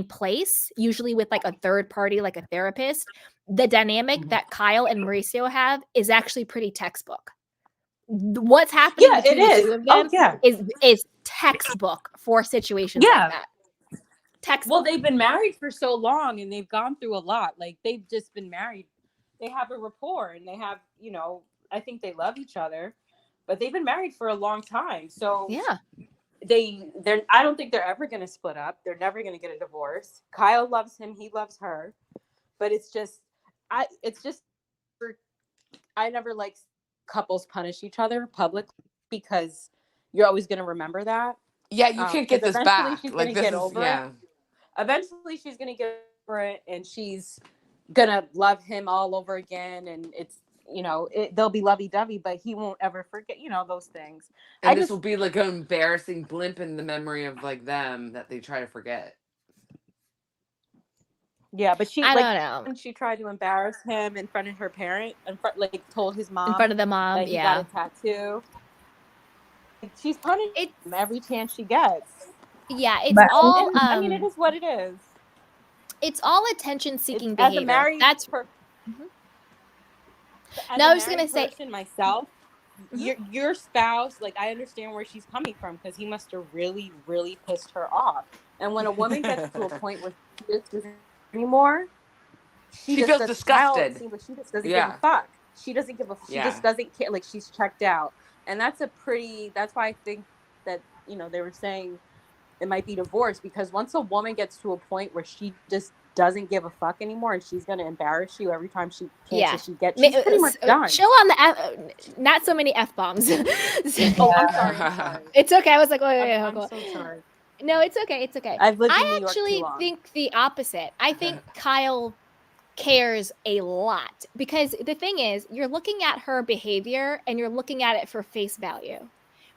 place, usually with like a third party, like a therapist, the dynamic that Kyle and Mauricio have is actually pretty textbook. What's happening between the two of them is textbook for situations like that. Well, they've been married for so long and they've gone through a lot. Like they've just been married. They have a rapport and they have, I think they love each other, but they've been married for a long time. So yeah, I don't think they're ever going to split up. They're never going to get a divorce. Kyle loves him. He loves her, but I never like couples punish each other publicly because you're always going to remember that. Yeah, you can't get this back. She's going to get over it. Eventually she's going to get over it and she's going to love him all over again. And it's, they'll be lovey-dovey, but he won't ever forget, those things. And this will be like an embarrassing blimp in the memory of like them that they try to forget. Yeah, but I don't know. When she tried to embarrass him in front of her parent, told his mom in front of the mom, that he got a tattoo. She's punishing him every chance she gets. Yeah, it's all. I mean, it is what it is. It's all attention-seeking behavior. As a married No, I was gonna say myself. Your spouse, like I understand where she's coming from because he must have really, really pissed her off. And when a woman gets to a point where she just doesn't anymore, she feels disgusted. But she just doesn't give a fuck. She doesn't give a. She just doesn't care. Like she's checked out, and that's why I think that they were saying it might be divorce, because once a woman gets to a point where she just doesn't give a fuck anymore, and she's gonna embarrass you every time she can. Yeah. So she she's pretty much done. Chill on the not so many F-bombs. Oh, I'm sorry. It's okay. I was like, I'm so sorry. No, it's okay. It's okay. I've lived in New I York actually too long. think the opposite. I think Kyle cares a lot, because the thing is, you're looking at her behavior and you're looking at it for face value.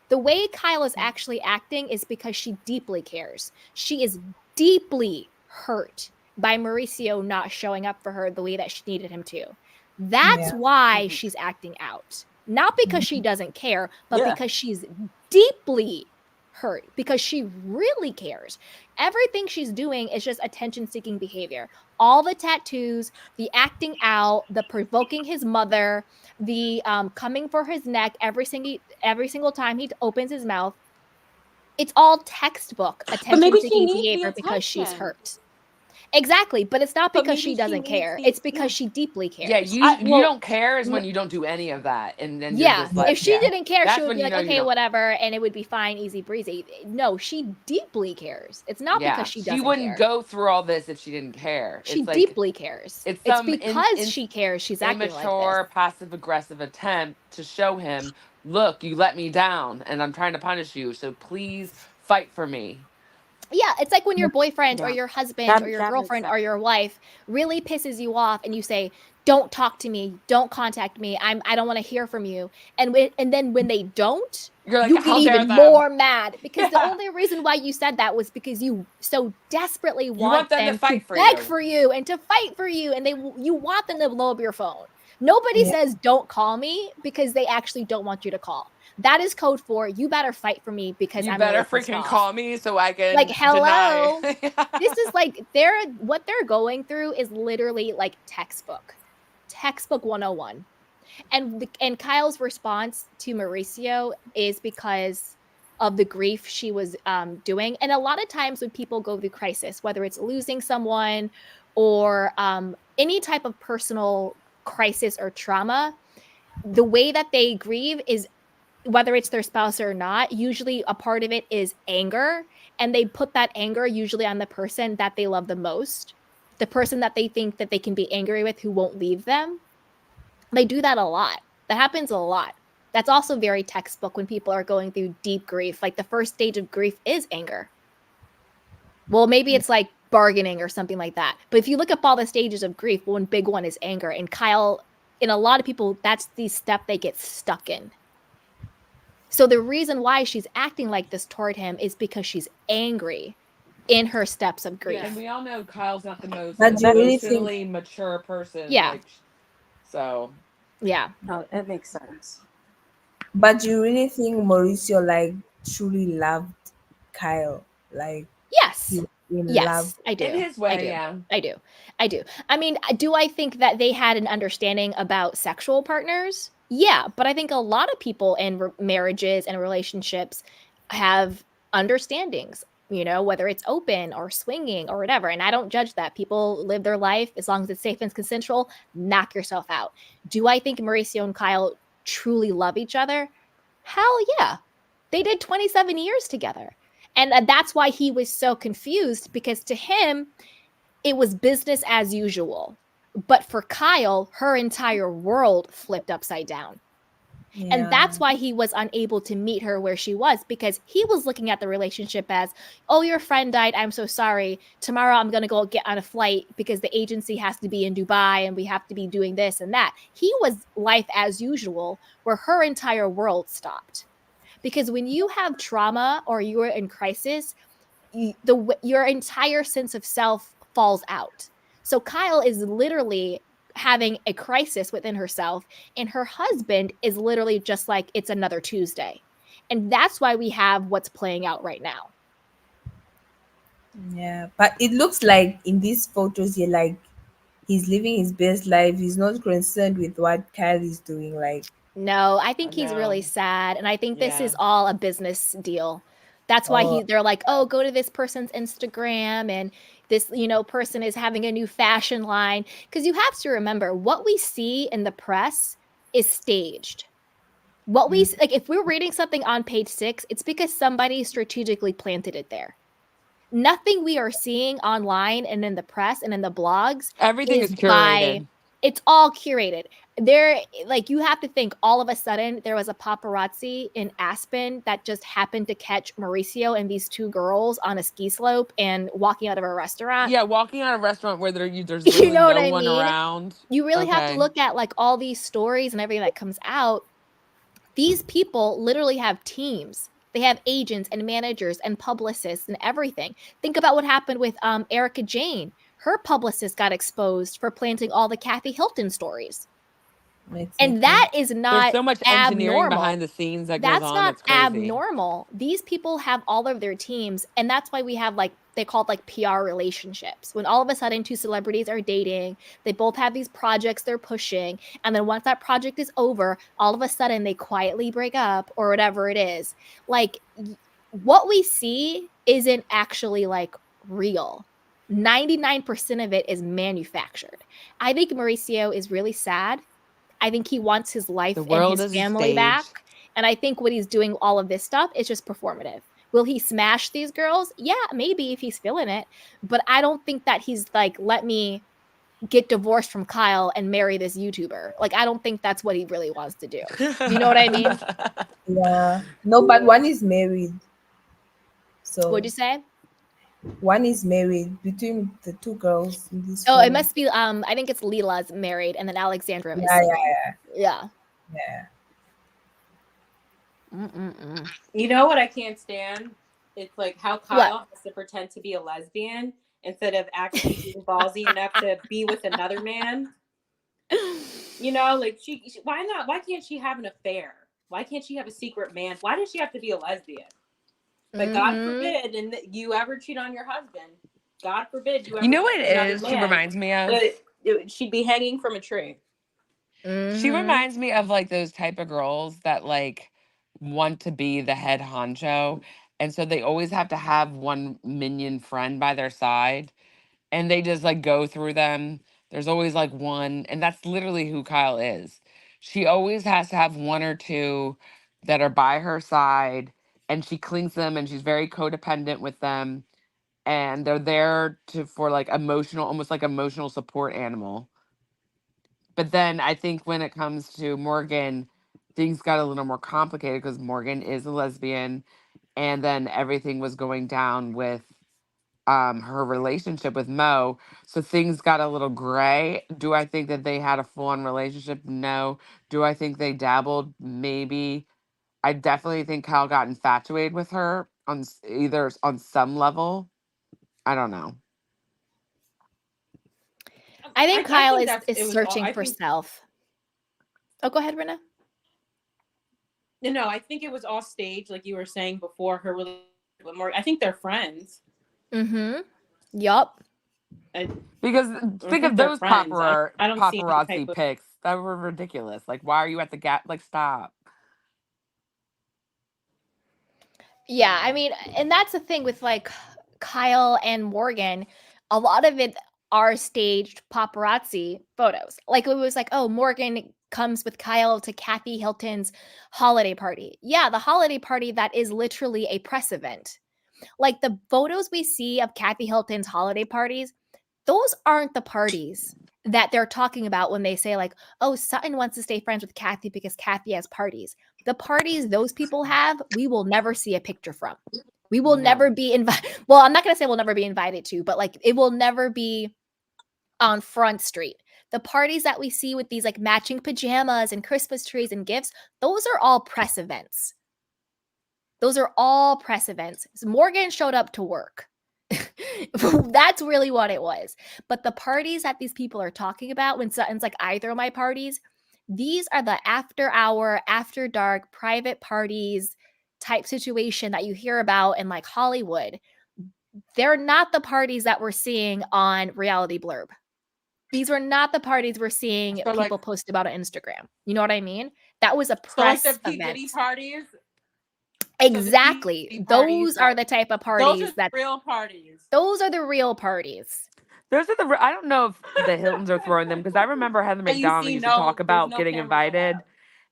The way Kyle is actually acting is because she deeply cares. She is deeply hurt by Mauricio not showing up for her the way that she needed him to. That's why she's acting out. Not because she doesn't care, but because she's deeply hurt, because she really cares. Everything she's doing is just attention-seeking behavior. All the tattoos, the acting out, the provoking his mother, the coming for his neck every single time he opens his mouth. It's all textbook attention-seeking behavior because she's hurt. Exactly, but it's not because she doesn't care. It's because she deeply cares. Yeah, you don't care is when you don't do any of that, and then you're just like, if she didn't care, that's she would when be you like, know you okay, don't. whatever, and it would be fine, easy breezy. No, she deeply cares. It's not because she doesn't. She wouldn't go through all this if she didn't care. She it's like, deeply cares. It's because she cares. She's acting like this. Passive aggressive attempt to show him, look, you let me down, and I'm trying to punish you. So please fight for me. Yeah, it's like when your boyfriend or your husband or your girlfriend or your wife really pisses you off and you say, don't talk to me, don't contact me, I don't want to hear from you. And then when they don't, you're like, you get even more mad, because the only reason why you said that was because you so desperately want them to fight beg for you and to fight for you, and you want them to blow up your phone. Nobody says don't call me because they actually don't want you to call. That is code for you better fight for me because I'm better freaking call me so I can like hello. This is like what they're going through is literally like textbook 101. And Kyle's response to Mauricio is because of the grief she was doing. And a lot of times when people go through crisis, whether it's losing someone or any type of personal crisis or trauma, the way that they grieve is, whether it's their spouse or not, usually a part of it is anger. And they put that anger usually on the person that they love the most, the person that they think that they can be angry with who won't leave them. They do that a lot. That happens a lot. That's also very textbook when people are going through deep grief. Like the first stage of grief is anger. Well, maybe it's like bargaining or something like that. But if you look up all the stages of grief, one big one is anger. And Kyle, in a lot of people, that's the step they get stuck in. So the reason why she's acting like this toward him is because she's angry in her steps of grief. Yeah, and we all know Kyle's not the most emotionally mature person. Yeah. So. Yeah. No, it makes sense. But do you really think Mauricio truly loved Kyle? Yes. Yes, I do. In his way, yeah. I do. I mean, do I think that they had an understanding about sexual partners? Yeah, but I think a lot of people in marriages and relationships have understandings, whether it's open or swinging or whatever. And I don't judge that. People live their life as long as it's safe and consensual. Knock yourself out. Do I think Mauricio and Kyle truly love each other? Hell yeah. They did 27 years together. And that's why he was so confused, because to him, it was business as usual. But for Kyle, her entire world flipped upside down. Yeah. And that's why he was unable to meet her where she was, because he was looking at the relationship as, oh, your friend died. I'm so sorry. Tomorrow I'm going to go get on a flight because the agency has to be in Dubai and we have to be doing this and that. He was life as usual, where her entire world stopped. Because when you have trauma or you're in crisis, your entire sense of self falls out. So Kyle is literally having a crisis within herself, and her husband is literally just like, it's another Tuesday. And that's why we have what's playing out right now. Yeah, but it looks like in these photos here, he's living his best life. He's not concerned with what Kyle is doing. No, I think he's really sad. And I think this is all a business deal. That's why they're like, oh, go to this person's Instagram and this, person is having a new fashion line. Because you have to remember, what we see in the press is staged. What we if we're reading something on page 6, it's because somebody strategically planted it there. nothing we are seeing online and in the press and in the blogs, everything is curated. It's all curated. There, like, you have to think all of a sudden there was a paparazzi in Aspen that just happened to catch Mauricio and these two girls on a ski slope and walking out of a restaurant. Yeah, walking out of a restaurant where there's literally no one around. You really have to look at like all these stories and everything that comes out. These people literally have teams. They have agents and managers and publicists and everything. Think about what happened with Erika Jane. Her publicist got exposed for planting all the Kathy Hilton stories. And that is not There's so much engineering behind the scenes that goes on. That's not abnormal. These people have all of their teams, and that's why we have like they call it like PR relationships. When all of a sudden two celebrities are dating, they both have these projects they're pushing, and then once that project is over, all of a sudden they quietly break up or whatever it is. Like what we see isn't actually like real. 99% of it is manufactured. I think Mauricio is really sad. I think he wants his life and his family back. And I think what he's doing, all of this stuff, is just performative. Will he smash these girls? Yeah, maybe if he's feeling it. But I don't think that he's like, let me get divorced from Kyle and marry this YouTuber. Like, I don't think that's what he really wants to do. You know what I mean? Yeah. No, but one is married. So what'd you say? One is married between the two girls in this it must be I think it's Lila's married and then Alexandra is yeah. You know what I can't stand? It's like how Kyle has to pretend to be a lesbian instead of actually being ballsy enough to be with another man. You know, like she why not? Why can't she have an affair? Why can't she have a secret man? Why does she have to be a lesbian? But God forbid, and you ever cheat on your husband. God forbid you ever. You know what it is? She reminds me of. She'd be hanging from a tree. She reminds me of like those type of girls that like want to be the head honcho, and so they always have to have one minion friend by their side, and they just like go through them. There's always like one, and that's literally who Kyle is. She always has to have one or two that are by her side. And she clings them and she's very codependent with them. And they're there for like almost like emotional support animal. But then I think when it comes to Morgan, things got a little more complicated because Morgan is a lesbian. And then everything was going down with her relationship with Mo. So things got a little gray. Do I think that they had a full-on relationship? No. Do I think they dabbled? Maybe. I definitely think Kyle got infatuated with her on some level. I don't know. I think Kyle is searching for self. Oh, go ahead, Rena. No, I think it was off stage, like you were saying before. Her relationship with Morgan. I think they're friends. Yup. Because think of those paparazzi pics that were ridiculous. Like, why are you at the Gap? Like, stop. Yeah, I mean, and that's the thing with like Kyle and Morgan. A lot of it are staged paparazzi photos. Like it was like, oh, Morgan comes with Kyle to Kathy Hilton's holiday party. Yeah, the holiday party that is literally a press event. Like the photos we see of Kathy Hilton's holiday parties, those aren't the parties that they're talking about when they say like, oh, Sutton wants to stay friends with Kathy because Kathy has parties. The parties those people have, we will never see a picture from. We will never be invited. Well, I'm not going to say we'll never be invited to, but like it will never be on Front Street. The parties that we see with these like matching pajamas and Christmas trees and gifts, those are all press events. Those are all press events. So Morgan showed up to work. That's really what it was. But the parties that these people are talking about when Sutton's like, I throw my parties, these are the after hour, after dark, private parties type situation that you hear about in like Hollywood. They're not the parties that we're seeing on Reality Blurb. These were not the parties we're seeing people post about on Instagram. You know what I mean? That was a press event. Parties. Exactly. Those are the type of parties that real parties. Those are the real parties. Those are the. I don't know if the Hiltons are throwing them because I remember Heather McDonald used to talk about getting invited,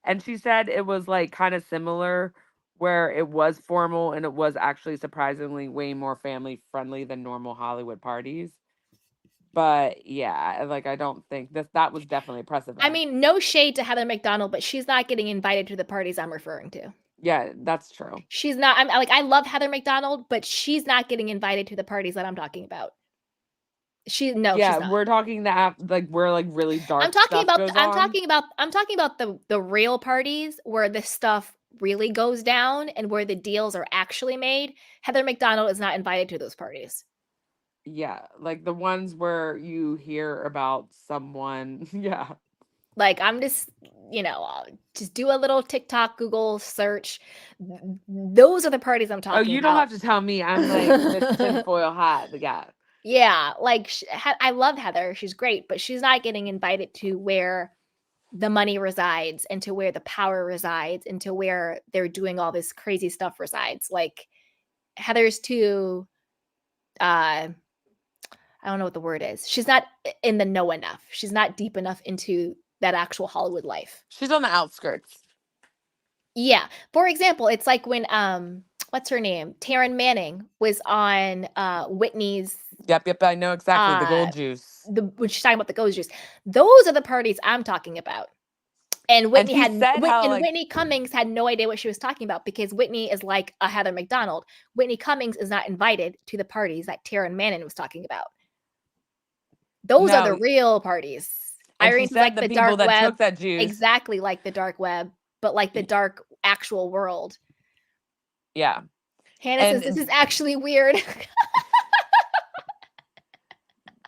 and she said it was like kind of similar where it was formal and it was actually surprisingly way more family friendly than normal Hollywood parties. But yeah, like I don't think that was definitely a precedent. I mean, no shade to Heather McDonald, but she's not getting invited to the parties I'm referring to. Yeah, that's true. She's not. I'm like, I love Heather McDonald, but she's not getting invited to the parties that I'm talking about. She's not. We're talking that like where like really dark. I'm talking stuff about. goes I'm on. talking about the real parties where this stuff really goes down and where the deals are actually made. Heather McDonald is not invited to those parties. Yeah, like the ones where you hear about someone. Yeah. Like, I'm just, just do a little TikTok, Google search. Those are the parties I'm talking about. Oh, you don't have to tell me. I'm like this tinfoil hat. Yeah. Yeah, like, I love Heather. She's great, but she's not getting invited to where the money resides and to where the power resides and to where they're doing all this crazy stuff resides. Like, Heather's too, I don't know what the word is. She's not in the know enough. She's not deep enough into that actual Hollywood life. She's on the outskirts. Yeah. For example, it's like when what's her name? Taryn Manning was on Whitney's. Yep, I know exactly. The gold juice. When she's talking about the gold juice. Those are the parties I'm talking about. And Whitney Whitney Cummings had no idea what she was talking about because Whitney is like a Heather McDonald. Whitney Cummings is not invited to the parties that Taryn Manning was talking about. Those are the real parties. Irene's like the dark web. Took that juice. Exactly like the dark web, but like the dark actual world. Yeah. Hannah says this is actually weird.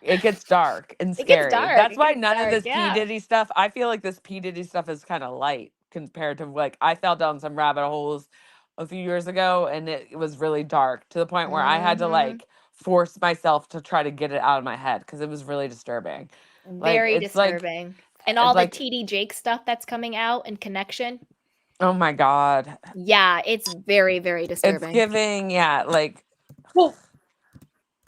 It gets dark and scary. That's why none of this P. Diddy stuff, I feel like this P. Diddy stuff is kind of light compared to like, I fell down some rabbit holes a few years ago and it was really dark to the point where I had to like force myself to try to get it out of my head because it was really disturbing. Very disturbing. And all the TD Jake stuff that's coming out and Connection. Oh my God. Yeah, it's very, very disturbing. It's giving, Well,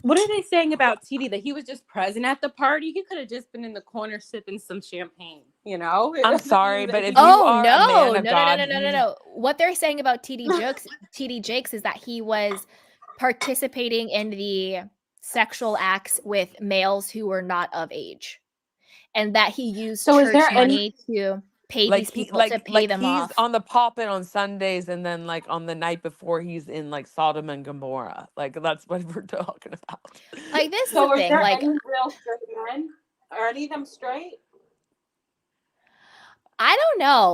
what are they saying about TD? That he was just present at the party? He could have just been in the corner sipping some champagne, I'm sorry, but if you are a man of God, no. What they're saying about TD Jakes is that he was participating in the sexual acts with males who were not of age. And that he used church money to pay these people to pay them off. He's on the pulpit on Sundays and then like on the night before he's in like Sodom and Gomorrah. Like that's what we're talking about. Like this so is the thing. Like, any real straight men? Are any of them straight? I don't know.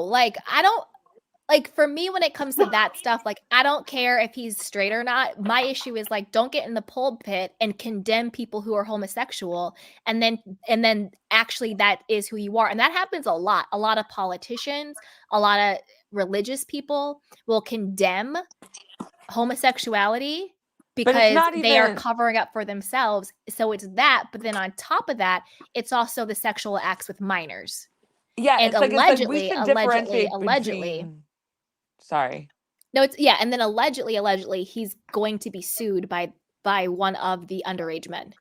Like, for me, when it comes to that stuff, like, I don't care if he's straight or not. My issue is like, don't get in the pulpit and condemn people who are homosexual. And then actually that is who you are. And that happens a lot. A lot of politicians, a lot of religious people will condemn homosexuality because they are covering up for themselves. So it's that. But then on top of that, it's also the sexual acts with minors. Yeah. And allegedly. Sorry. No, and then allegedly, he's going to be sued by one of the underage men.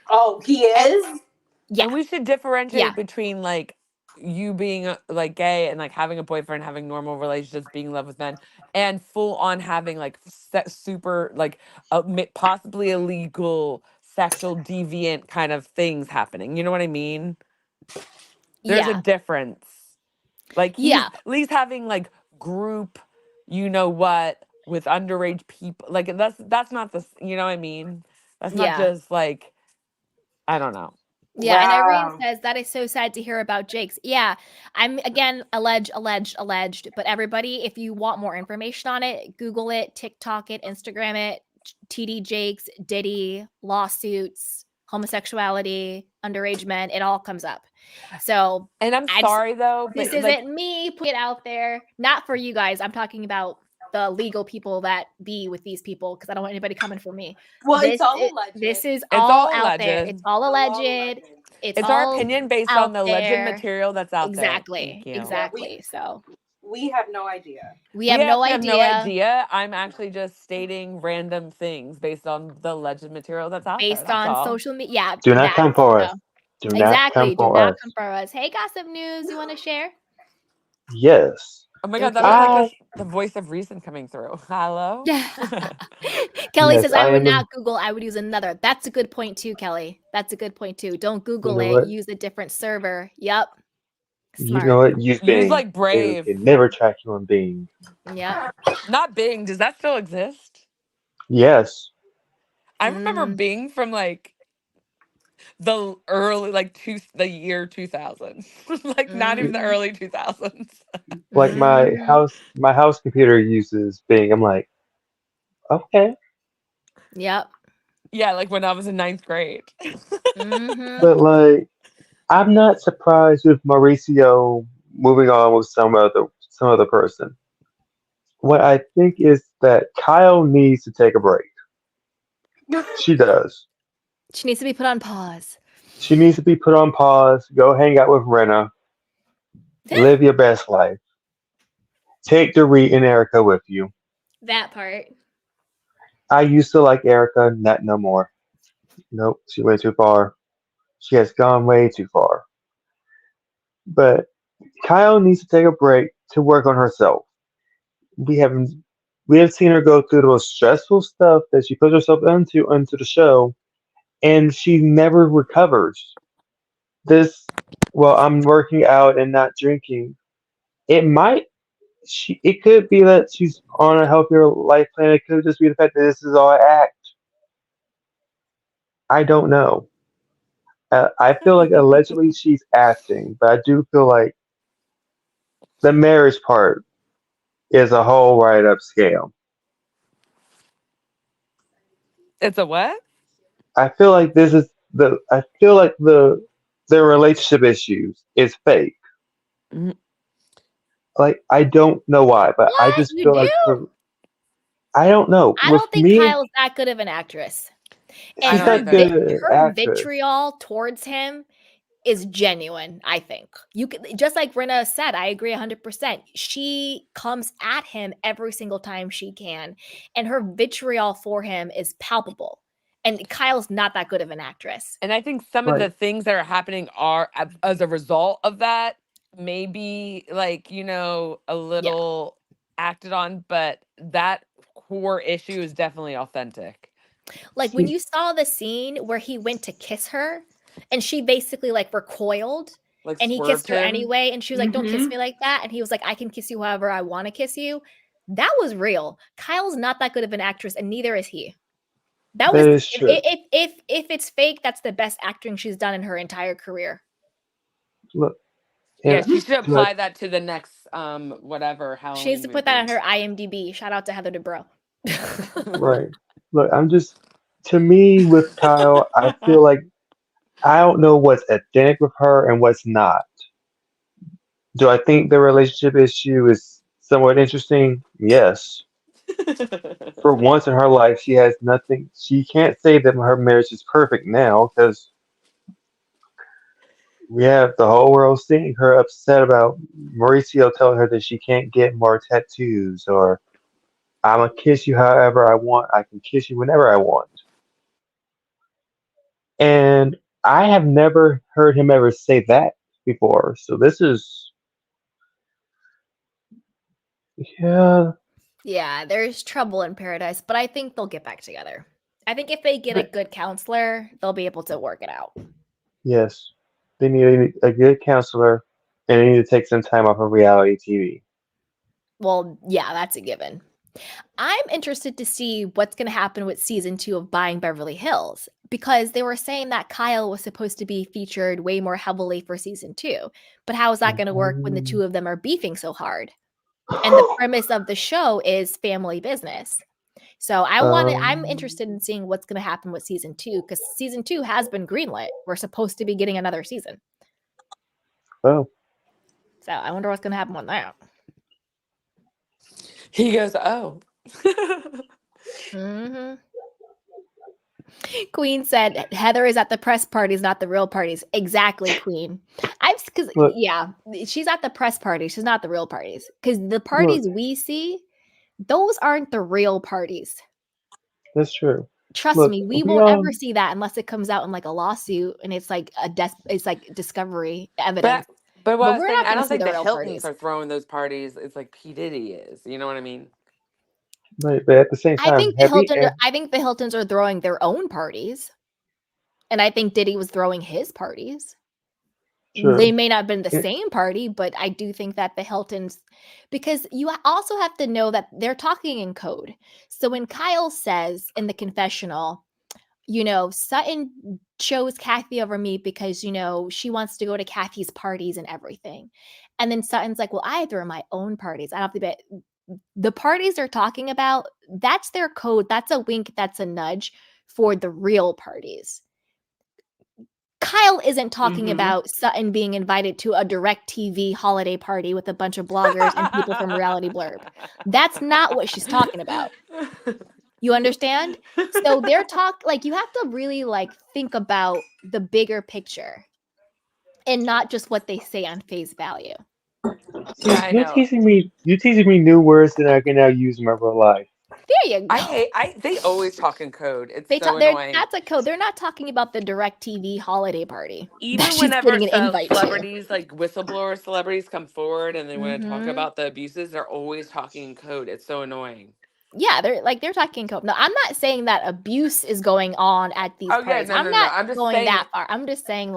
Oh, he is? Yeah. And we should differentiate between like you being like gay and like having a boyfriend, having normal relationships, being in love with men, and full on having like super like possibly illegal sexual deviant kind of things happening. You know what I mean? There's a difference. Like he's at least having like group, with underage people. Like that's not the, you know what I mean? That's not just like, I don't know. Yeah, and Irene says that is so sad to hear about Jake's. Yeah, I'm again alleged, but everybody, if you want more information on it, Google it, TikTok it, Instagram it, TD Jakes, Diddy, lawsuits, homosexuality, underage men, it all comes up. So, and I'm sorry though, this isn't me put it out there, not for you guys. I'm talking about the legal people that be with these people because I don't want anybody coming for me. Well, it's all alleged. This is all out there. It's all alleged. It's our opinion based on the alleged material that's out there. Exactly. So we have no idea. We have no idea. I'm actually just stating random things based on the alleged material that's out there. Based on social media. Yeah. Do not come for us. Do not come for us. Hey, Gossip News, you want to share? Yes. Oh my It was God, that was cute. like the voice of reason coming through. Hello? Kelly Yes, says, I I would am. not Google, I would use another. That's a good point too, Kelly. That's a good point too. Don't You Google know it. what? Use a different server. Yep. You know Smart. what? Use Use Bing. like They Brave. can never track you on Bing. Yep. Not Bing. Does that still exist? Yes, I remember Bing from like the early, the year 2000. Like not even the early 2000s. like my house computer uses Bing. I'm like, okay, Yep. Yeah, like when I was in ninth grade. but like, I'm not surprised with Mauricio moving on with some other person. What I think is that Kyle needs to take a break. She does. She needs to be put on pause. She needs to be put on pause. Go hang out with Rena. Live your best life. Take Dorit and Erika with you. That part. I used to like Erika, not no more. Nope, she went too far. She has gone way too far. But Kyle needs to take a break to work on herself. We haven't we have seen her go through the most stressful stuff that she puts herself into the show, and she never recovers. This, well, I'm working out and not drinking. It might it could be that she's on a healthier life plan. It could just be the fact that this is all act. I don't know. I feel like allegedly she's acting, but I do feel like the marriage part is a whole write up scam. It's a what? I feel like this is I feel like the relationship issues is fake. Mhm. Like I don't know why, but I What? just You feel do? like I don't know. I With don't think me, Kyle's that good of an actress. I And she's don't her not either. good at her actress. vitriol towards him is genuine, I think. You could, just like Rena said, I agree 100%. She comes at him every single time she can, and her vitriol for him is palpable. And Kyle's not that good of an actress. And I think some of Right. the things that are happening are as a result of that, maybe like, a Yeah. little acted on, but that core issue is definitely authentic. Like when See, you saw the scene where he went to kiss her and she basically like recoiled Like and he swerved kissed her him. anyway and she was like, "Don't kiss me like that." And he was like, "I can kiss you however I want to kiss you." That was real. Kyle's not that good of an actress and neither is he. That that was is true. if it's fake, that's the best acting she's done in her entire career. Look, Yeah, and she should do I apply that to the next whatever She needs Halloween to put that on movie. her IMDb. Shout out to Heather Dubrow. right. Look, I'm just to me with Kyle, I feel like I don't know what's authentic with her and what's not. Do I think the relationship issue is somewhat interesting? Yes. For once in her life, she has nothing. She can't say that her marriage is perfect now because we have the whole world seeing her upset about Mauricio telling her that she can't get more tattoos or I'm gonna kiss you however I want. I can kiss you whenever I want. And I have never heard him ever say that before. So this is, yeah, Yeah, there's trouble in paradise, but I think they'll get back together. I think if they get a but good counselor, they'll be able to work it out. yes, they need a good counselor and they need to take some time off of reality TV. Well, yeah, that's a given. I'm interested to see what's going to happen with season 2 of Buying Beverly Hills because they were saying that Kyle was supposed to be featured way more heavily for season 2. But how is that going to work when the two of them are beefing so hard? And the premise of the show is family business. So I'm Um, interested in seeing what's going to happen with season 2 because season 2 has been greenlit. We're supposed to be getting another season. oh, So I wonder what's going to happen with that. He goes, "Oh." hmm Queen said Heather is at the press parties, not the real parties. Exactly, Queen. Because look, yeah, she's at the press parties. She's not the real parties. Because the look, parties we see, those aren't the real parties. that's true. Trust Look, me, we we won't all, ever see that unless it comes out in like a lawsuit and it's like it's like discovery But evidence. But what But I was we're saying, not I going to don't see think the the real Hiltons parties. are throwing those parties. It's like P Diddy is. You know what I mean? But at the same I time, think the Hiltons are throwing their own parties, and I think Diddy was throwing his parties. They true. may not have been the It, same party, but I do think that the Hiltons, because you also have to know that they're talking in code. So when Kyle says in the confessional, Sutton chose Kathy over me because, she wants to go to Kathy's parties and everything. And then Sutton's like, well, I throw my own parties. I don't have to bet. The parties they're talking about, that's their code. That's a wink. That's a nudge for the real parties. Kyle isn't talking about Sutton being invited to a DirecTV holiday party with a bunch of bloggers and people from Reality Blurb. That's not what she's talking about. You understand? So they're you have to really think about the bigger picture and not just what they say on face value. Yeah, see, I you're know. teaching me. You're teaching me new words that I can now use in my real life. There you go. They always talk in code. It's They so talk. They're annoying. That's a code. They're not talking about the DirecTV holiday party that Even she's whenever getting an invite to. celebrities, like whistleblower celebrities, come forward and they want to talk Hmm. about the abuses, they're always talking in code. It's so annoying. Yeah, they're talking code. No, I'm not saying that abuse is going on at these Oh yeah, parties. no, I'm no, no. not I'm just going saying, that far. I'm just saying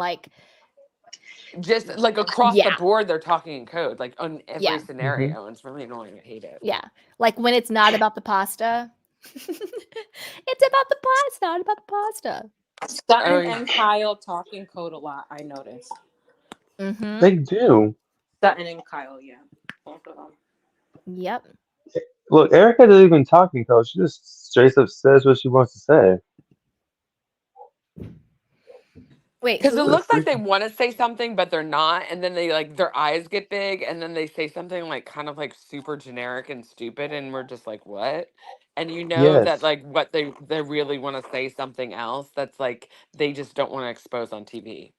just like across the yeah, board, they're talking in code, like on every yeah, Hmm. scenario, and it's really annoying. I hate it. yeah. Like when it's not about the pasta. It's about the pasta, not about the pasta. Oh, Sutton yeah. and Kyle talk in code a lot, I noticed. Mm-hmm. They do. Sutton and Kyle, yeah. Both of them. Yep. Look, Erica doesn't even talk in code. She just straight up says what she wants to say. Wait, Because it who? The looks like they freaking want to say something, but they're not, and then they like their eyes get big, and then they say something like kind of like super generic and stupid, and we're just like, what? And you know that yes. like what they really want to say something else that's like they just don't want to expose on TV.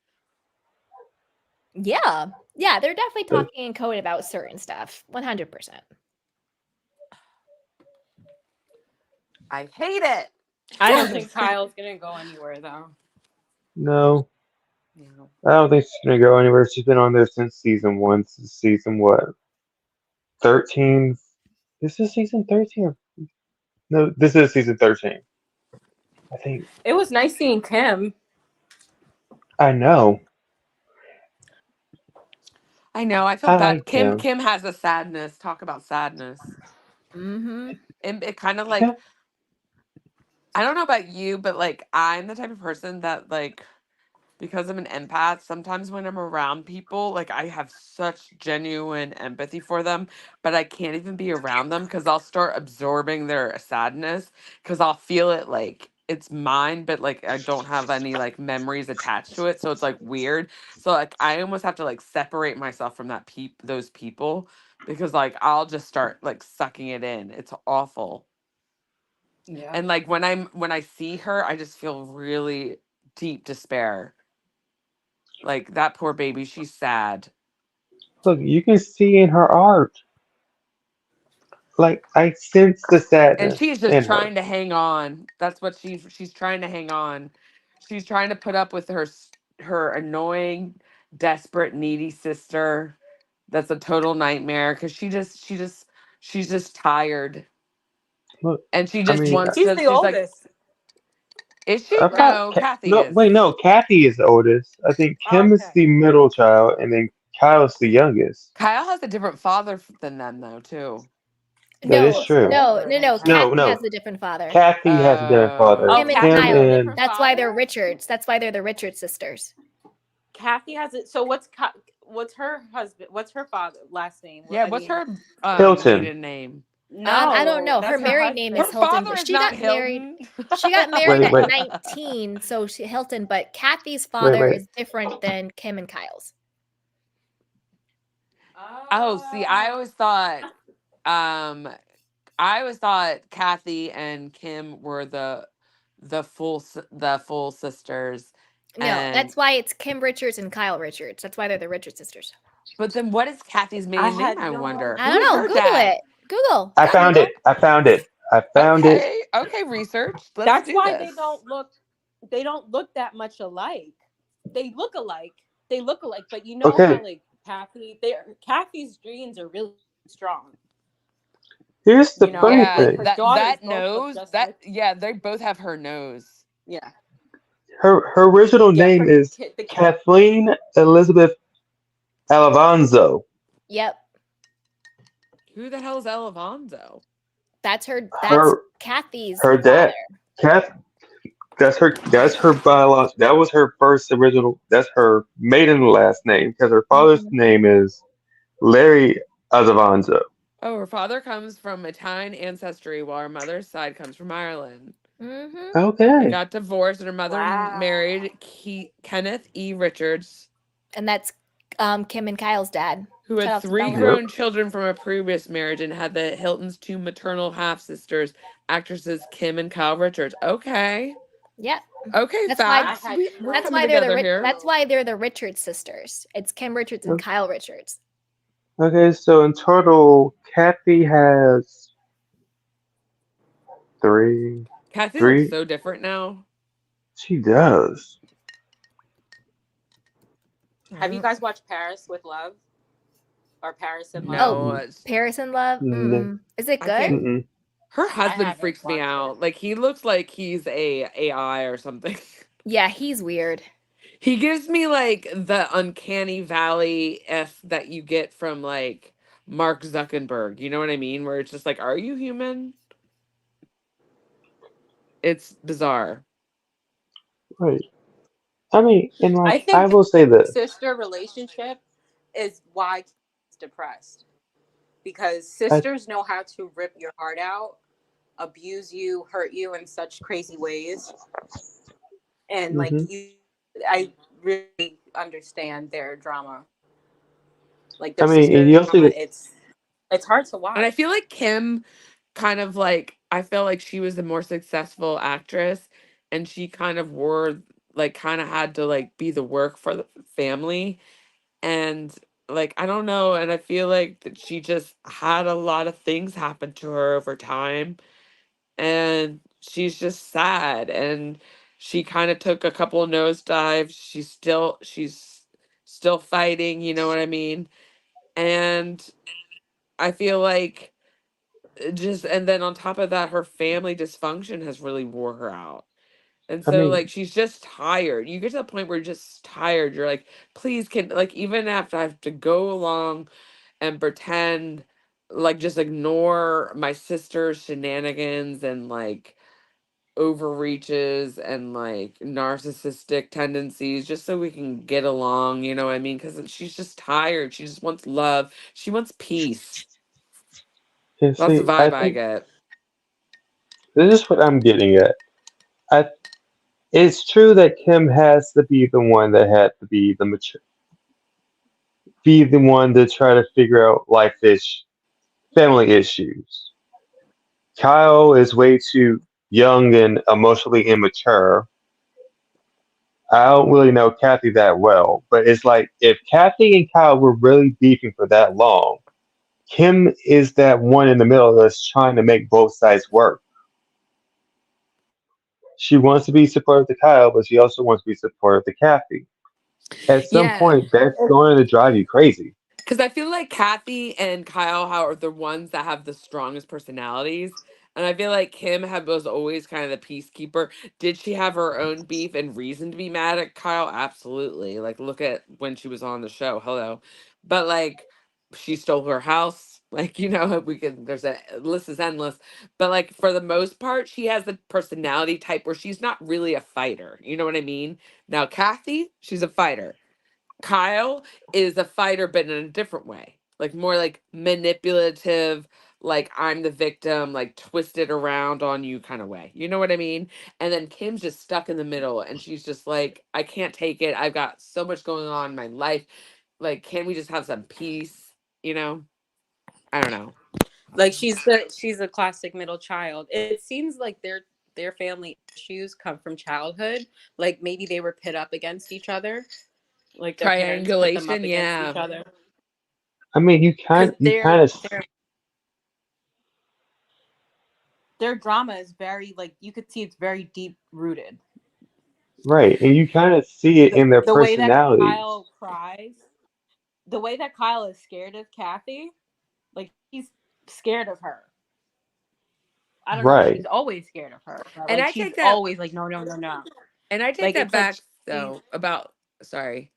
Yeah. Yeah, they're definitely The, talking in code about certain stuff. 100%. I hate it. I don't think Kyle's gonna go anywhere though. no, Yeah. I don't think she's gonna go anywhere. She's been on there since season one. Since season what? 13. This is season 13. No, this is season 13. I think. It was nice seeing Kim. I know. I know. I feel I bad. like him. Kim has a sadness. Talk about sadness. Mm-hmm. And it kind of like Yeah. I don't know about you, but like I'm the type of person that like because I'm an empath, sometimes when I'm around people, like I have such genuine empathy for them, but I can't even be around them because I'll start absorbing their sadness because I'll feel it like it's mine, but like I don't have any like memories attached to it. So it's like weird. So like I almost have to like separate myself from those people because like I'll just start like sucking it in. It's awful. Yeah. And like when I see her, I just feel really deep despair. Like that poor baby, she's sad. Look, you can see in her art. Like I sense the And sadness she's just in her. trying to hang on. That's what she's trying to hang on. She's trying to put up with her annoying, desperate, needy sister. That's a total nightmare cuz she's just tired Look, and she I just mean, wants She's to the she's like, oldest, "Is she? I right? thought No, Kathy no, is." wait, no. Kathy is the oldest. I think Kim is Okay. the middle child, and then Kyle's the youngest. Kyle has a different father than them though, too. That is No, Who's true. no, older no, than no. Kyle? No, Kathy has no. a different father. Kathy has a different father. Oh, Kim and Kathy Kim has a Kyle. and different That's why father. they're Richards. That's why they're the Richards sisters. Kathy has it. So what's her husband? What's her father last name? Yeah, I what's mean, her Hilton. maiden name? I don't no, know. Her that's her married name is Her husband. Hilton, father but is not Hilton. she got married Wait, at wait, 19, so Hilton, but Kathy's wait, father wait. is different than Kim and Kyle's. Oh, see, um I always thought Kathy and Kim were the full sisters, No, and that's why it's Kim Richards and Kyle Richards. That's why they're the Richards sisters. but then what is Kathy's I maiden name? had I no wonder I who don't is know. her Google dad. it. Google. I found Google. it. I found it. I found it. Okay, okay, research. Let's That's do why this. they don't look that much alike. They look alike. They look alike, but you know how Okay. like Kathy's genes are really strong. Here's the funny Yeah, thing. Her that daughters that both look nose, just that like. yeah, they both have her nose. Yeah. Her original Yeah. name is Kathleen Elizabeth Alonzo. Yep. Who the hell is Alonzo? That's Her Kathy's her dad. father. Kath. That's her biological. That was her first original. That's her maiden last name because her father's Mhm. name is Larry Azavanzo. Oh, her father comes from Italian ancestry, while her mother's side comes from Ireland. Mhm. They Okay. got divorced, and her mother married Kenneth E. Richards, And that's Kim and Kyle's dad. who Shout had out to 3 Bella. grown children from a previous marriage, and had the Hilton's 2 maternal half sisters, actresses Kim and Kyle Richards. Okay, Yep. okay, That's why facts. We're that's coming why they're together here. that's why they're the Richards sisters. It's Kim Richards and Kyle Richards. Okay, so in total, Kathy has three. Kathy looks Three. so different now. She does. Have you guys watched Paris with Love? Or Paris in Love? No, Oh, Paris in Love. Mm, Is it I good? can't. mm-mm. Her I husband haven't freaks me watched out. it. Like, he looks like he's a AI or something. Yeah, he's weird. He gives me like the uncanny valley f that you get from like Mark Zuckerberg. You know what I mean? Where it's just like, are you human? It's bizarre. Right. I mean, and I like, I think will say this. sister relationship is why he's depressed. Because I, sisters know how to rip your heart out, abuse you, hurt you in such crazy ways. And like hmm I really understand their drama. Like I their mean, and sister you also, drama, it's hard to And I watch. feel like Kim kind of like, I feel like she was the more successful actress, and she kind of wore like kind of had to like be the work for the family. And like, I don't know, and I feel like that she just had a lot of things happen to her over time, and she's just sad, and she kind of took a couple nosedives. She's still fighting, you know what I mean? And I feel like just, and then on top of that, her family dysfunction has really wore her out. And I so mean, like she's just tired. You get to the point where you're just tired. You're like, please, can, like, even after I have to go along and pretend, like, just ignore my sister's shenanigans and like overreaches and like narcissistic tendencies just so we can get along, you know what I mean? Because she's just tired. She just wants love. She wants peace. yeah, That's the see, I vibe I think get. this is what I'm getting at. I, it's true that Kim has to be the one that had to be the mature, be the one to try to figure out family issues. Kyle is way too young and emotionally immature. I don't really know Kathy that well, but it's like if Kathy and Kyle were really beefing for that long, Kim is that one in the middle that's trying to make both sides work. She wants to be supportive to Kyle, but she also wants to be supportive to Kathy. At some Yeah. point, that's going to drive you crazy. Because I feel like Kathy and Kyle are the ones that have the strongest personalities. And I feel like Kim was always kind of the peacekeeper. Did she have her own beef and reason to be mad at Kyle? Absolutely. Like, look at when she was on the show. Hello. But like, she stole her house. Like, we can, there's a list is endless. But like, for the most part, she has the personality type where she's not really a fighter. You know what I mean? Now, Kathy, she's a fighter. Kyle is a fighter, but in a different way, like more like manipulative, like I'm the victim, like twist it around on you kind of way. You know what I mean? And then Kim's just stuck in the middle, and she's just like, I can't take it. I've got so much going on in my life. Like, can we just have some peace? You know? I don't know. Like she's a classic middle child. It seems like their family issues come from childhood. Like maybe they were pit up against each other. Like their parents put them up Triangulation, against yeah. each other. I mean, Because you kind of their drama is very, like, you could see it's very deep rooted. right, and you kind of see it in their The way that personalities. Kyle cries the way that Kyle is scared of Kathy, like he's scared of her. I don't know if Right. he's always scared of her, but And like I she's take that always like, no. and I take Like that it's like back though about sorry.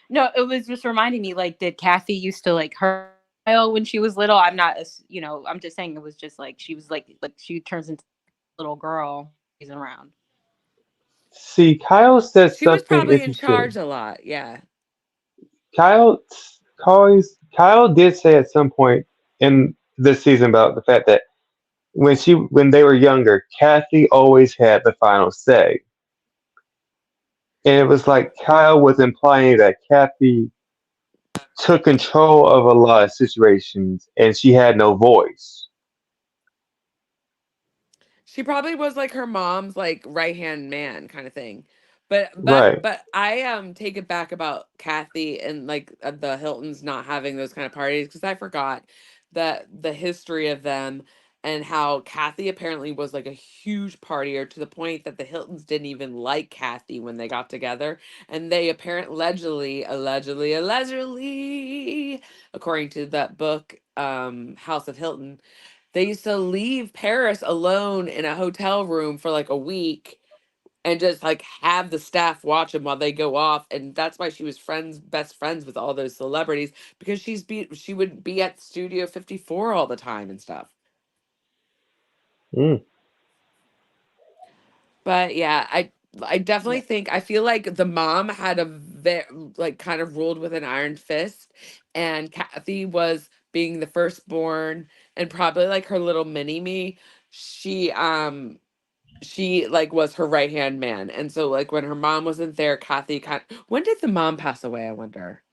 no, it was just reminding me, like, did Kathy used to like hurt Kyle when she was little? I'm not, I'm just saying it was just like she was like she turns into a little girl. She's around. See, Kyle said She was something probably in interesting. charge a lot, yeah. Kyle, Kyle did say at some point in this season about the fact that when they were younger, Kathy always had the final say, and it was like Kyle was implying that Kathy took control of a lot of situations, and she had no voice. She probably was like her mom's like right hand man kind of thing. But Right. I take it back about Kathy and like the Hiltons not having those kind of parties because I forgot that the history of them and how Kathy apparently was like a huge partier to the point that the Hiltons didn't even like Kathy when they got together, and they apparently allegedly, according to that book, House of Hilton, they used to leave Paris alone in a hotel room for like a week and just like have the staff watch him while they go off. And that's why she was best friends with all those celebrities, because she would be at Studio 54 all the time and stuff. Mm. But yeah, I definitely think I feel like the mom had a like kind of ruled with an iron fist, and Kathy was being the firstborn and probably like her little mini me. She like was her right hand man, and so like when her mom wasn't there, Kathy when did the mom pass away? I wonder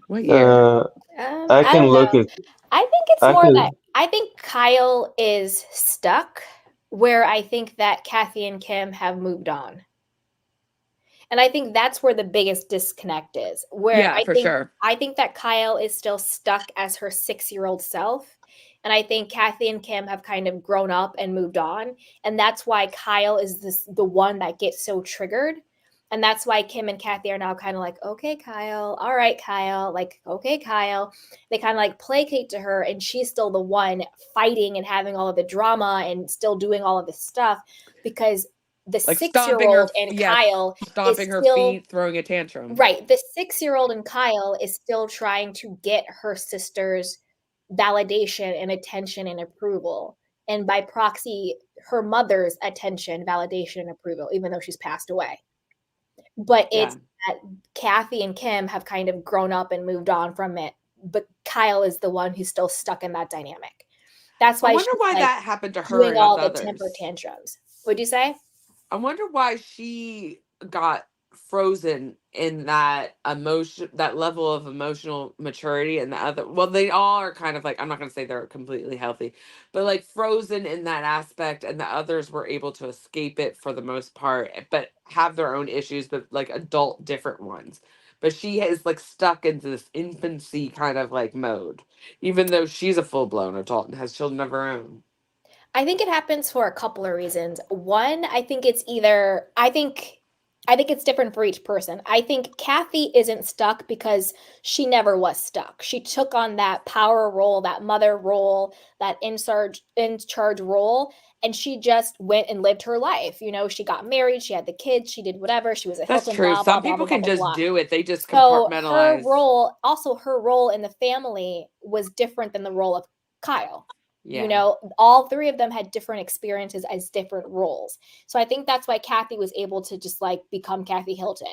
what year. Uh, I I can don't look know. and I think it's I more that can. I think Kyle is stuck where I think that Kathy and Kim have moved on. And I think that's where the biggest disconnect is. Where Yeah, for sure. I think that Kyle is still stuck as her 6-year-old self. And I think Kathy and Kim have kind of grown up and moved on. And that's why Kyle is the one that gets so triggered. And that's why Kim and Kathy are now kind of like, okay, Kyle, all right, Kyle, like, okay, Kyle. They kind of like placate to her, and she's still the one fighting and having all of the drama and still doing all of this stuff because the Like 6-year-old and Kyle is stomping her still feet, throwing a tantrum. right. The 6-year-old and Kyle is still trying to get her sister's validation and attention and approval. And by proxy, her mother's attention, validation, and approval, even though she's passed away. But it's Yeah. that Kathy and Kim have kind of grown up and moved on from it. But Kyle is the one who's still stuck in that dynamic. That's I why wonder she's why like that happened to her doing and not all the the temper others. tantrums. What'd you say? I wonder why she got frozen in that emotion, that level of emotional maturity, and the other. Well, they all are kind of like, I'm not going to say they're completely healthy, but like frozen in that aspect, and the others were able to escape it for the most part, but have their own issues, but like adult different ones. But she is like stuck into this infancy kind of like mode, even though she's a full blown adult and has children of her own. I think it happens for a couple of reasons. One, I think it's different for each person. I think Kathy isn't stuck because she never was stuck. She took on that power role, that mother role, that in charge role, and she just went and lived her life. She got married, she had the kids, she did whatever. She was a That's Hilton, true. blah blah Some blah people blah blah can blah just blah. do it. They just So her compartmentalize. role in the family was different than the role of Kyle. Yeah. All three of them had different experiences as different roles. So I think that's why Kathy was able to just like become Kathy Hilton.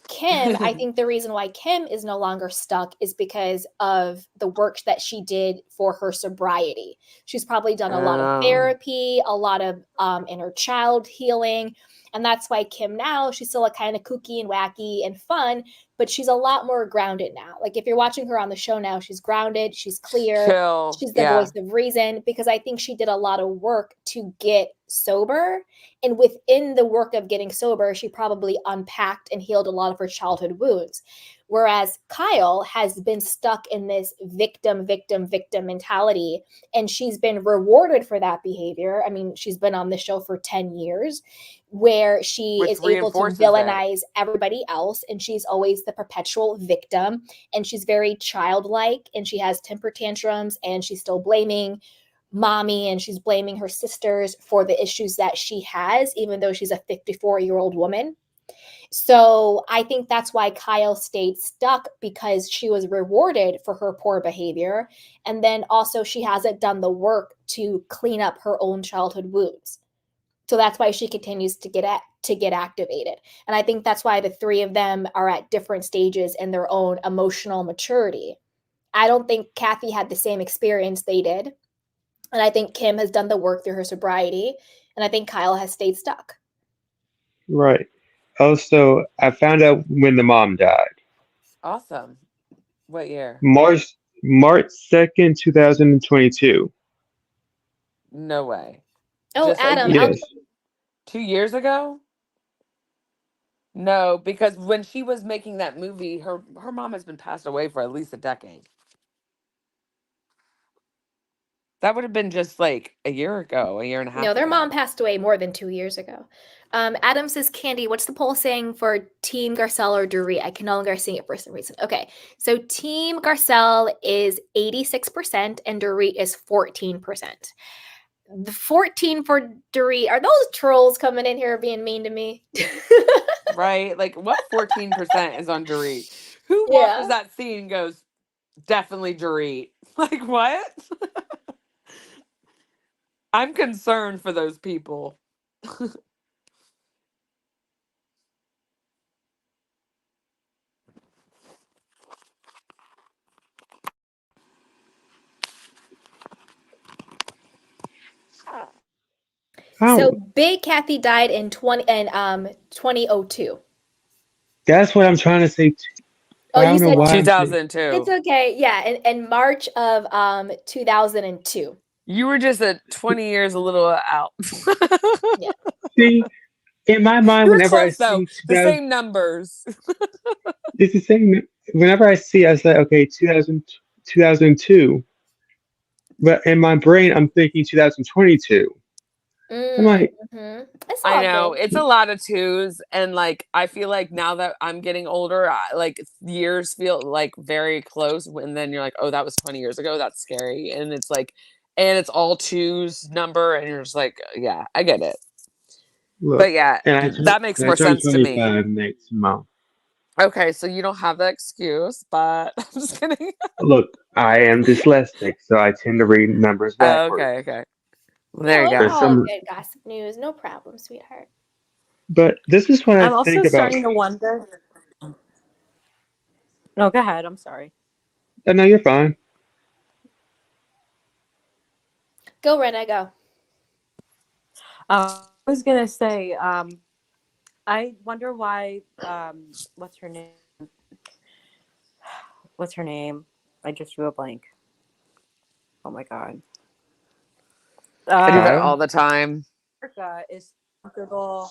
Kim, I think the reason why Kim is no longer stuck is because of the work that she did for her sobriety. She's probably done a lot of Oh. therapy, a lot of inner child healing. And that's why Kim now, she's still a kind of kooky and wacky and fun, but she's a lot more grounded now. Like if you're watching her on the show now, she's grounded, she's clear, Chill. she's the Yeah. voice of reason, because I think she did a lot of work to get sober. And within the work of getting sober, she probably unpacked and healed a lot of her childhood wounds. Whereas Kyle has been stuck in this victim mentality, and she's been rewarded for that behavior. I mean, she's been on the show for 10 years, where she Which is able to reinforces villainize everybody else, and she's always the perpetual victim, and she's very childlike, and she has temper tantrums, and she's still blaming mommy, and she's blaming her sisters for the issues that she has, even though she's a 54-year-old woman. So I think that's why Kyle stayed stuck, because she was rewarded for her poor behavior. And then also she hasn't done the work to clean up her own childhood wounds. So that's why she continues to get activated. And I think that's why the three of them are at different stages in their own emotional maturity. I don't think Kathy had the same experience they did. And I think Kim has done the work through her sobriety. And I think Kyle has stayed stuck. Right. Also, I found out when the mom died. Awesome. What year? March 2nd, 2022. No way. Oh, Just Adam. Yes. 2 years ago? No, because when she was making that movie, her mom has been passed away for at least a decade. That would have been just like a year ago, a year and a half No, their ago. mom passed away more than 2 years ago. Adam says, Candy, what's the poll saying for Team Garcelle or Dorit? I can no longer see it for some reason. Okay, so Team Garcelle is 86% and Dorit is 14%. The 14 for Dorit, are those trolls coming in here being mean to me? Right? Like, what 14% is on Dorit? Who watches that scene and goes, definitely Dorit? Like, what? I'm concerned for those people. So Big Kathy died in 2002. That's what I'm trying to say. Oh, I you don't know said why 2002. It's okay. Yeah, in March of 2002. You were just 20 years a little out. Yeah. See, in my mind, You're whenever I close though. see The 2000, same numbers. it's the same. Whenever I see, I say, okay, 2002. But in my brain, I'm thinking 2022. I'm like, It's I all know good. it's a lot of twos, and like I feel like now that I'm getting older, like years feel like very close. And then you're like, oh, that was 20 years ago. That's scary, and it's like, and it's all twos number, and you're just like, yeah, I get it. look, But yeah, that makes more turn sense to me. 25 next month. Okay, so you don't have that excuse, but I'm just kidding. Look, I am dyslexic, so I tend to read numbers backwards. Okay. Well, there you No, it's go. all good, gossip news. No problem, sweetheart. But this is what I I'm also think about. starting to wonder. No, go ahead. I'm sorry. No, you're fine. Go, Rena, go. I was gonna say, I wonder why. What's her name? What's her name? I just drew a blank. Oh my god. I do that all the time. Erika is comfortable.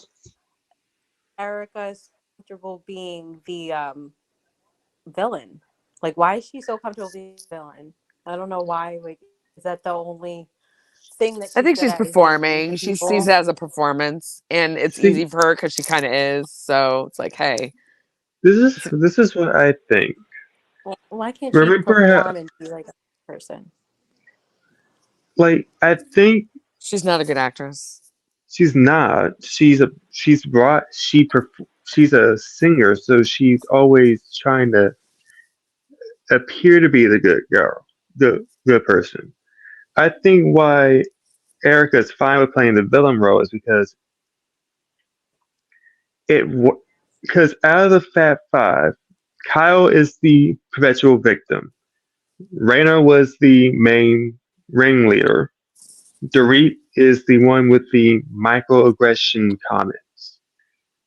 Erika is comfortable being the villain. Like, why is she so comfortable being the villain? I don't know why. Like, is that the only thing that I think good she's at, is just performing. being She people? sees it as a performance, and it's See, easy for her because she kind of is. So it's like, hey, this is what I think. Why can't she Remember how, perform and be like a person? like, I think she's not a good actress. she's not. She's a singer, so she's always trying to appear to be the good girl, the good person. I think why Erica's fine with playing the villain role is because because out of the Fab Five, Kyle is the perpetual victim. Raina was the main ringleader. Dorit is the one with the microaggression comments.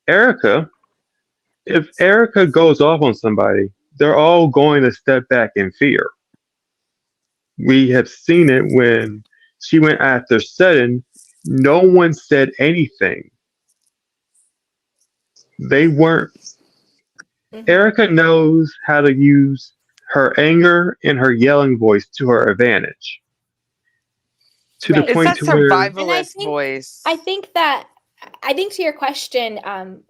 Erika, if Erika goes off on somebody, they're all going to step back in fear. We have seen it when she went after Sutton, no one said anything. They weren't Erika knows how to use her anger and her yelling voice to her advantage. To the Right. It's point that to where And I survivalist think voice. I think to your question,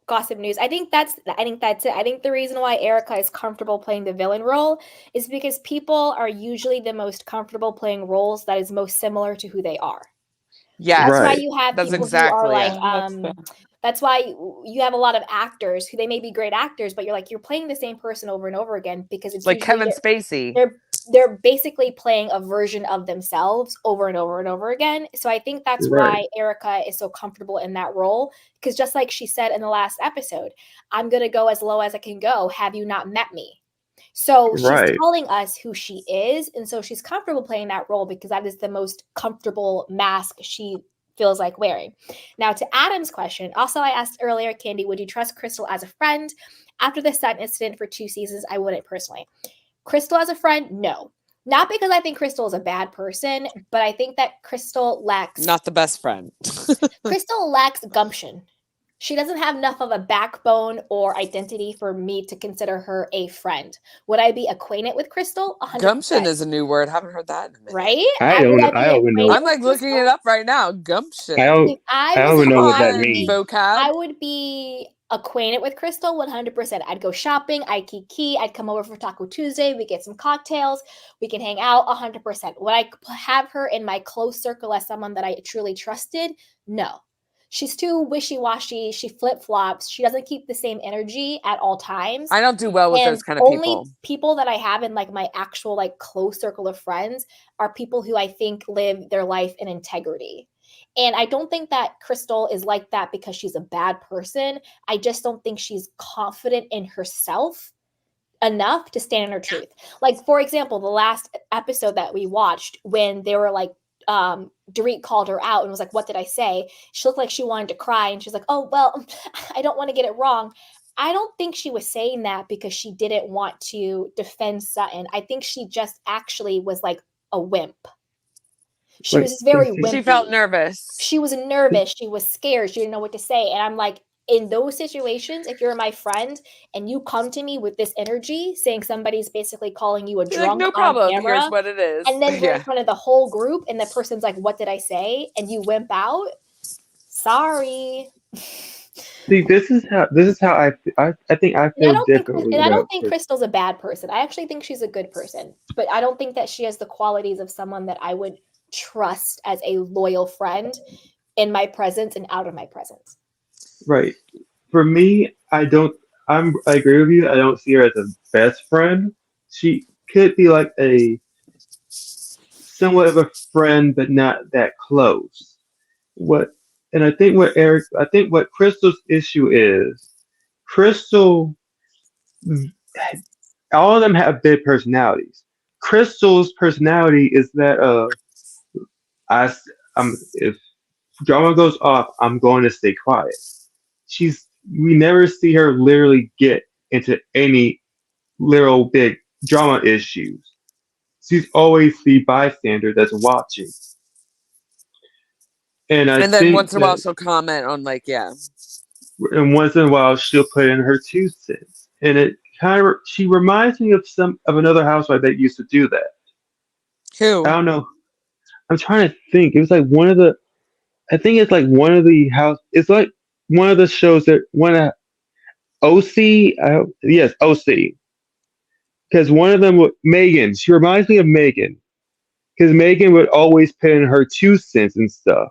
Gossip News, I think that's it. I think the reason why Erika is comfortable playing the villain role is because people are usually the most comfortable playing roles that is most similar to who they are. Yes. That's why Right. you have That's people who are exactly like, it. that's why you have a lot of actors who they may be great actors, but you're playing the same person over and over again because it's Like usually Kevin Spacey. they're basically playing a version of themselves over and over and over again. So I think that's Right. why Erika is so comfortable in that role. Because just like she said in the last episode, I'm going to go as low as I can go. Have you not met me? So she's Right. telling us who she is. And so she's comfortable playing that role because that is the most comfortable mask she feels like wearing. Now, to Adam's question, also I asked earlier, Candy, would you trust Crystal as a friend? After the Sutton incident for 2 seasons, I wouldn't personally. Crystal as a friend, no. Not because I think Crystal is a bad person, but I think that Crystal lacks Not the best friend. Crystal lacks gumption. She doesn't have enough of a backbone or identity for me to consider her a friend. Would I be acquainted with Crystal? 100%. Gumption is a new word. Haven't heard that in a minute. Right? I don't know. I'm like looking it up right now. Gumption. I don't even know what that means. Vocab. I would be acquainted with Crystal 100%. I'd go shopping. I'd kiki. I'd come over for Taco Tuesday. We get some cocktails. We can hang out 100%. Would I have her in my close circle as someone that I truly trusted? No. She's too wishy-washy. She flip-flops. She doesn't keep the same energy at all times. I don't do well with those kind of only people. People that I have in like my actual like close circle of friends are people who I think live their life in integrity. And I don't think that Crystal is like that because she's a bad person. I just don't think she's confident in herself enough to stand in her truth. Like, for example, the last episode that we watched when they were like, Dorit called her out and was like, what did I say? She looked like she wanted to cry. And she's like, oh, well, I don't want to get it wrong. I don't think she was saying that because she didn't want to defend Sutton. I think she just actually was like a wimp. She was very wimpy. She felt nervous. She was nervous. She was scared. She didn't know what to say. And I'm like, in those situations, if you're my friend and you come to me with this energy saying somebody's basically calling you a drunk like, no problem. on camera, Here's what it is. and then you're in front of the whole group and the person's like, what did I say? And you wimp out. Sorry. See, this is how I think I feel differently. I don't think Crystal's a bad person. I actually think she's a good person, but I don't think that she has the qualities of someone that I would trust as a loyal friend in my presence and out of my presence. Right. For me, I agree with you. I don't see her as a best friend. She could be like a somewhat of a friend, but not that close. I think what Crystal's issue is, Crystal, all of them have big personalities. Crystal's personality is that if drama goes off, I'm going to stay quiet. We never see her literally get into any little big drama issues. She's always the bystander that's watching. And then once in a while she'll comment on like, yeah. And once in a while she'll put in her 2 cents. And it she reminds me of another housewife that used to do that. Who? I don't know. I'm trying to think. It was like I think it's like one of the it's like one of the shows that OC, yes, OC. Because one of them, Megan, she reminds me of Megan. Because Megan would always put in her 2 cents and stuff.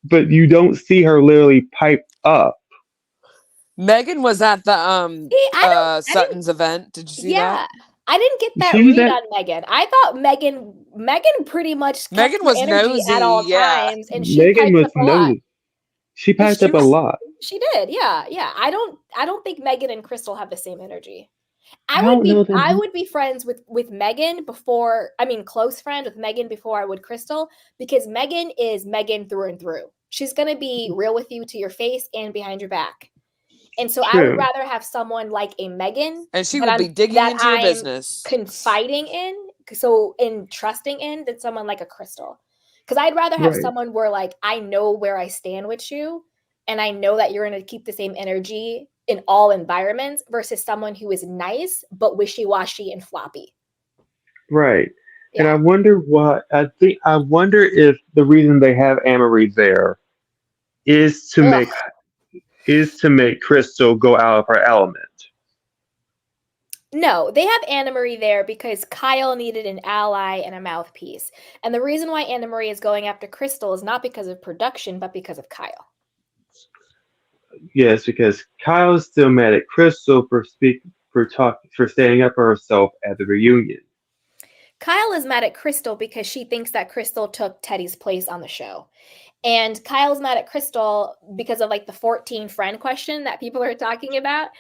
But you don't see her literally pipe up. Megan was at the Sutton's event. Did you see that? I didn't get that read on Megan. I thought Megan pretty much kept Megan was energy nosy at all times, and she Megan piped was up a lot. She piped up a lot. She did, yeah. I don't think Megan and Crystal have the same energy. I would be friends with Megan before, close friend with Megan before I would Crystal, because Megan is Megan through and through. She's gonna be real with you to your face and behind your back. And so I would rather have someone like a Megan, and she will be digging into your business, confiding in trusting in, than someone like a Crystal. Because I'd rather have someone where like I know where I stand with you, and I know that you're gonna keep the same energy in all environments versus someone who is nice but wishy-washy and floppy. Right. And Yeah. I wonder if the reason they have Amory there is to Ugh. make Crystal go out of her element. No, they have Anna Marie there because Kyle needed an ally and a mouthpiece. And the reason why Anna Marie is going after Crystal is not because of production, but because of Kyle. Yes, because Kyle's still mad at Crystal for standing up for herself at the reunion. Kyle is mad at Crystal because she thinks that Crystal took Teddy's place on the show. And Kyle's mad at Crystal because of like the 14 friend question that people are talking about.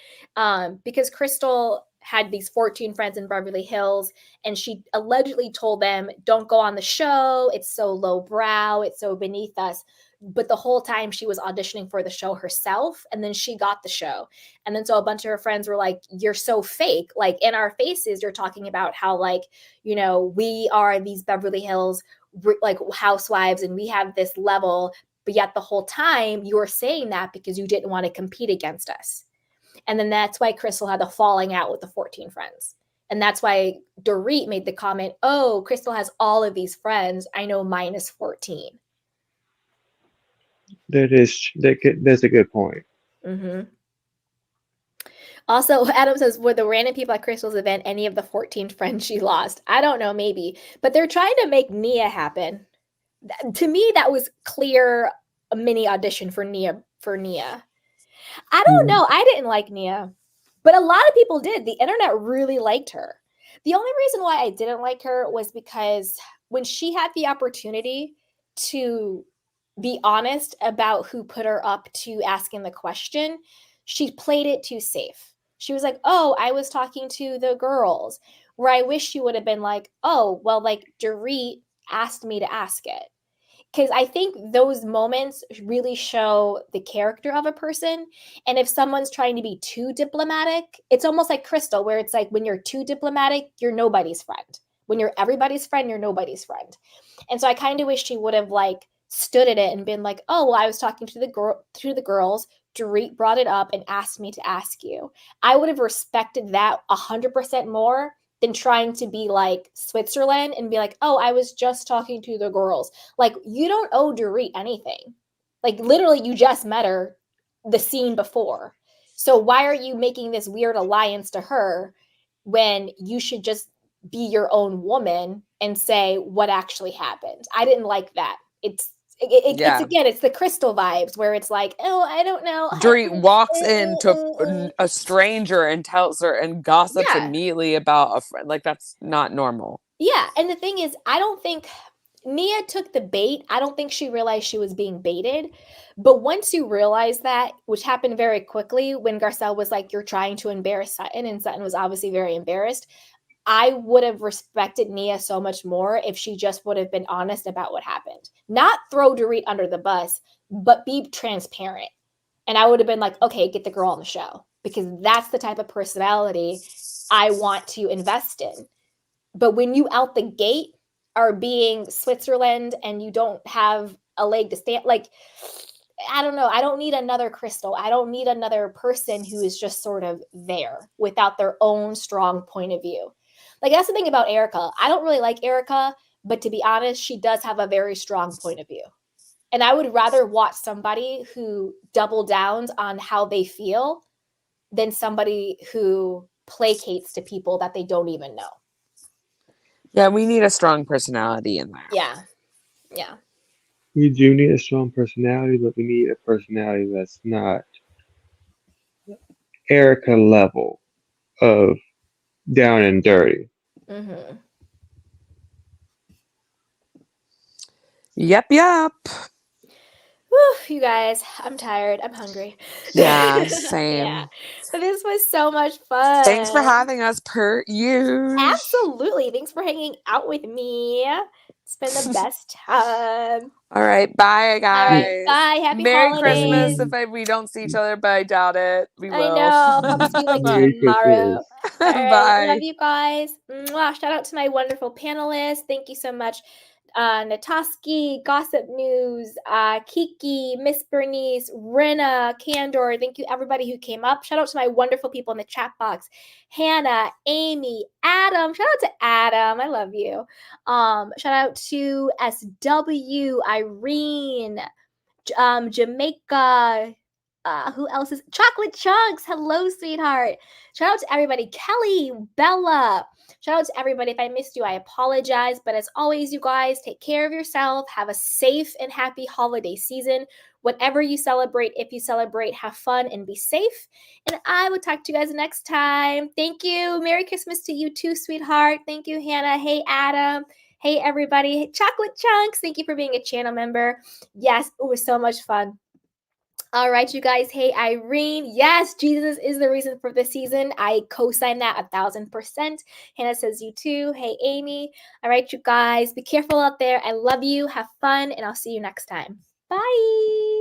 Because Crystal had these 14 friends in Beverly Hills, and she allegedly told them, don't go on the show. It's so lowbrow. It's so beneath us. But the whole time she was auditioning for the show herself, and then she got the show. And then so a bunch of her friends were like, you're so fake. Like in our faces, you're talking about how like, you know, we are these Beverly Hills like housewives and we have this level, but yet the whole time you were saying that because you didn't want to compete against us. And then that's why Crystal had the falling out with the 14 friends. And that's why Dorit made the comment, oh, Crystal has all of these friends. I know minus 14. That's a good point. Mm-hmm. Also, Adam says, were the random people at Crystal's event any of the 14 friends she lost? I don't know, maybe. But they're trying to make Nia happen. To me, that was clear a mini audition for Nia. I don't know. I didn't like Nia. But a lot of people did. The internet really liked her. The only reason why I didn't like her was because when she had the opportunity to be honest about who put her up to asking the question, she played it too safe. She was like, oh, I was talking to the girls, where I wish she would have been like, oh, well, like Dorit asked me to ask it. Because I think those moments really show the character of a person. And if someone's trying to be too diplomatic, it's almost like Crystal, where it's like when you're too diplomatic, you're nobody's friend. When you're everybody's friend, you're nobody's friend. And so I kind of wish she would have like stood at it and been like, oh, well, I was talking to the girls. Dorit brought it up and asked me to ask you. I would have respected that 100% more than trying to be like Switzerland and be like, oh, I was just talking to the girls. Like, you don't owe Dorit anything. Like, literally, you just met her the scene before. So why are you making this weird alliance to her when you should just be your own woman and say what actually happened? I didn't like that. It's again, it's the Crystal vibes where it's like, oh, I don't know. Dorit walks into a stranger and tells her and gossips immediately about a friend. Like, that's not normal. Yeah. And the thing is, I don't think Nia took the bait. I don't think she realized she was being baited. But once you realize that, which happened very quickly when Garcelle was like, you're trying to embarrass Sutton, and Sutton was obviously very embarrassed, I would have respected Nia so much more if she just would have been honest about what happened. Not throw Dorit under the bus, but be transparent. And I would have been like, okay, get the girl on the show, because that's the type of personality I want to invest in. But when you out the gate are being Switzerland and you don't have a leg to stand, like, I don't know. I don't need another Crystal. I don't need another person who is just sort of there without their own strong point of view. Like, that's the thing about Erika. I don't really like Erika, but to be honest, she does have a very strong point of view. And I would rather watch somebody who double downs on how they feel than somebody who placates to people that they don't even know. Yeah, we need a strong personality in that. Yeah. Yeah. We do need a strong personality, but we need a personality that's not Erika level of down and dirty. Mm-hmm. Yep. Whew, you guys, I'm tired. I'm hungry. Yeah, same. Yeah. But this was so much fun. Thanks for having us, per usual. Absolutely. Thanks for hanging out with me. It's been the best time. All right. Bye, guys. All right, bye. Happy Merry holidays. Christmas if we don't see each other, but I doubt it. We will. I know. I'll probably see you like Merry tomorrow. Christmas. All right. Bye. Love you guys. Mwah. Shout out to my wonderful panelists. Thank you so much. Nataski, Gossip News, Kiki, Miss Bernice, Rena, Candor. Thank you everybody who came up. Shout out to my wonderful people in the chat box. Hannah, Amy, Adam. Shout out to Adam. I love you. Shout out to SW, Irene, Jamaica. Who else is Chocolate Chunks? Hello, sweetheart. Shout out to everybody. Kelly, Bella. Shout out to everybody. If I missed you, I apologize. But as always, you guys, take care of yourself. Have a safe and happy holiday season. Whatever you celebrate, if you celebrate, have fun and be safe. And I will talk to you guys next time. Thank you. Merry Christmas to you too, sweetheart. Thank you, Hannah. Hey, Adam. Hey, everybody. Hey, Chocolate Chunks. Thank you for being a channel member. Yes, it was so much fun. All right, you guys. Hey, Irene. Yes, Jesus is the reason for the season. I co-sign that 1000%. Hannah says you too. Hey, Amy. All right, you guys. Be careful out there. I love you. Have fun, and I'll see you next time. Bye.